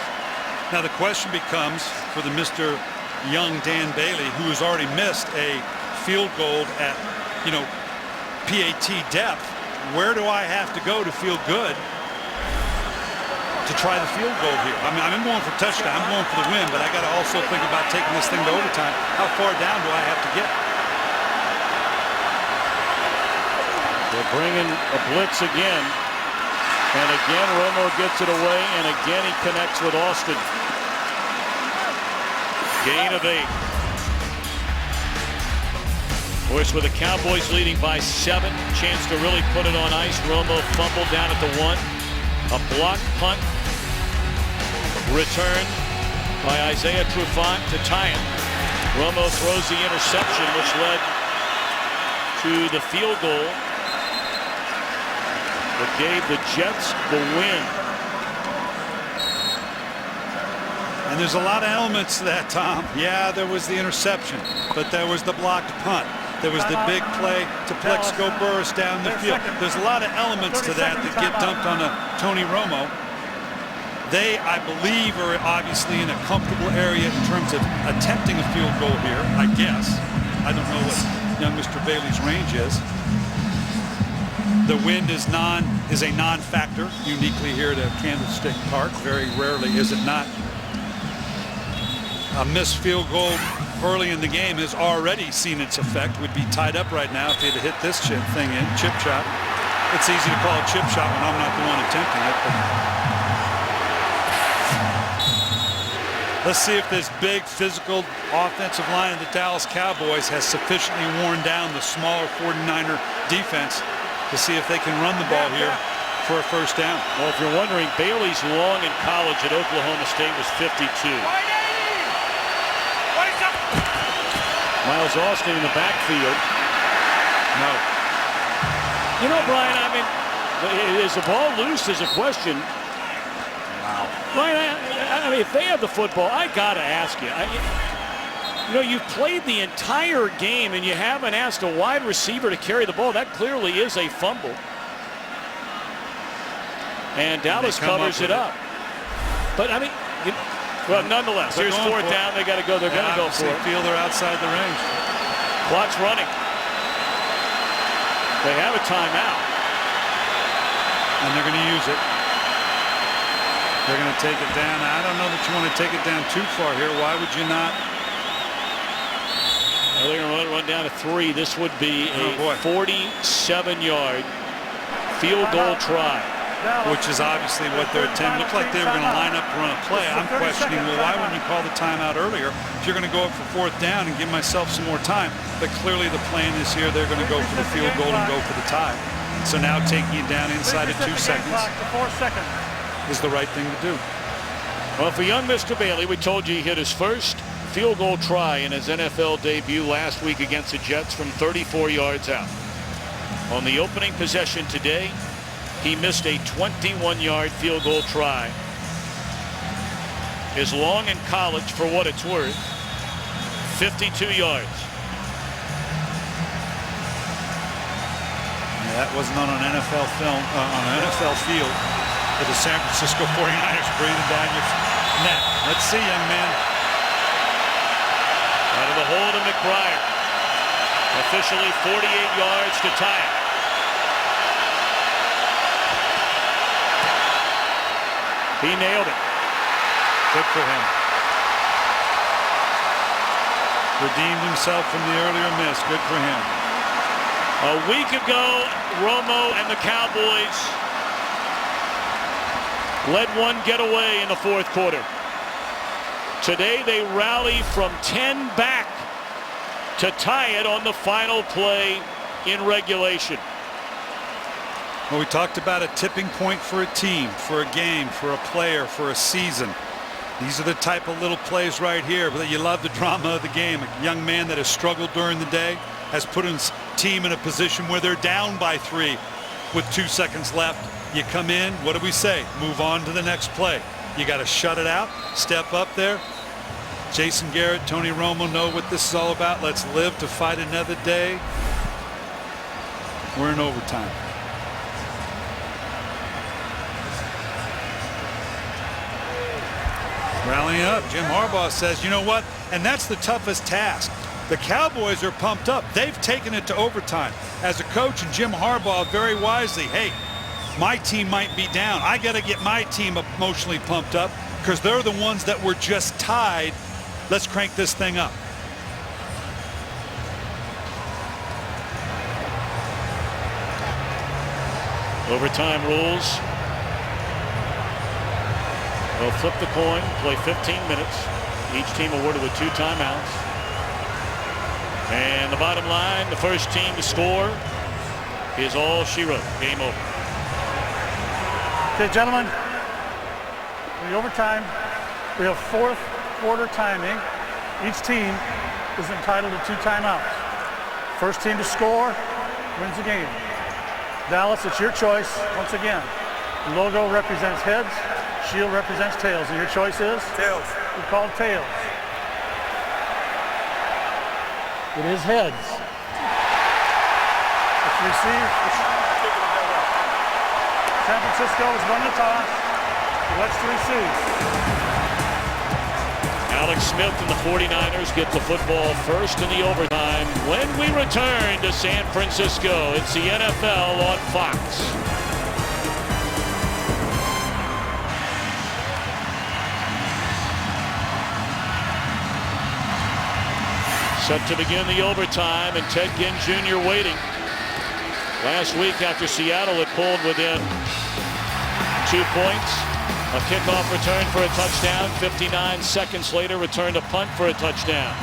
S2: Now the question becomes for the Mr. Young Dan Bailey, who has already missed a field goal at, PAT depth. Where do I have to go to feel good to try the field goal here? I mean, I'm going for touchdown. I'm going for the win, but I got to also think about taking this thing to overtime. How far down do I have to get?
S1: They're bringing a blitz again. And again, Romo gets it away, and again he connects with Austin. Gain of 8. Of course, with the Cowboys leading by 7, chance to really put it on ice. Romo fumbled down at the 1. A blocked punt returned by Isaiah Trufant to tie it. Romo throws the interception, which led to the field goal that gave the Jets the win.
S2: And there's a lot of elements to that, Tom. Yeah, there was the interception, but there was the blocked punt. There was the big play to Plexico Burris down the field. There's a lot of elements to that get dumped on Tony Romo. They, I believe, are obviously in a comfortable area in terms of attempting a field goal here, I guess. I don't know what young Mr. Bailey's range is. The wind is a non-factor uniquely here at Candlestick Park. Very rarely is it not. A missed field goal early in the game has already seen its effect. Would be tied up right now if he had hit this chip shot. It's easy to call a chip shot when I'm not the one attempting it. But let's see if this big physical offensive line of the Dallas Cowboys has sufficiently worn down the smaller 49er defense to see if they can run the ball here for a first down.
S1: Well, if you're wondering, Bailey's long in college at Oklahoma State was 52. Miles Austin in the backfield.
S2: No.
S1: You know, Brian, I mean, is the ball loose is a question.
S2: Wow.
S1: Brian, I mean, if they have the football, I got to ask you. You know, you've played the entire game and you haven't asked a wide receiver to carry the ball. That clearly is a fumble. And Dallas covers it up. But, I mean, well, nonetheless, here's fourth down. They got to go. They're going to go for it.
S2: Feel they're outside the range.
S1: Clock's running. They have a timeout.
S2: And they're going to use it. They're going to take it down. I don't know that you want to take it down too far here. Why would you not?
S1: Well, they're going to run down to 3. This would be a 47-yard field goal try.
S2: Which is obviously what they're attempting. Looked like they were going to line up to run a play. I'm questioning, well, why wouldn't you call the timeout earlier if you're going to go up for fourth down and give myself some more time? But clearly the plan is here. They're going to go for the field goal and go for the tie. So now taking it down inside of 2 seconds is the right thing to do.
S1: Well, for young Mr. Bailey, we told you he hit his first field goal try in his NFL debut last week against the Jets from 34 yards out. On the opening possession today, he missed a 21-yard field goal try. Is long in college, for what it's worth, 52 yards.
S2: Yeah, that wasn't on an NFL film, on an NFL field. For the San Francisco 49ers breathing down your neck. Let's see, young man.
S1: Out of the hold of McBride. Officially 48 yards to tie it. He nailed it.
S2: Good for him. Redeemed himself from the earlier miss. Good for him.
S1: A week ago, Romo and the Cowboys let one get away in the fourth quarter. Today they rally from 10 back to tie it on the final play in regulation.
S2: Well, we talked about a tipping point for a team, for a game, for a player, for a season. These are the type of little plays right here that you love the drama of the game. A young man that has struggled during the day has put his team in a position where they're down by 3 with 2 seconds left. You come in, what do we say? Move on to the next play. You got to shut it out, step up there. Jason Garrett, Tony Romo know what this is all about. Let's live to fight another day. We're in overtime. Rallying up. Jim Harbaugh says, you know what? And that's the toughest task. The Cowboys are pumped up. They've taken it to overtime. As a coach, and Jim Harbaugh very wisely, hey, my team might be down. I got to get my team emotionally pumped up because they're the ones that were just tied. Let's crank this thing up.
S1: Overtime rules. They'll flip the coin, play 15 minutes. Each team awarded with 2 timeouts. And the bottom line, the first team to score is all she wrote. Game over.
S5: Okay, gentlemen, in the overtime, we have fourth quarter timing. Each team is entitled to 2 timeouts. First team to score wins the game. Dallas, it's your choice once again. The logo represents heads, shield represents tails, and your choice is?
S7: Tails.
S5: We call tails. It is heads. It's received. San Francisco has won the toss. Let's receive.
S1: Alex Smith and the 49ers get the football first in the overtime. When we return to San Francisco, it's the NFL on Fox. Set to begin the overtime, and Ted Ginn Jr. waiting. Last week after Seattle had pulled within 2 points, a kickoff return for a touchdown. 59 seconds later, returned a punt for a touchdown.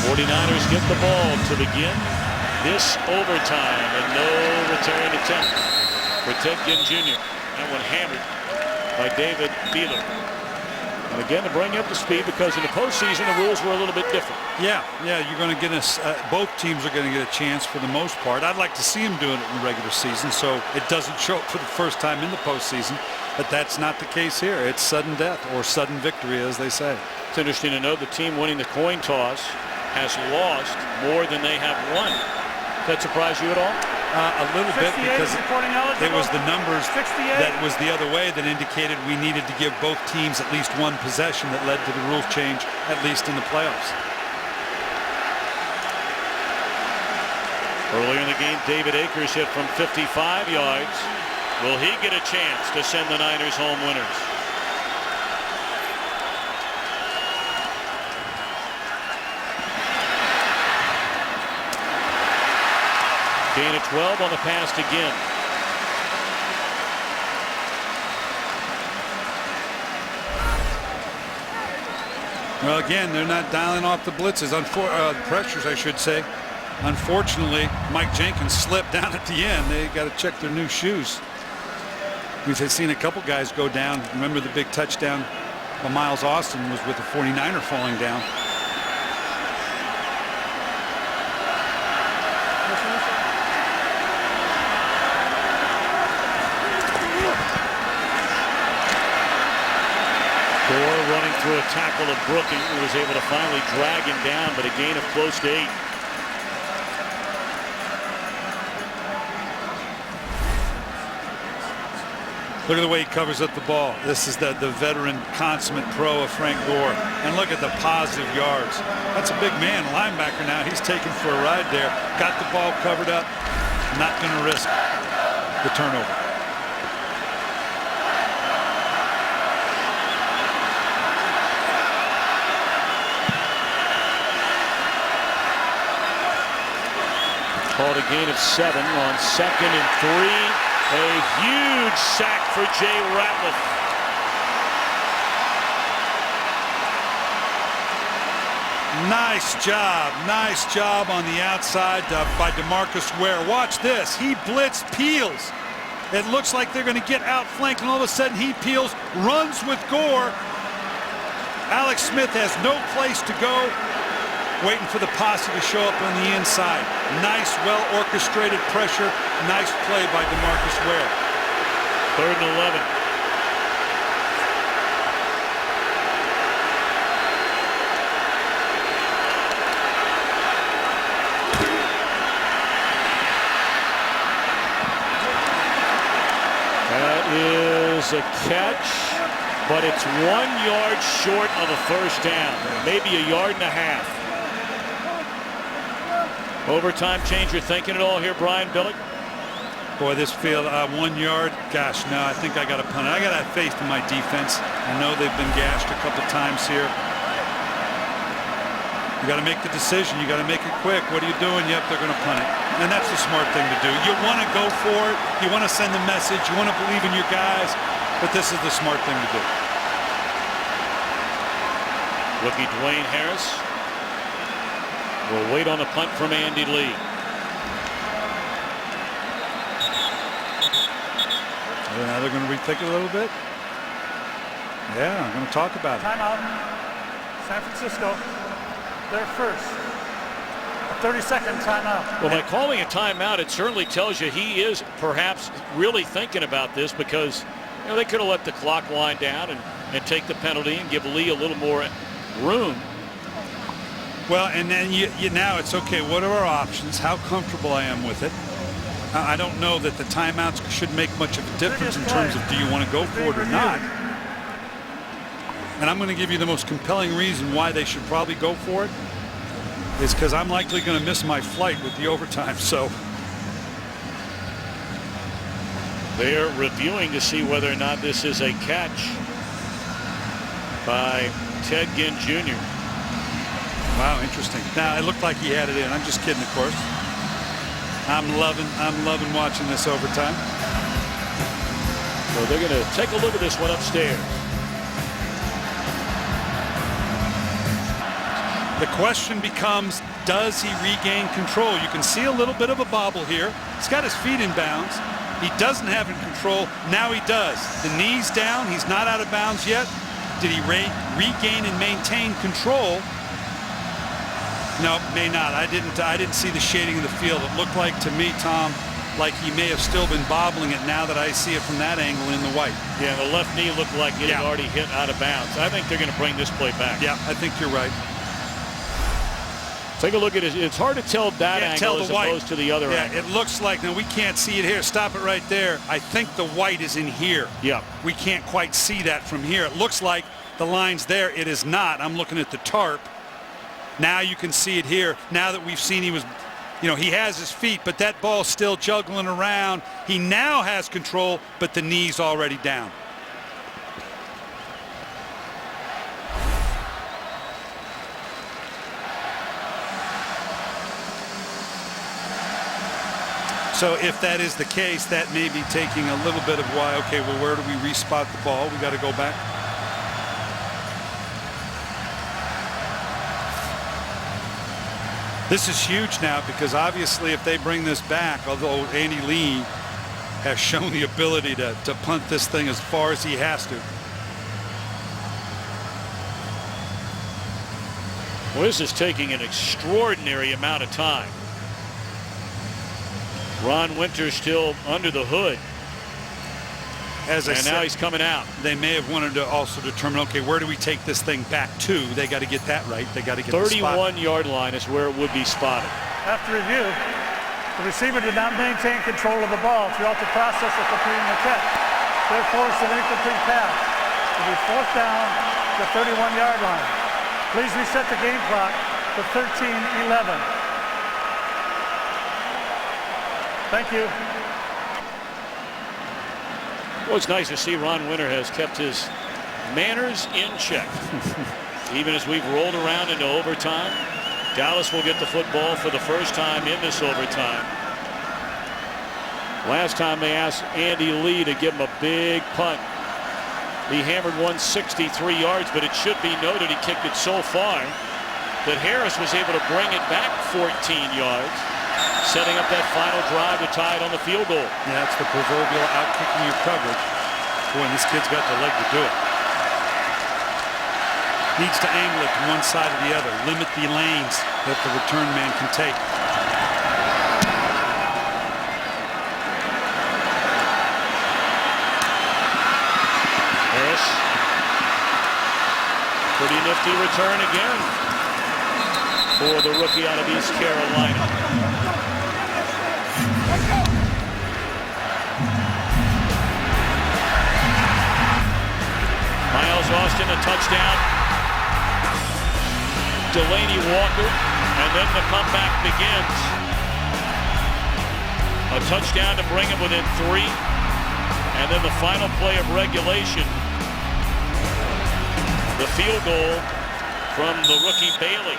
S1: 49ers get the ball to begin this overtime, and no return attempt for Ted Ginn Jr. That one hammered by David Beeler. And again, to bring you up to speed, because in the postseason the rules were a little bit different.
S2: Yeah, you're going to get both teams are going to get a chance for the most part. I'd like to see them doing it in the regular season, so it doesn't show up for the first time in the postseason. But that's not the case here. It's sudden death, or sudden victory, as they say.
S1: It's interesting to note the team winning the coin toss has lost more than they have won. Does that surprise you at all?
S2: A little bit, because it was the numbers that was the other way that indicated we needed to give both teams at least one possession that led to the rule change, at least in the playoffs.
S1: Earlier in the game, David Akers hit from 55 yards. Will he get a chance to send the Niners home winners? Gain of 12 on the pass to Ginn.
S2: Well, again, they're not dialing off the blitzes, pressures, I should say. Unfortunately, Mike Jenkins slipped down at the end. They got to check their new shoes. We've seen a couple guys go down. Remember the big touchdown by Miles Austin was with the 49er falling down.
S1: Running through a tackle of Brooking, who was able to finally drag him down, but a gain of close to 8.
S2: Look at the way he covers up the ball. This is the veteran consummate pro of Frank Gore. And look at the positive yards. That's a big man, linebacker now. He's taken for a ride there. Got the ball covered up. Not going to risk the turnover.
S1: Called a gain of 7 on 2nd and 3. A huge sack for Jay Ratliff.
S2: Nice job on the outside by DeMarcus Ware. Watch this. He blitz peels. It looks like they're going to get outflanked, and all of a sudden he peels, runs with Gore. Alex Smith has no place to go. Waiting for the posse to show up on the inside. Nice, well-orchestrated pressure. Nice play by DeMarcus Ware.
S1: 3rd and 11. That is a catch, but it's 1 yard short of a first down. Maybe a yard and a half. Overtime change, you're thinking it all here, Brian Billick?
S2: Boy, this field, 1 yard. Gosh, no, I think I got to punt it. I got to have faith in my defense. I know they've been gashed a couple times here. You got to make the decision. You got to make it quick. What are you doing? Yep, they're going to punt it. And that's the smart thing to do. You want to go for it. You want to send the message. You want to believe in your guys. But this is the smart thing to do.
S1: Rookie Dwayne Harris will wait on the punt from Andy Lee.
S2: Now they're going to rethink it a little bit. Yeah, I'm going to talk about it.
S5: Timeout. San Francisco. They're first. A 30-second timeout.
S1: Well, by calling a timeout, it certainly tells you he is perhaps really thinking about this, because they could have let the clock wind down and take the penalty and give Lee a little more room.
S2: Well, and then now it's okay. What are our options? How comfortable I am with it? I don't know that the timeouts should make much of a difference in terms of do you want to go for it or not. And I'm going to give you the most compelling reason why they should probably go for it. Is because I'm likely going to miss my flight with the overtime. So
S1: they're reviewing to see whether or not this is a catch by Ted Ginn Jr.
S2: Wow, interesting. Now, it looked like he had it in. I'm just kidding, of course. I'm loving watching this overtime.
S1: So they're going to take a look at this one upstairs.
S2: The question becomes, does he regain control? You can see a little bit of a bobble here. He's got his feet in bounds. He doesn't have it in control. Now he does. The knee's down. He's not out of bounds yet. Did he regain and maintain control? No, may not. I didn't see the shading of the field. It looked like to me, Tom, like he may have still been bobbling it now that I see it from that angle in the white.
S1: Yeah, the left knee looked like it had already hit out of bounds. I think they're going to bring this play back.
S2: Yeah, I think you're right.
S1: Take a look at it. It's hard to tell that angle as opposed to the other angle.
S2: It looks like, now we can't see it here. Stop it right there. I think the white is in here.
S1: Yeah.
S2: We can't quite see that from here. It looks like the line's there. It is not. I'm looking at the tarp. Now you can see it here. Now that we've seen he was, he has his feet, but that ball's still juggling around. He now has control, but the knee's already down. So if that is the case, that may be taking a little bit of why, okay, well, where do we respot the ball? We got to go back. This is huge now because obviously if they bring this back, although Andy Lee has shown the ability to punt this thing as far as he has to.
S1: Well, this is taking an extraordinary amount of time. Ron Winter still under the hood.
S2: As I said,
S1: now he's coming out.
S2: They may have wanted to also determine, okay, where do we take this thing back to? They got to get that right. They got to get
S1: 31-yard line is where it would be spotted.
S5: After review, the receiver did not maintain control of the ball throughout the process of completing the catch. Therefore, it's an incomplete pass. It'll be fourth down to the 31-yard line. Please reset the game clock to 13:11. Thank you.
S1: Well, it's nice to see Ron Winter has kept his manners in check. Even as we've rolled around into overtime, Dallas will get the football for the first time in this overtime. Last time they asked Andy Lee to give him a big punt. He hammered 163 yards, but it should be noted he kicked it so far that Harris was able to bring it back 14 yards, setting up that final drive to tie it on the field goal.
S2: Yeah, that's the proverbial out-kicking your coverage. Boy, and this kid's got the leg to do it. Needs to angle it to one side or the other. Limit the lanes that the return man can take.
S1: Harris. Pretty nifty return again for the rookie out of East Carolina. Miles Austin, a touchdown. Delaney Walker, and then the comeback begins. A touchdown to bring him within 3, and then the final play of regulation. The field goal from the rookie Bailey.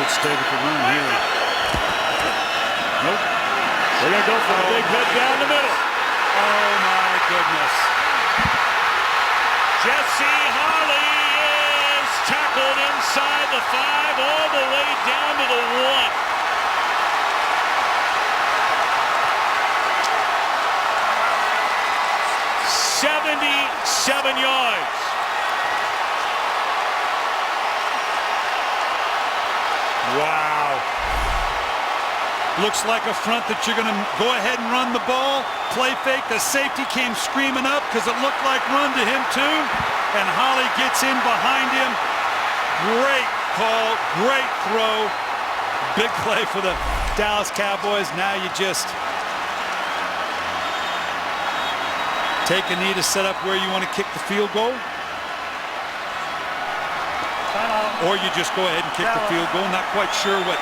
S2: Stay with the run here.
S1: Nope. We're going to go for the big hit down the middle.
S2: Oh, my goodness.
S1: Jesse Harley is tackled inside the 5 all the way down to the 1. "77 yards.
S2: Wow. Looks like a front that you're going to go ahead and run the ball. Play fake. The safety came screaming up because it looked like run to him too. And Holly gets in behind him. Great call. Great throw. Big play for the Dallas Cowboys. Now you just take a knee to set up where you want to kick the field goal. or you just go ahead and kick the field goal. Not quite sure what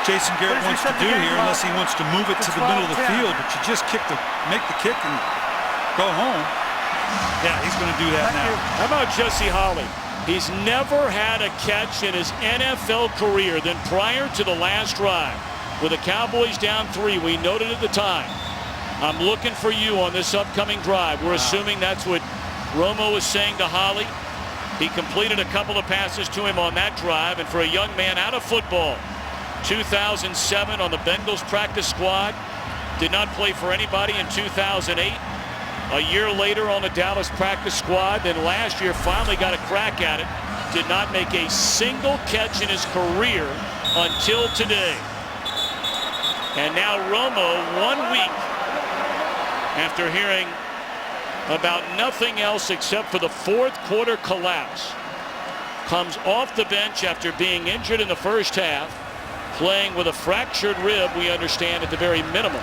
S2: Jason Garrett wants to do here, unless he wants to move it to the middle of the field, but you just make the kick and go home. Yeah, he's going to do that now.
S1: How about Jesse Holley? He's never had a catch in his NFL career than prior to the last drive. With the Cowboys down 3, we noted at the time, I'm looking for you on this upcoming drive. We're assuming that's what Romo was saying to Holley. He completed a couple of passes to him on that drive, and for a young man out of football, 2007 on the Bengals practice squad, did not play for anybody in 2008. A year later on the Dallas practice squad, then last year finally got a crack at it. Did not make a single catch in his career until today. And now Romo, 1 week after hearing about nothing else except for the fourth quarter collapse, comes off the bench after being injured in the first half, playing with a fractured rib, we understand, at the very minimum.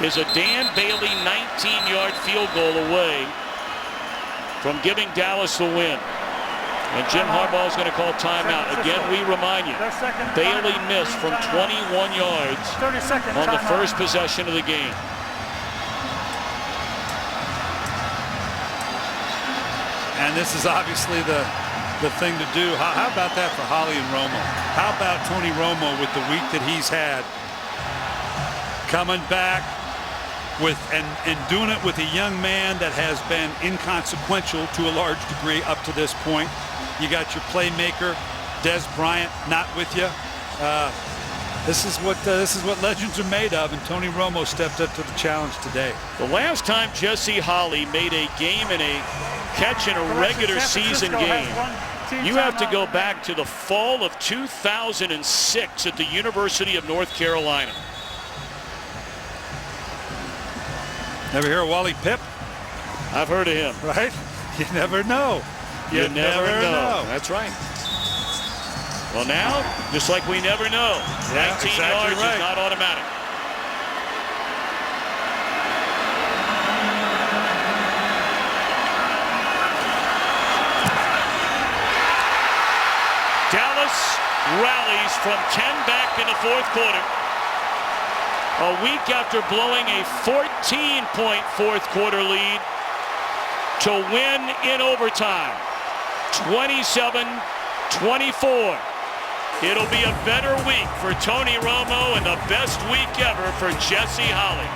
S1: Is a Dan Bailey 19-yard field goal away from giving Dallas the win. And Jim Harbaugh is going to call timeout. Again, we remind you, Bailey missed from 21 yards on the first possession of the game.
S2: And this is obviously the thing to do. How about that for Holley and Romo? How about Tony Romo with the week that he's had? Coming back with and doing it with a young man that has been inconsequential to a large degree up to this point. You got your playmaker, Des Bryant, not with you. This is what legends are made of, and Tony Romo stepped up to the challenge today.
S1: The last time Jesse Holley made a game in a catch in a regular season game, you have to go back to the fall of 2006 at the University of North Carolina.
S2: Never hear of Wally Pipp?
S1: I've heard of him.
S2: Right? You never know.
S1: You never know. That's right. Well, now, just like we never know, 19 yards is not automatic. Dallas rallies from 10 back in the fourth quarter. A week after blowing a 14-point fourth quarter lead to win in overtime, 27-24. It'll be a better week for Tony Romo and the best week ever for Jesse Holley.